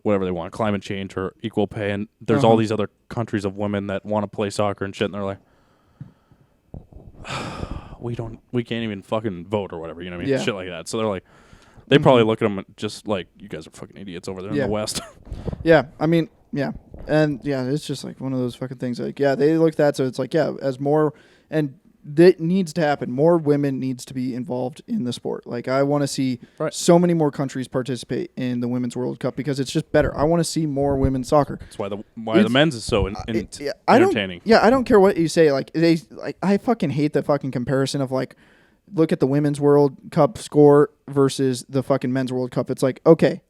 Speaker 1: whatever they want, climate change or equal pay, and there's all these other countries of women that want to play soccer and shit, and they're like, we can't even fucking vote or whatever, you know what I mean?
Speaker 3: Yeah.
Speaker 1: Shit like that. So they're like, they probably look at them just like, you guys are fucking idiots over there in the West.
Speaker 3: Yeah. I mean, yeah. And yeah, it's just like one of those fucking things. Like, yeah, they look at that. So it's like, yeah, as more, and that needs to happen. More women needs to be involved in the sport. Like, I want to see so many more countries participate in the Women's World Cup because it's just better. I want to see more women's soccer.
Speaker 1: That's why the men's is so entertaining.
Speaker 3: I don't care what you say. I fucking hate the fucking comparison of like, look at the Women's World Cup score versus the fucking Men's World Cup. It's like, okay,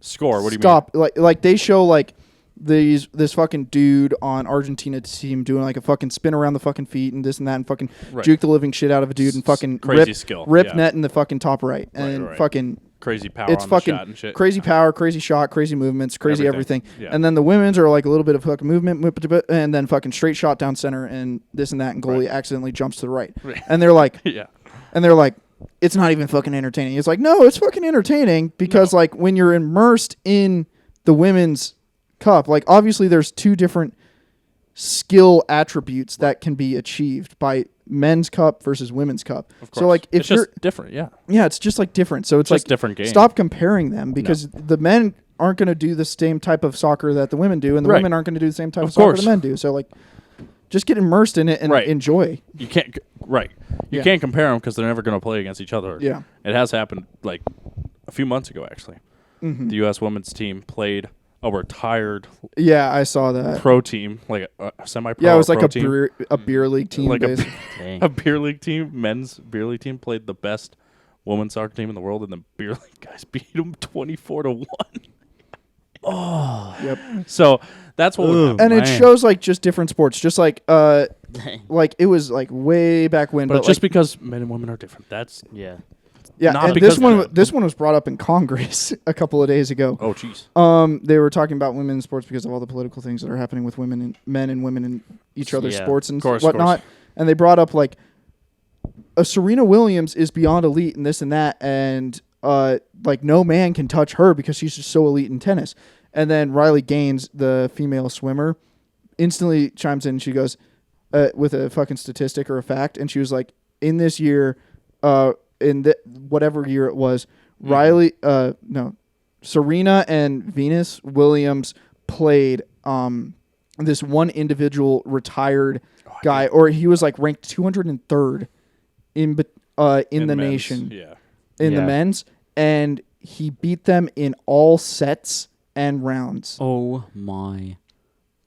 Speaker 1: score. What do you
Speaker 3: stop. Like they show like this fucking dude on Argentina team doing like a fucking spin around the fucking feet and this and that and fucking juke the living shit out of a dude and fucking
Speaker 1: crazy skill.
Speaker 3: rip net in the fucking top right and fucking
Speaker 1: crazy power.
Speaker 3: It's
Speaker 1: on
Speaker 3: fucking
Speaker 1: the shot and shit.
Speaker 3: crazy power, crazy shot, crazy movements, crazy everything.
Speaker 1: Yeah.
Speaker 3: And then the women's are like a little bit of fucking movement, and then fucking straight shot down center and this and that, and goalie accidentally jumps to the right. And they're like, and they're like, it's not even fucking entertaining. It's like, no, it's fucking entertaining because like when you're immersed in the women's cup, like obviously there's two different skill attributes that can be achieved by men's cup versus women's cup.
Speaker 1: Of course.
Speaker 3: So like if
Speaker 1: it's
Speaker 3: you're
Speaker 1: just different, yeah,
Speaker 3: it's just like different. So it's
Speaker 1: just
Speaker 3: like
Speaker 1: different game.
Speaker 3: Stop comparing them because the men aren't going to do the same type of soccer that the women do, and the women aren't going to do the same type of soccer the men do. So like, just get immersed in it and enjoy.
Speaker 1: You can't You can't compare them because they're never going to play against each other.
Speaker 3: Yeah,
Speaker 1: it has happened like a few months ago actually. The U.S. women's team played a retired
Speaker 3: I saw that
Speaker 1: pro team, like a semi-pro.
Speaker 3: Yeah, it was like a beer league team,
Speaker 1: like a beer league team. Men's beer league team played the best women's soccer team in the world, and the beer league guys beat them 24-1. So that's what would happen.
Speaker 3: And it shows like just different sports, just like like it was like way back when,
Speaker 1: but just because men and women are different, that's
Speaker 3: Yeah,
Speaker 1: not
Speaker 3: and this one was brought up in Congress a couple of days ago.
Speaker 1: Oh, jeez.
Speaker 3: They were talking about women in sports because of all the political things that are happening with men and women in each other's sports and whatnot. And they brought up like Serena Williams is beyond elite and this and that, and like no man can touch her because she's just so elite in tennis. And then Riley Gaines, the female swimmer, instantly chimes in and she goes with a fucking statistic or a fact, and she was like, in this year, whatever year it was, Serena and Venus Williams played this one individual retired guy, or he was like ranked 203rd in the
Speaker 1: men's,
Speaker 3: nation,
Speaker 1: the
Speaker 3: men's, and he beat them in all sets and rounds.
Speaker 2: Oh my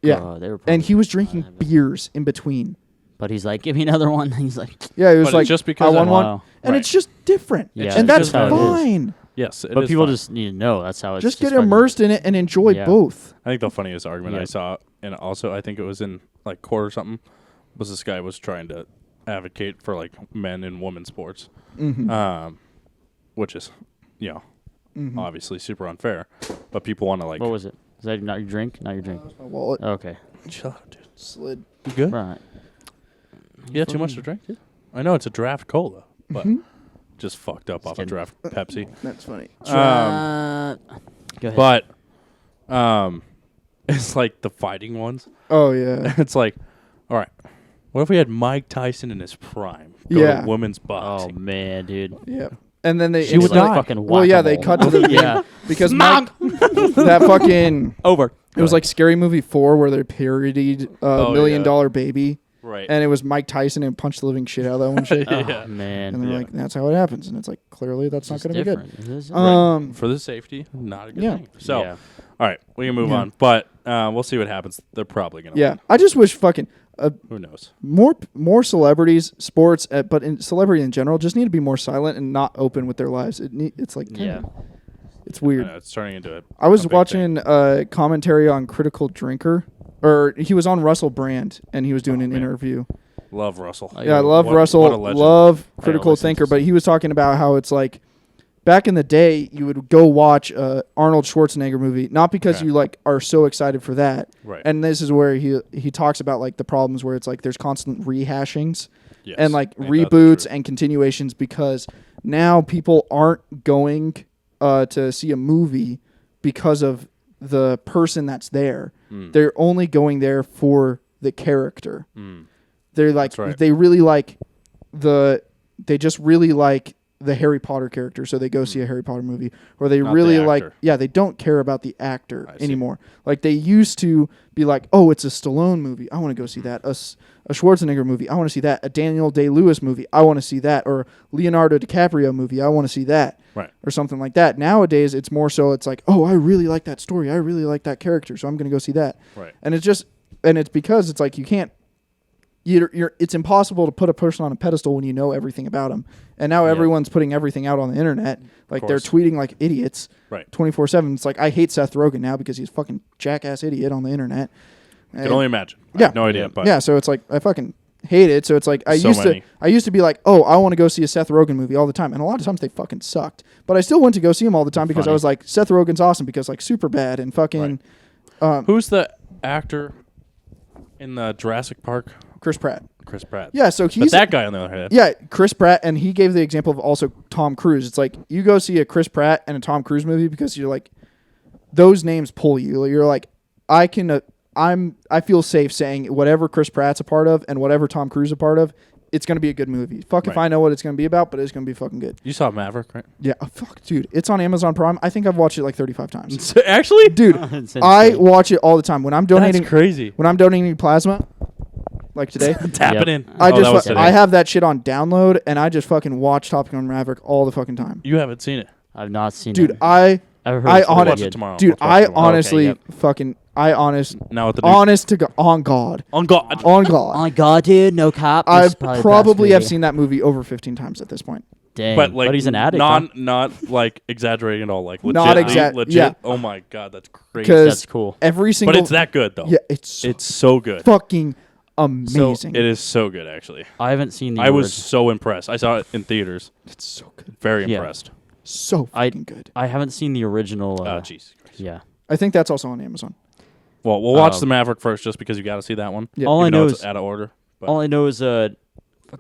Speaker 3: God.
Speaker 2: They were
Speaker 3: and he was drinking beers in between.
Speaker 2: But he's like, give me another one. He's like,
Speaker 3: yeah, he was like,
Speaker 1: just because
Speaker 3: I won one. And it's just different.
Speaker 2: Yeah,
Speaker 3: and that's fine.
Speaker 1: Yes,
Speaker 2: but people just need to know that's how it's
Speaker 3: just get immersed in it and enjoy both.
Speaker 1: I think the funniest argument I saw, and also I think it was in like court or something, was this guy was trying to advocate for like men and women's sports, which is, obviously super unfair. But people want to like.
Speaker 2: What was it? Is that not your drink? Not your drink.
Speaker 3: That was my wallet.
Speaker 2: Okay.
Speaker 1: Chill out, dude.
Speaker 3: Slid.
Speaker 1: You good?
Speaker 2: Right.
Speaker 1: You had too much to drink, dude? I know it's a draft cola, but just fucked up off a draft Pepsi.
Speaker 3: That's funny.
Speaker 2: Go ahead.
Speaker 1: But it's like the fighting ones.
Speaker 3: Oh yeah.
Speaker 1: It's like, all right, what if we had Mike Tyson in his prime go to women's boxing?
Speaker 2: Oh man, dude.
Speaker 3: Yeah. And then they
Speaker 2: She would
Speaker 3: instantly-
Speaker 2: fucking
Speaker 3: well, yeah, they cut to the because Mike, that fucking
Speaker 2: over.
Speaker 3: It was like Scary Movie 4 where they parodied $1 Million Baby.
Speaker 1: Right.
Speaker 3: And it was Mike Tyson and punched the living shit out of that one shit.
Speaker 2: Oh, man.
Speaker 3: And they're like, that's how it happens. And it's like, clearly that's not going to be good.
Speaker 1: Right. For the safety, not a good thing. So, all right, we can move on. But we'll see what happens. They're probably going to win.
Speaker 3: I just wish fucking...
Speaker 1: who knows?
Speaker 3: More celebrities, sports, but in celebrity in general, just need to be more silent and not open with their lives. It's like... It's weird.
Speaker 1: I know, it's turning into
Speaker 3: I was watching a commentary on Critical Drinker. Or he was on Russell Brand, and he was doing an interview.
Speaker 1: Love Russell.
Speaker 3: Yeah, I love Russell. Love Critical Thinker. But he was talking about how it's like, back in the day, you would go watch a Arnold Schwarzenegger movie, not because you like are so excited for that.
Speaker 1: Right.
Speaker 3: And this is where he talks about like the problems where it's like there's constant rehashings and like reboots and continuations because now people aren't going to see a movie because of the person that's there. They're only going there for the character. They're like they really like they just really like the Harry Potter character, so they go see a Harry Potter movie, or they
Speaker 1: Not
Speaker 3: really
Speaker 1: the
Speaker 3: like they don't care about the actor anymore. Like they used to be like, oh, it's a Stallone movie, I want to go see that. A Schwarzenegger movie, I want to see that. A Daniel Day-Lewis movie, I want to see that. Or Leonardo DiCaprio movie, I want to see that.
Speaker 1: Right.
Speaker 3: Or something like that. Nowadays, it's more so it's like, oh, I really like that story. I really like that character, so I'm going to go see that.
Speaker 1: Right.
Speaker 3: And it's because it's like you can't, it's impossible to put a person on a pedestal when you know everything about them. And now everyone's putting everything out on the internet. Like they're tweeting like idiots 24/7. It's like, I hate Seth Rogen now because he's a fucking jackass idiot on the internet.
Speaker 1: I can only imagine. I have no idea. But
Speaker 3: so it's like I fucking hate it. So it's like I used to be like, oh, I want to go see a Seth Rogen movie all the time, and a lot of times they fucking sucked. But I still went to go see them all the time because I was like, Seth Rogen's awesome because like Superbad and fucking.
Speaker 1: Who's the actor in the Jurassic Park?
Speaker 3: Chris Pratt.
Speaker 1: Chris Pratt.
Speaker 3: Yeah, so he's
Speaker 1: but that guy on the other hand.
Speaker 3: Yeah, Chris Pratt, and he gave the example of also Tom Cruise. It's like you go see a Chris Pratt and a Tom Cruise movie because you're like, those names pull you. You're like, I feel safe saying whatever Chris Pratt's a part of and whatever Tom Cruise is a part of, it's going to be a good movie. Fuck if I know what it's going to be about, but it's going to be fucking good.
Speaker 1: You saw Maverick, right?
Speaker 3: Yeah. Fuck, dude. It's on Amazon Prime. I think I've watched it like 35 times.
Speaker 1: Actually?
Speaker 3: Dude, I watch it all the time. When I'm donating,
Speaker 1: that's crazy.
Speaker 3: When I'm donating plasma, like today.
Speaker 1: Tap it in.
Speaker 3: I have that shit on download, and I just fucking watch Top Gun Maverick all the fucking time.
Speaker 1: You haven't seen it.
Speaker 2: I've not seen it.
Speaker 3: Dude, I
Speaker 1: watch it tomorrow.
Speaker 3: Dude, I honestly fucking...
Speaker 1: now with the
Speaker 3: honest to God, on God.
Speaker 1: On God.
Speaker 3: On God.
Speaker 2: On God, dude. No cop.
Speaker 3: I probably have seen that movie over 15 times at this point.
Speaker 2: Dang.
Speaker 1: But like,
Speaker 2: he's an addict.
Speaker 1: Not like exaggerating at all. Like legit.
Speaker 3: Not
Speaker 1: legit.
Speaker 3: Yeah.
Speaker 1: Oh my God, that's crazy.
Speaker 2: That's cool.
Speaker 3: Every single.
Speaker 1: But it's that good though.
Speaker 3: Yeah, it's
Speaker 1: so good.
Speaker 3: Fucking amazing.
Speaker 1: It is so good actually.
Speaker 2: I haven't seen the.
Speaker 1: I was so impressed. I saw it in theaters.
Speaker 3: It's so good.
Speaker 1: Very impressed.
Speaker 3: So fucking good.
Speaker 2: I haven't seen the original.
Speaker 1: Jeez.
Speaker 2: Yeah.
Speaker 3: I think that's also on Amazon.
Speaker 1: Well, we'll watch the Maverick first, just because you got to see that one.
Speaker 3: Yeah.
Speaker 2: All I know is
Speaker 1: out of order. But.
Speaker 2: All I know is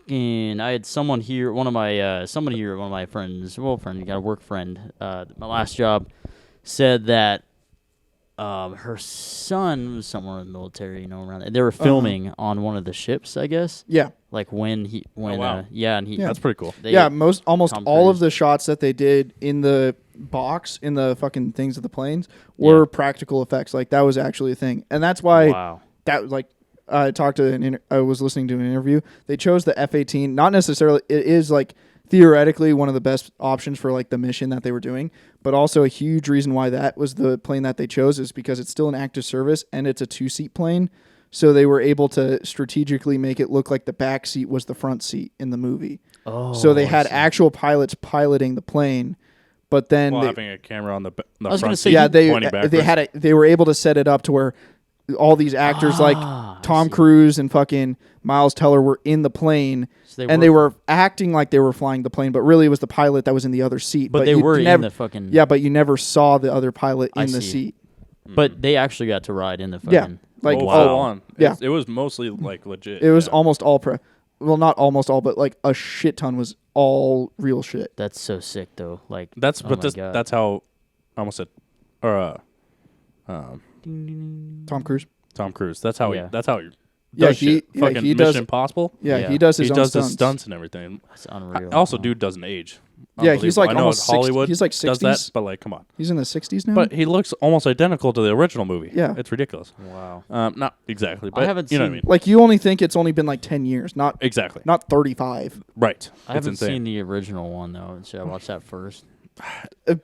Speaker 2: I had someone here, one of my friends, you got a work friend, my last job, said that her son was somewhere in the military, around there. They were filming on one of the ships, I guess.
Speaker 3: Yeah.
Speaker 2: Like when
Speaker 1: wow.
Speaker 2: that's
Speaker 1: pretty cool.
Speaker 3: Almost all of the shots that they did in the box, in the fucking things of the planes, were practical effects. Like, that was actually a thing. And that's why that, like, I was listening to an interview. They chose the F-18, not necessarily, it is like theoretically one of the best options for like the mission that they were doing, but also a huge reason why that was the plane that they chose is because it's still in active service and it's a 2-seat plane. So they were able to strategically make it look like the back seat was the front seat in the movie.
Speaker 2: Oh,
Speaker 3: so they had actual pilots piloting the plane, but then
Speaker 1: having a camera on the
Speaker 2: I was
Speaker 1: front
Speaker 2: gonna say,
Speaker 1: seat,
Speaker 3: they were able to set it up to where all these actors like Tom Cruise and fucking Miles Teller were in the plane, so they were acting like they were flying the plane, but really it was the pilot that was in the other seat.
Speaker 2: But they were in the fucking...
Speaker 3: Yeah, but you never saw the other pilot in the seat.
Speaker 2: But they actually got to ride in the fucking...
Speaker 3: Yeah. Like,
Speaker 1: on.
Speaker 3: Yeah.
Speaker 1: It was mostly like legit.
Speaker 3: It was almost all well, not almost all, but like a shit ton was all real shit.
Speaker 2: That's so sick though. Like
Speaker 1: that's how I almost said
Speaker 3: Tom Cruise.
Speaker 1: Tom Cruise. That's how he
Speaker 3: Yeah,
Speaker 1: he fucking
Speaker 3: he
Speaker 1: Mission
Speaker 3: does,
Speaker 1: Impossible.
Speaker 3: Yeah, he does his own stunts.
Speaker 1: His stunts and everything.
Speaker 2: That's unreal.
Speaker 1: Also, dude doesn't age.
Speaker 3: Yeah, he's like
Speaker 1: I know
Speaker 3: almost
Speaker 1: Hollywood.
Speaker 3: He's like 60s.
Speaker 1: Does that, but like, come on.
Speaker 3: He's in the 60s now.
Speaker 1: But he looks almost identical to the original movie.
Speaker 3: Yeah,
Speaker 1: it's ridiculous.
Speaker 2: Wow.
Speaker 1: Not exactly, but
Speaker 2: I haven't
Speaker 1: you know
Speaker 2: seen,
Speaker 1: what I mean.
Speaker 3: Like, you only think it's only been like 10 years, not
Speaker 1: exactly,
Speaker 3: not 35.
Speaker 1: Right.
Speaker 2: I haven't seen the original one though. Should I watch that first?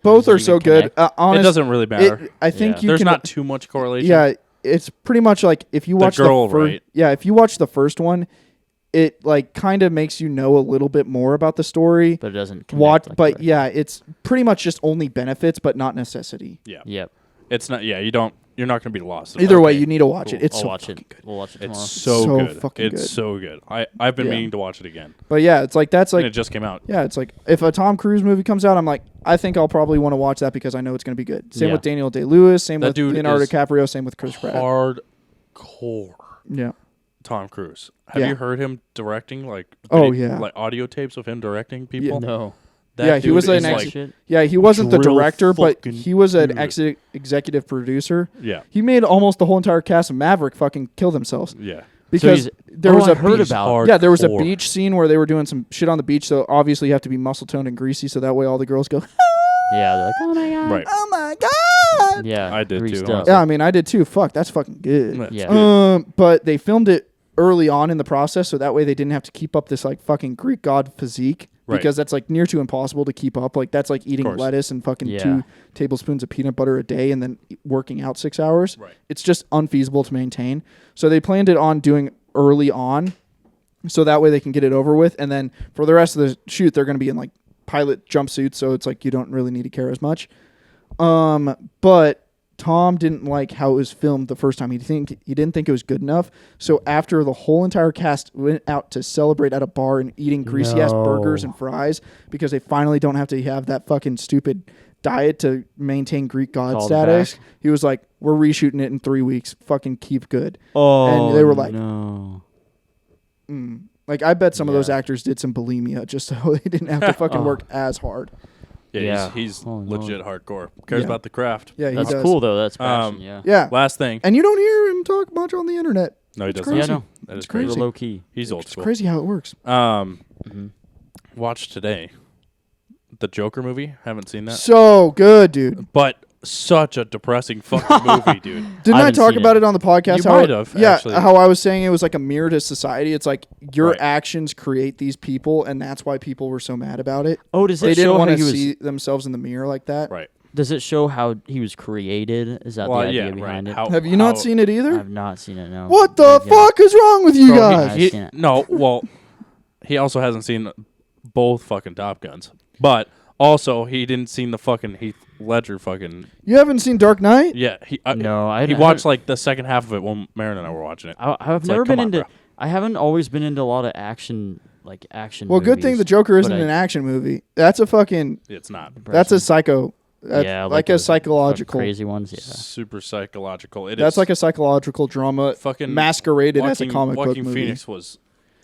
Speaker 3: Both are so good.
Speaker 1: It doesn't really matter.
Speaker 3: I think
Speaker 1: there's not too much correlation.
Speaker 3: Yeah, it's pretty much like if you watch if you watch the first one, it like kind of makes you know a little bit more about the story.
Speaker 2: But it doesn't connect.
Speaker 3: It's pretty much just only benefits, but not necessity.
Speaker 1: Yeah.
Speaker 2: Yep.
Speaker 1: It's not. Yeah, you're not going to be lost.
Speaker 3: Either way, you need to watch it. It's
Speaker 2: Good. We'll watch it tomorrow.
Speaker 1: It's so good.
Speaker 3: Fucking good.
Speaker 1: It's so good. I've been meaning to watch it again.
Speaker 3: But yeah, it's like that's like
Speaker 1: and it just came out.
Speaker 3: Yeah, it's like if a Tom Cruise movie comes out, I'm like, I think I'll probably want to watch that because I know it's going to be good. Same with Daniel Day-Lewis. Same with Leonardo DiCaprio. Same with Chris Pratt.
Speaker 1: Hardcore.
Speaker 3: Yeah.
Speaker 1: Tom Cruise. Have you heard him directing like like audio tapes of him directing people?
Speaker 3: Yeah.
Speaker 2: No.
Speaker 3: He was he wasn't the director, but he was an executive producer.
Speaker 1: Yeah.
Speaker 3: He made almost the whole entire cast of Maverick fucking kill themselves.
Speaker 1: Yeah.
Speaker 3: Because there was there was a
Speaker 1: Hardcore.
Speaker 3: beach scene where they were doing some shit on the beach, so obviously you have to be muscle toned and greasy so that way all the girls go
Speaker 2: yeah, they're like, oh my god.
Speaker 1: Right.
Speaker 3: Oh my god.
Speaker 2: Yeah.
Speaker 1: I did too.
Speaker 3: Yeah, I mean I did too. Fuck, that's fucking good.
Speaker 2: Yeah.
Speaker 3: But they filmed it early on in the process, so that way they didn't have to keep up this like fucking Greek god physique.
Speaker 1: Right.
Speaker 3: Because that's like near to impossible to keep up. Like that's like eating lettuce and fucking 2 tablespoons of peanut butter a day and then working out 6 hours.
Speaker 1: Right.
Speaker 3: It's just unfeasible to maintain. So they planned it on doing early on, so that way they can get it over with. And then for the rest of the shoot, they're going to be in like pilot jumpsuits, so it's like you don't really need to care as much. But Tom didn't like how it was filmed the first time. He didn't think it was good enough. So after the whole entire cast went out to celebrate at a bar and eating greasy ass burgers and fries because they finally don't have to have that fucking stupid diet to maintain Greek god status. He was like, "We're reshooting it in 3 weeks. Fucking keep good."
Speaker 2: Oh,
Speaker 3: and they were like,
Speaker 2: no.
Speaker 3: Like I bet some of those actors did some bulimia just so they didn't have to fucking work as hard.
Speaker 1: Yeah, he's legit hardcore. Cares about the craft.
Speaker 3: Yeah,
Speaker 2: that's cool though. That's passion.
Speaker 3: Yeah.
Speaker 1: Last thing,
Speaker 3: and you don't hear him talk much on the internet.
Speaker 1: No, he doesn't.
Speaker 3: Crazy.
Speaker 2: Yeah, no,
Speaker 1: that is crazy.
Speaker 2: Low key.
Speaker 1: He's old school.
Speaker 3: It's crazy how it works.
Speaker 1: Watched today the Joker movie. Haven't seen that.
Speaker 3: So good, dude.
Speaker 1: But such a depressing fucking movie, dude.
Speaker 3: Didn't I talk about it on the podcast?
Speaker 1: You might have.
Speaker 3: Yeah,
Speaker 1: actually.
Speaker 3: how I was saying it was like a mirror to society. It's like your actions create these people, and that's why people were so mad about it.
Speaker 2: Oh, does it
Speaker 3: they
Speaker 2: show
Speaker 3: didn't want
Speaker 2: how
Speaker 3: to
Speaker 2: he
Speaker 3: see themselves in the mirror like that?
Speaker 1: Right.
Speaker 2: Does it show how he was created? Is that the idea behind it?
Speaker 3: Have you not seen it either?
Speaker 2: I've not seen it, no.
Speaker 3: What the fuck is wrong with you guys?
Speaker 1: He also hasn't seen both fucking Top Guns. But also, he didn't see the fucking Heath Ledger fucking...
Speaker 3: You haven't seen Dark Knight?
Speaker 1: Yeah.
Speaker 2: He
Speaker 1: watched like the second half of it when Marin and I were watching it.
Speaker 2: I've never been into... I haven't always been into a lot of action movies.
Speaker 3: Well, good thing the Joker isn't an action movie. That's a fucking...
Speaker 1: It's not.
Speaker 3: That's a psycho... like a psychological...
Speaker 2: Crazy ones, yeah.
Speaker 1: Super psychological.
Speaker 3: That's like a psychological drama
Speaker 1: fucking
Speaker 3: masqueraded as a comic book movie.
Speaker 1: Phoenix was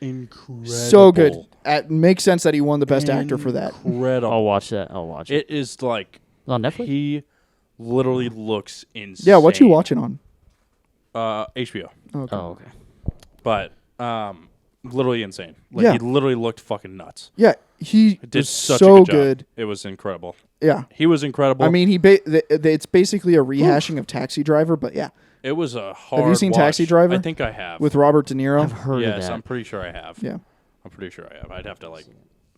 Speaker 1: incredible.
Speaker 3: So good. It makes sense that he won the best actor for that.
Speaker 1: Incredible.
Speaker 2: I'll watch that. I'll watch it.
Speaker 1: It is like
Speaker 2: On Netflix?
Speaker 1: he literally looks insane.
Speaker 3: Yeah, what you watching on?
Speaker 1: HBO.
Speaker 3: Okay.
Speaker 2: Oh, okay.
Speaker 1: But literally insane. Like he literally looked fucking nuts.
Speaker 3: Yeah, he
Speaker 1: Did
Speaker 3: was
Speaker 1: such
Speaker 3: so
Speaker 1: a good job.
Speaker 3: good.
Speaker 1: It was incredible.
Speaker 3: Yeah.
Speaker 1: He was incredible.
Speaker 3: I mean, it's basically a rehashing of Taxi Driver, but yeah.
Speaker 1: It was a hard
Speaker 3: Have you seen
Speaker 1: watch.
Speaker 3: Taxi Driver?
Speaker 1: I think I have.
Speaker 3: With Robert De Niro?
Speaker 2: I've heard of
Speaker 1: Yes,
Speaker 2: that.
Speaker 1: I'm pretty sure I have.
Speaker 3: Yeah.
Speaker 1: I'm pretty sure I have. I'd have to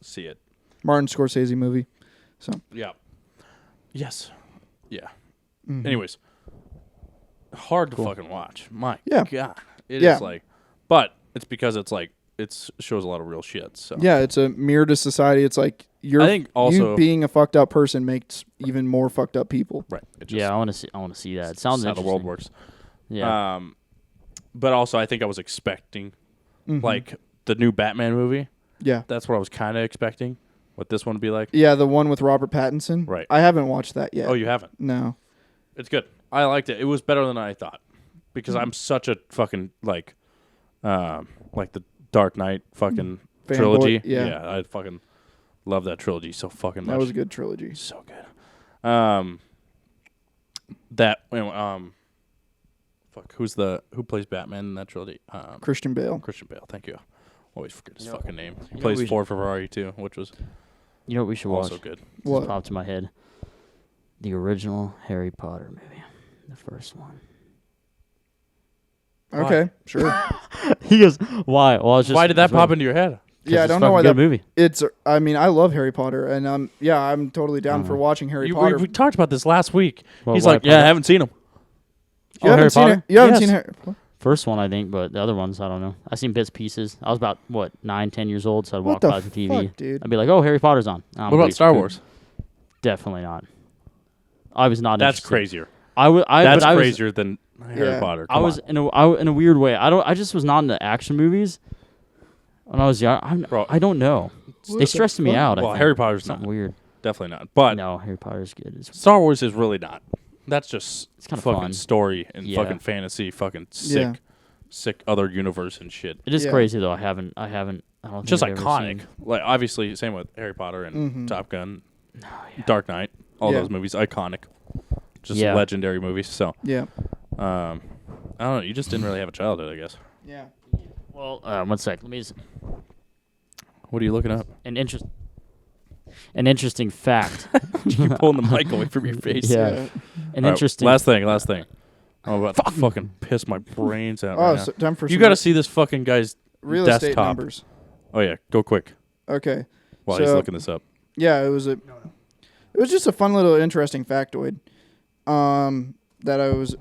Speaker 1: see it.
Speaker 3: Martin Scorsese movie. So.
Speaker 1: Yeah. Yes. Yeah.
Speaker 3: Mm-hmm.
Speaker 1: Anyways, hard to fucking watch. My
Speaker 3: Yeah.
Speaker 1: God. It is but it's because it shows a lot of real shit. So
Speaker 3: Yeah, it's a mirror to society. It's like
Speaker 1: I think also
Speaker 3: you being a fucked up person makes even more fucked up people.
Speaker 1: right. It just,
Speaker 2: Yeah, I want to see that. It sounds
Speaker 1: how
Speaker 2: interesting.
Speaker 1: the world works.
Speaker 2: Yeah.
Speaker 1: But also I think I was expecting like the new Batman movie.
Speaker 3: Yeah.
Speaker 1: That's what I was kind of expecting. What this one would be like.
Speaker 3: Yeah, the one with Robert Pattinson.
Speaker 1: Right.
Speaker 3: I haven't watched that yet.
Speaker 1: Oh, you haven't?
Speaker 3: No.
Speaker 1: It's good. I liked it. It was better than I thought because I'm such a fucking like the Dark Knight fucking
Speaker 3: Fanboy,
Speaker 1: trilogy.
Speaker 3: yeah.
Speaker 1: I fucking love that trilogy so fucking much.
Speaker 3: That was a good trilogy.
Speaker 1: So good. Who plays Batman in that trilogy?
Speaker 3: Christian Bale.
Speaker 1: Christian Bale. Thank you. Always forget his
Speaker 2: You know-
Speaker 1: fucking name. He
Speaker 2: you know
Speaker 1: plays
Speaker 2: we-
Speaker 1: Ford Ferrari too, which was
Speaker 2: You know what we should watch?
Speaker 1: also good.
Speaker 3: What?
Speaker 2: Just popped to my head. The original Harry Potter movie. The first one.
Speaker 3: Okay, sure.
Speaker 2: He goes, why? Well, it's just,
Speaker 1: Why did that pop into your head?
Speaker 3: Yeah, I
Speaker 2: it's
Speaker 3: don't know why
Speaker 2: fucking
Speaker 3: that
Speaker 2: good movie.
Speaker 3: It's. I mean, I love Harry Potter, and I'm totally down for watching Harry Potter.
Speaker 1: We talked about this last week.
Speaker 2: Well,
Speaker 1: He's
Speaker 2: why
Speaker 1: like, yeah, I
Speaker 2: Potter?
Speaker 1: haven't seen him.
Speaker 3: You haven't
Speaker 2: Harry
Speaker 3: seen
Speaker 2: Potter?
Speaker 3: it? You haven't
Speaker 1: Yes.
Speaker 3: seen Harry?
Speaker 2: First one, I think, but the other ones, I don't know. I seen bits pieces. I was about 9, 10 years old, so I'd
Speaker 3: What
Speaker 2: walk
Speaker 3: the
Speaker 2: by the TV.
Speaker 3: fuck, dude?
Speaker 2: I'd be like, "Oh, Harry Potter's on."
Speaker 1: What about Star Wars?
Speaker 2: Definitely not. I was not.
Speaker 1: That's
Speaker 2: interested.
Speaker 1: crazier.
Speaker 2: That's
Speaker 1: crazier than Harry
Speaker 3: Yeah.
Speaker 1: Potter.
Speaker 2: I
Speaker 1: Come
Speaker 2: was
Speaker 1: on.
Speaker 2: in a weird way. I just was not into action movies when I was young.
Speaker 1: Bro.
Speaker 2: I don't know.
Speaker 3: What
Speaker 2: They
Speaker 3: the
Speaker 2: stressed me
Speaker 3: fuck?
Speaker 2: out. I
Speaker 1: Well,
Speaker 2: think.
Speaker 1: Harry Potter's
Speaker 2: something
Speaker 1: not.
Speaker 2: weird.
Speaker 1: Definitely not. But
Speaker 2: No, Harry Potter's good.
Speaker 1: Star Wars is really not. That's just
Speaker 2: It's kinda
Speaker 1: fucking
Speaker 2: fun.
Speaker 1: story and
Speaker 2: Yeah.
Speaker 1: fucking fantasy, fucking
Speaker 3: Yeah.
Speaker 1: sick other universe and shit.
Speaker 2: It is
Speaker 3: Yeah.
Speaker 2: crazy though. I don't think
Speaker 1: Just
Speaker 2: I've ever
Speaker 1: iconic.
Speaker 2: seen-
Speaker 1: Like obviously, same with Harry Potter and
Speaker 3: Mhm.
Speaker 1: Top Gun, Dark Knight, all
Speaker 3: Yeah.
Speaker 1: those movies, iconic. Just
Speaker 2: Yeah.
Speaker 1: legendary movies. So
Speaker 3: Yeah.
Speaker 1: I don't know. You just didn't really have a childhood, I guess.
Speaker 3: Yeah.
Speaker 2: Well, 1 sec. Let me just
Speaker 1: What are you looking up?
Speaker 2: an interesting fact.
Speaker 1: You're pulling the mic away from your face.
Speaker 2: Yeah.
Speaker 3: Yeah.
Speaker 2: An
Speaker 1: All right,
Speaker 2: interesting.
Speaker 1: Last thing. I'm about to fucking piss my brains out
Speaker 3: Oh,
Speaker 1: right now.
Speaker 3: so time for
Speaker 1: You
Speaker 3: some
Speaker 1: got to see this fucking guy's
Speaker 3: real
Speaker 1: desktop.
Speaker 3: estate numbers.
Speaker 1: Oh yeah, go quick
Speaker 3: Okay.
Speaker 1: while he's
Speaker 3: So-
Speaker 1: looking this up.
Speaker 3: Yeah, it was just a fun little interesting factoid that I was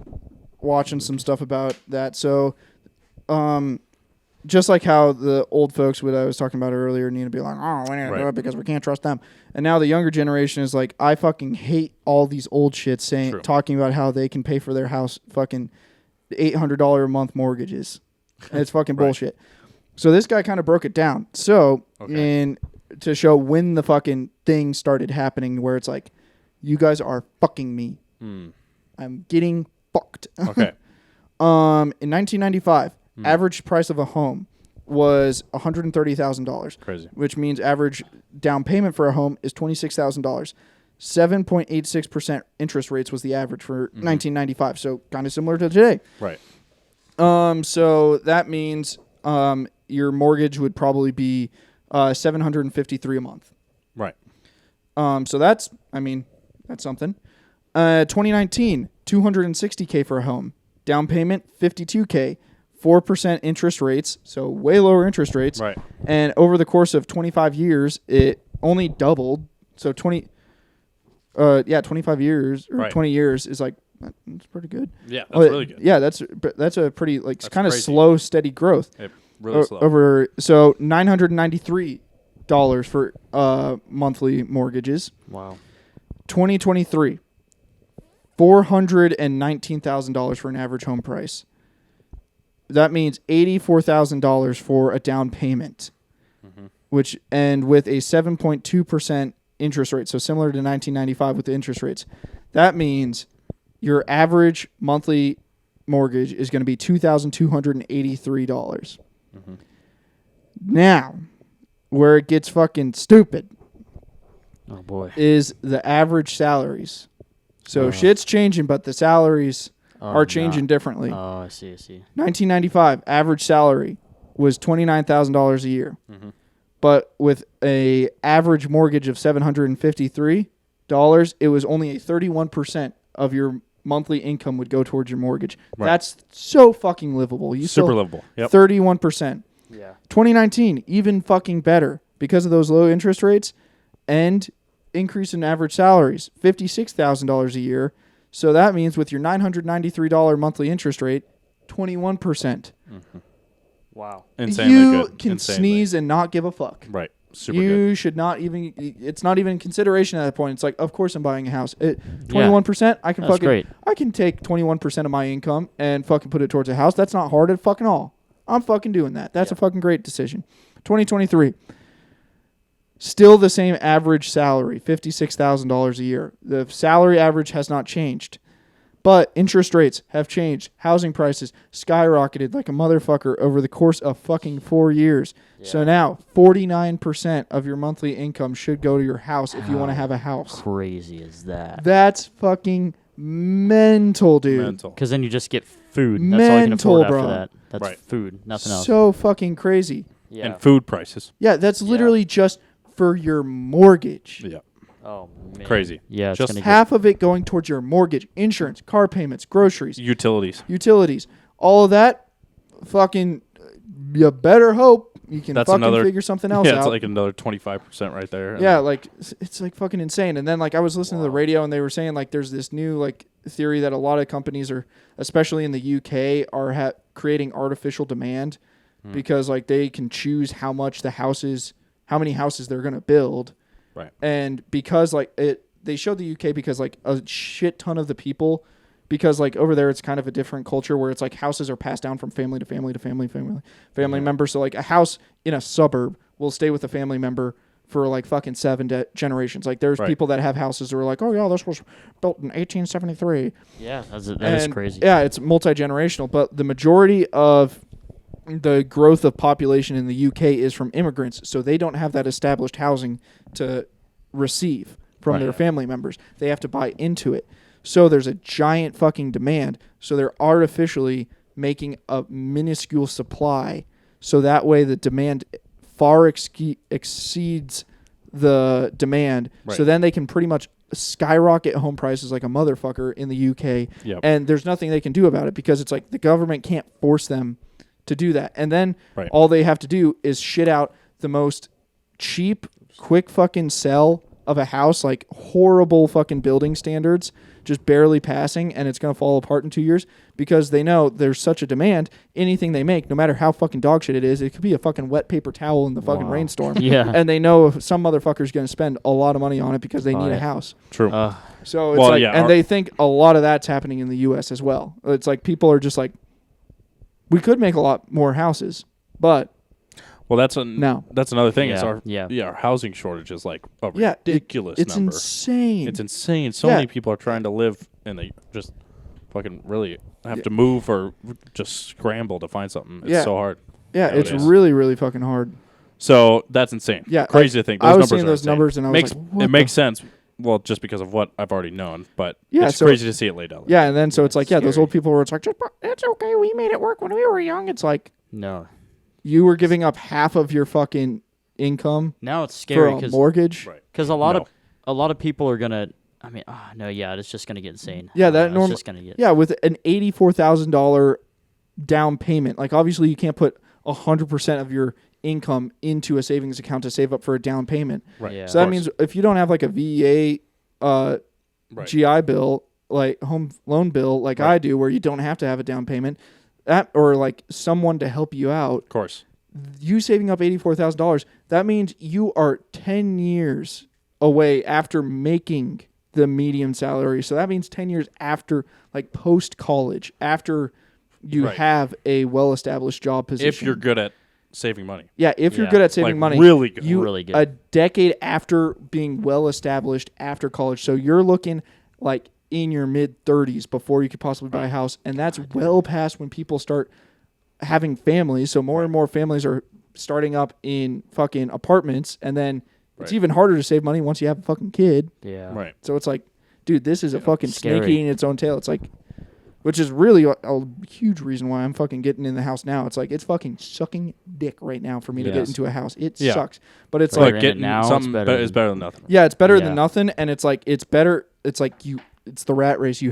Speaker 3: watching some stuff about that. So just like how the old folks I was talking about earlier need to be like, oh, we need to do
Speaker 1: Right.
Speaker 3: it because we can't trust them. And now the younger generation is like, I fucking hate all these old shits
Speaker 1: True.
Speaker 3: talking about how they can pay for their house fucking $800 a month mortgages. And it's fucking
Speaker 1: Right.
Speaker 3: bullshit. So this guy kind of broke it down. So
Speaker 1: Okay.
Speaker 3: to show when the fucking thing started happening where it's like, you guys are fucking me. I'm getting fucked.
Speaker 1: Okay.
Speaker 3: In 1995, average price of a home was $130,000.
Speaker 1: Crazy.
Speaker 3: Which means average down payment for a home is $26,000. 7.86% interest rates was the average for 1995. So kind of similar to today.
Speaker 1: Right.
Speaker 3: So that means your mortgage would probably be $753 a month.
Speaker 1: Right.
Speaker 3: So that's something. 2019, $260K for a home. Down payment, $52K. 4% interest rates, so way lower interest rates.
Speaker 1: Right.
Speaker 3: And over the course of 25 years, it only doubled. So 25 years or
Speaker 1: Right.
Speaker 3: 20 years is like, that's pretty good.
Speaker 1: Yeah, that's really good.
Speaker 3: Yeah, that's a pretty kind of
Speaker 1: crazy.
Speaker 3: slow, steady growth.
Speaker 1: Really slow.
Speaker 3: Over so $993 for monthly mortgages.
Speaker 2: Wow.
Speaker 3: 2023, $419,000 for an average home price. That means $84,000 for a down payment, which and with a 7.2% interest rate, so similar to 1995 with the interest rates. That means your average monthly mortgage is going to be $2,283. Now, where it gets fucking stupid
Speaker 2: Oh, boy.
Speaker 3: is the average salaries. So shit's changing, but the salaries are changing differently.
Speaker 2: Oh, I see.
Speaker 3: 1995, average salary was $29,000 a year.
Speaker 1: Mm-hmm.
Speaker 3: But with a average mortgage of $753, it was only a 31% of your monthly income would go towards your mortgage.
Speaker 1: Right.
Speaker 3: That's so fucking livable.
Speaker 1: Super livable. Yep.
Speaker 3: 31%.
Speaker 2: Yeah.
Speaker 3: 2019, even fucking better because of those low interest rates and increase in average salaries, $56,000 a year. So that means with your $993 monthly interest rate, 21%.
Speaker 1: Mm-hmm.
Speaker 2: Wow.
Speaker 1: Insanely
Speaker 3: You
Speaker 1: good.
Speaker 3: can
Speaker 1: Insanely.
Speaker 3: sneeze and not give a fuck.
Speaker 1: Right. Super
Speaker 3: You
Speaker 1: good.
Speaker 3: should not even. It's not even consideration at that point. It's like, of course I'm buying a house. 21%. I can
Speaker 2: That's
Speaker 3: fucking.
Speaker 2: great.
Speaker 3: I can take 21% of my income and fucking put it towards a house. That's not hard at fucking all. I'm fucking doing that. That's a fucking great decision. 2023. Still the same average salary, $56,000 a year. The salary average has not changed. But interest rates have changed. Housing prices skyrocketed like a motherfucker over the course of fucking 4 years. Yeah. So now 49% of your monthly income should go to your house if you want to have a house.
Speaker 2: Crazy is that?
Speaker 3: That's fucking mental, dude.
Speaker 1: Mental.
Speaker 2: Because then you just get food. That's all you can afford
Speaker 3: Mental,
Speaker 2: after
Speaker 3: bro.
Speaker 2: that. That's food. Nothing else.
Speaker 3: So fucking crazy.
Speaker 2: Yeah.
Speaker 1: And food prices.
Speaker 3: Yeah, that's literally just for your mortgage.
Speaker 1: Yeah.
Speaker 2: Oh, man.
Speaker 1: Crazy.
Speaker 2: Yeah. It's
Speaker 1: Just
Speaker 2: gonna
Speaker 3: Half of it going towards your mortgage, insurance, car payments, groceries,
Speaker 1: Utilities.
Speaker 3: all of that. Fucking, you better hope you can
Speaker 1: That's
Speaker 3: fucking
Speaker 1: another-
Speaker 3: figure something else
Speaker 1: Yeah,
Speaker 3: out.
Speaker 1: it's like another 25% right there.
Speaker 3: Yeah, like it's like fucking insane. And then like I was listening to the radio and they were saying like there's this new like theory that a lot of companies are, especially in the UK, are creating artificial demand because like they can choose how many houses they're gonna build.
Speaker 1: Right.
Speaker 3: And because like they showed the UK because like a shit ton of the people, because like over there it's kind of a different culture where it's like houses are passed down from family to family to family member. So like a house in a suburb will stay with a family member for like fucking 7 generations. Like there's people that have houses that are like, oh yeah, this was built in 1873.
Speaker 2: Yeah, that is crazy.
Speaker 3: Yeah, it's multi-generational, but the majority of the growth of population in the UK is from immigrants, so they don't have that established housing to receive from their family members. They have to buy into it. So there's a giant fucking demand. So they're artificially making a minuscule supply, so that way the demand far exceeds the demand. Right. So then they can pretty much skyrocket home prices like a motherfucker in the UK.
Speaker 1: Yep.
Speaker 3: And there's nothing they can do about it because it's like the government can't force them to do that. And then all they have to do is shit out the most cheap, quick fucking sell of a house, like horrible fucking building standards, just barely passing, and it's going to fall apart in 2 years because they know there's such a demand. Anything they make, no matter how fucking dog shit it is, it could be a fucking wet paper towel in the fucking rainstorm.
Speaker 2: Yeah.
Speaker 3: And they know if some motherfucker's going to spend a lot of money on it because they need a house.
Speaker 1: True.
Speaker 3: So it's and they think a lot of that's happening in the U.S. as well. It's like people are just like, we could make a lot more houses, but
Speaker 1: well, that's another thing.
Speaker 3: Yeah.
Speaker 1: Is our housing shortage is like a ridiculous
Speaker 3: it's
Speaker 1: number.
Speaker 3: Insane.
Speaker 1: It's insane. So many people are trying to live, and they just fucking really have to move or just scramble to find something. It's so hard.
Speaker 3: Yeah, nowadays. It's really, really fucking hard.
Speaker 1: So that's insane.
Speaker 3: Yeah,
Speaker 1: crazy to think.
Speaker 3: Those I was seeing those numbers, and I was like,
Speaker 1: it makes sense. Well, just because of what I've already known, but it's crazy to see it laid out.
Speaker 3: Yeah, and then so it's like, those old people where it's like, it's okay, we made it work when we were young. It's like,
Speaker 2: no.
Speaker 3: You were giving up half of your fucking income.
Speaker 2: Now it's scary
Speaker 3: for a mortgage.
Speaker 2: Because a lot of people are gonna. I mean, it's just gonna get insane.
Speaker 3: Yeah, with an $84,000 down payment. Like obviously you can't put 100% of your income into a savings account to save up for a down payment.
Speaker 1: Right. Yeah.
Speaker 3: So that means if you don't have like a VA, GI bill, like home loan bill, like I do, where you don't have to have a down payment. Or like someone to help you out.
Speaker 1: Of course.
Speaker 3: You saving up $84,000, that means you are 10 years away after making the median salary. So that means 10 years after, like post-college, after you have a well-established job position.
Speaker 1: If you're good at saving money.
Speaker 3: Yeah, if you're good at saving money.
Speaker 1: Really good.
Speaker 2: Really good.
Speaker 3: A decade after being well-established after college. So you're looking like in your mid-30s before you could possibly buy a house, and that's well past when people start having families. So more and more families are starting up in fucking apartments, and then it's even harder to save money once you have a fucking kid.
Speaker 2: Yeah.
Speaker 1: Right.
Speaker 3: So it's like, dude, this is a fucking
Speaker 2: Scary.
Speaker 3: snake eating its own tail. It's like, which is really a huge reason why I'm fucking getting in the house now. It's like, it's fucking sucking dick right now for me to get into a house. It sucks. But it's
Speaker 1: like
Speaker 3: like
Speaker 1: getting
Speaker 2: now,
Speaker 1: something is better than nothing.
Speaker 3: Yeah, it's better than nothing. And it's like, it's better. It's like it's the rat race.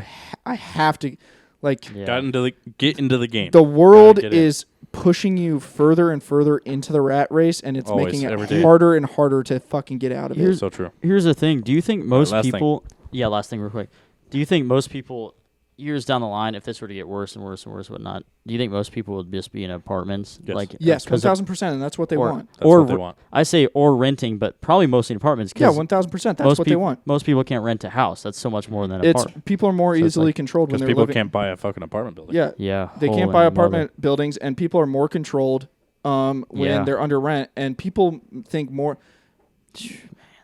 Speaker 3: I have to, like,
Speaker 1: Get into the game.
Speaker 3: The world is pushing you further and further into the rat race, and it's making it harder and harder to fucking get out of it.
Speaker 1: So true.
Speaker 2: Here's the thing. Do you think most people... Yeah, last thing real quick. Do you think most people, years down the line, if this were to get worse and worse and worse, whatnot, do you think most people would just be in apartments?
Speaker 1: Yes.
Speaker 2: Like,
Speaker 3: yes, 1,000%, and that's what they want.
Speaker 1: That's what they want.
Speaker 2: I say or renting, but probably mostly in apartments.
Speaker 3: Yeah, 1,000%. That's what they want.
Speaker 2: Most people can't rent a house. That's so much more than an apartment.
Speaker 3: People are more easily controlled when they're living.
Speaker 1: People can't buy a fucking apartment building.
Speaker 3: Yeah. They can't buy apartment buildings, and people are more controlled when they're under rent, and people think more...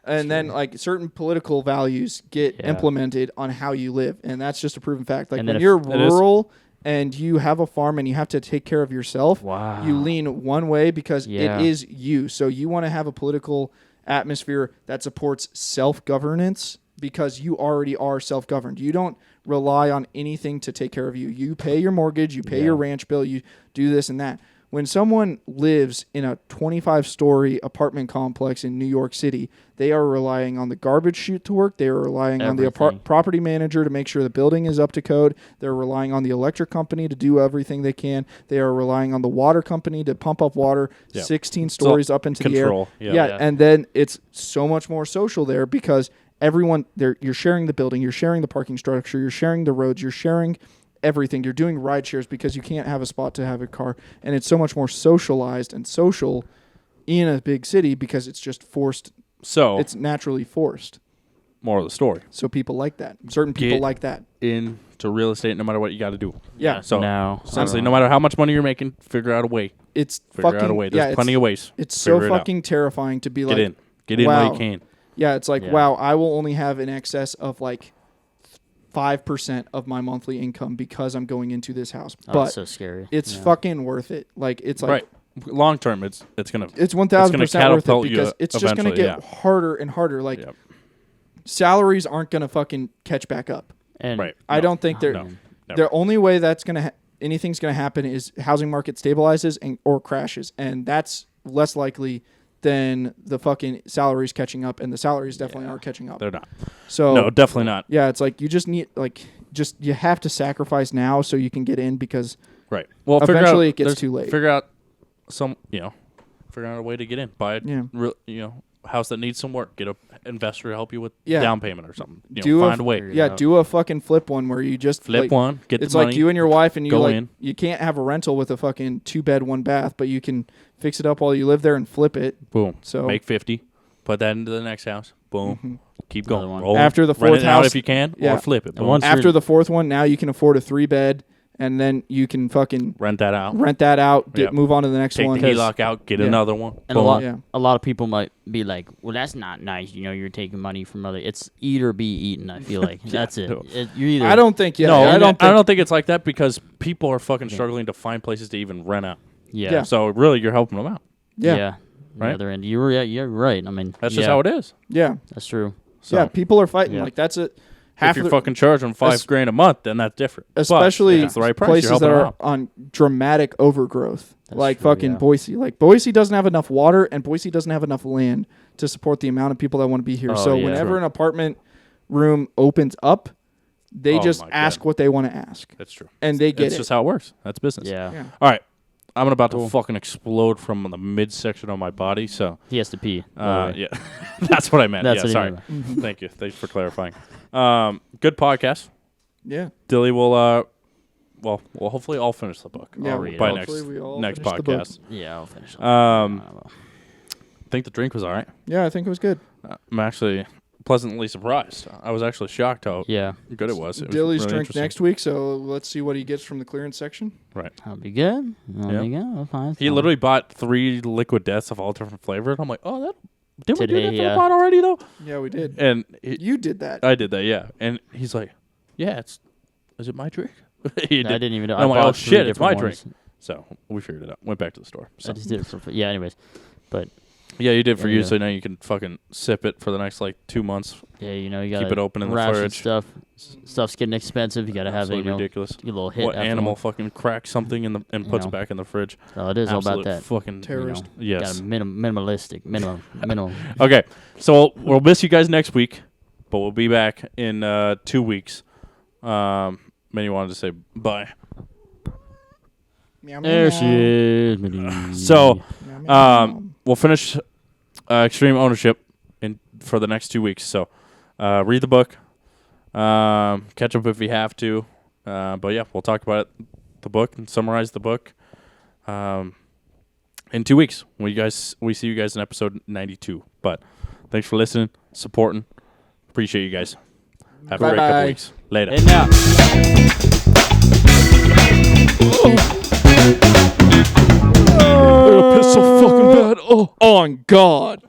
Speaker 3: And then, like, certain political values get implemented on how you live, and that's just a proven fact. Like, when you're rural and you have a farm and you have to take care of yourself, you lean one way because it is you. So you want to have a political atmosphere that supports self-governance because you already are self-governed. You don't rely on anything to take care of you. You pay your mortgage, you pay your ranch bill, you do this and that. When someone lives in a 25-story apartment complex in New York City, they are relying on the garbage chute to work. They are relying on the property manager to make sure the building is up to code. They're relying on the electric company to do everything they can. They are relying on the water company to pump up water 16 stories up into the air. And then it's so much more social there because everyone there. You're sharing the building. You're sharing the parking structure. You're sharing the roads. You're sharing everything. You're doing ride shares because you can't have a spot to have a car, and it's so much more socialized and social in a big city because it's just forced. So it's naturally forced.
Speaker 1: Moral of the story.
Speaker 3: So people like that. Certain people like that.
Speaker 1: Into real estate, no matter what you got to do.
Speaker 3: Yeah.
Speaker 1: So essentially, no matter how much money you're making, figure out a way. Figure out a way. There's plenty of ways.
Speaker 3: It's so fucking terrifying to be like,
Speaker 1: get in while you can.
Speaker 3: Yeah, it's like, wow, I will only have in excess of like 5% of my monthly income because I'm going into this house. But
Speaker 2: that's so scary.
Speaker 3: It's fucking worth it. Like, it's like
Speaker 1: long term, it's
Speaker 3: 1,000% worth it because it's just gonna get harder and harder. Like salaries aren't gonna fucking catch back up.
Speaker 2: And
Speaker 3: I don't think the only way that's gonna anything's gonna happen is housing market stabilizes or crashes, and that's less likely than the fucking salaries catching up, and the salaries definitely aren't catching up.
Speaker 1: They're not.
Speaker 3: So
Speaker 1: no, definitely not.
Speaker 3: Yeah, it's like you just need you have to sacrifice now so you can get in because
Speaker 1: well,
Speaker 3: eventually it gets too late.
Speaker 1: Figure out a way to get in. Buy a house that needs some work. Get a investor to help you with down payment or something. Find a way.
Speaker 3: Yeah, do a fucking flip one where you just
Speaker 1: flip one. Get
Speaker 3: it's
Speaker 1: the money.
Speaker 3: Like you and your wife and you
Speaker 1: go in.
Speaker 3: You can't have a rental with a fucking 2-bed 1-bath, but you can fix it up while you live there and flip it.
Speaker 1: Boom.
Speaker 3: So
Speaker 1: make 50. Put that into the next house. Boom. Mm-hmm. Keep going. Roll
Speaker 3: after the fourth
Speaker 1: rent it
Speaker 3: house,
Speaker 1: out if you can, or flip it.
Speaker 3: After the fourth one, now you can afford a 3-bed. And then you can fucking
Speaker 1: rent that out.
Speaker 3: Move on to the next one.
Speaker 1: Take the HELOC out. Get another one.
Speaker 2: And a lot of people might be like, "Well, that's not nice. You're taking money from other. It's eat or be eaten." I feel like that's it. You're either.
Speaker 3: I don't think.
Speaker 1: No, I don't think it's like that because people are fucking struggling to find places to even rent out.
Speaker 2: Yeah.
Speaker 1: So really, you're helping them out.
Speaker 2: Yeah.
Speaker 1: Right.
Speaker 2: The other end, you're right. I mean,
Speaker 1: that's just how it is.
Speaker 3: Yeah.
Speaker 2: That's true.
Speaker 3: So. Yeah. People are fighting. Like that's it.
Speaker 1: If you're fucking charging $5,000 a month, then that's different.
Speaker 3: Especially
Speaker 1: it's the right price,
Speaker 3: places that are on dramatic overgrowth, like fucking Boise. Like Boise doesn't have enough water, and Boise doesn't have enough land to support the amount of people that want to be here. So whenever an apartment room opens up, they just ask what they want to ask.
Speaker 1: That's true.
Speaker 3: And they get it.
Speaker 1: That's just how it works. That's business.
Speaker 2: Yeah.
Speaker 1: All right. I'm about to fucking explode from the midsection of my body, so...
Speaker 2: He has to pee.
Speaker 1: Yeah. That's what I meant.
Speaker 2: That's
Speaker 1: sorry. Thank you. Thanks for clarifying. Good podcast.
Speaker 3: Yeah.
Speaker 1: Dilly will, well, hopefully I'll finish the book.
Speaker 3: Yeah,
Speaker 1: by next podcast.
Speaker 2: Yeah, I'll finish it.
Speaker 1: I think the drink was all right.
Speaker 3: Yeah, I think it was good.
Speaker 1: I'm actually pleasantly surprised. I was actually shocked how good it was.
Speaker 3: Dilly's drink next week, so let's see what he gets from the clearance section.
Speaker 1: Right.
Speaker 2: That'll be good. That'll be good. Fine.
Speaker 1: He literally bought 3 liquid deaths of all different flavors. I'm like, didn't we do that for the pot already, though?
Speaker 3: Yeah, we did.
Speaker 1: And
Speaker 3: you did that.
Speaker 1: I did that, yeah. And he's like, is it my drink?
Speaker 2: I didn't even know.
Speaker 1: I'm like, oh, shit, it's my drink. So we figured it out. Went back to the store. So.
Speaker 2: I just did it for yeah. Anyways, but
Speaker 1: yeah, you did for you. So now you can fucking sip it for the next 2 months.
Speaker 2: Yeah, you gotta
Speaker 1: keep it open in the fridge.
Speaker 2: Stuff's getting expensive. You gotta have it.
Speaker 1: Ridiculous.
Speaker 2: Get a little hit.
Speaker 1: What animal fucking cracks something and puts it back in the fridge?
Speaker 2: Oh, it is all about that.
Speaker 1: Fucking
Speaker 3: terrorist.
Speaker 1: Yes.
Speaker 2: Minimalistic. Minimum.
Speaker 1: Okay, so we'll miss you guys next week, but we'll be back in 2 weeks. Many wanted to say bye.
Speaker 2: There she is.
Speaker 1: So, we'll finish Extreme Ownership for the next 2 weeks. So, read the book, catch up if you have to. But yeah, we'll talk about the book and summarize the book in 2 weeks. We see you guys in episode 92. But thanks for listening, supporting. Appreciate you guys. Have a great couple weeks. Later.
Speaker 2: And now.
Speaker 3: It'll piss so fucking bad. Oh, on God.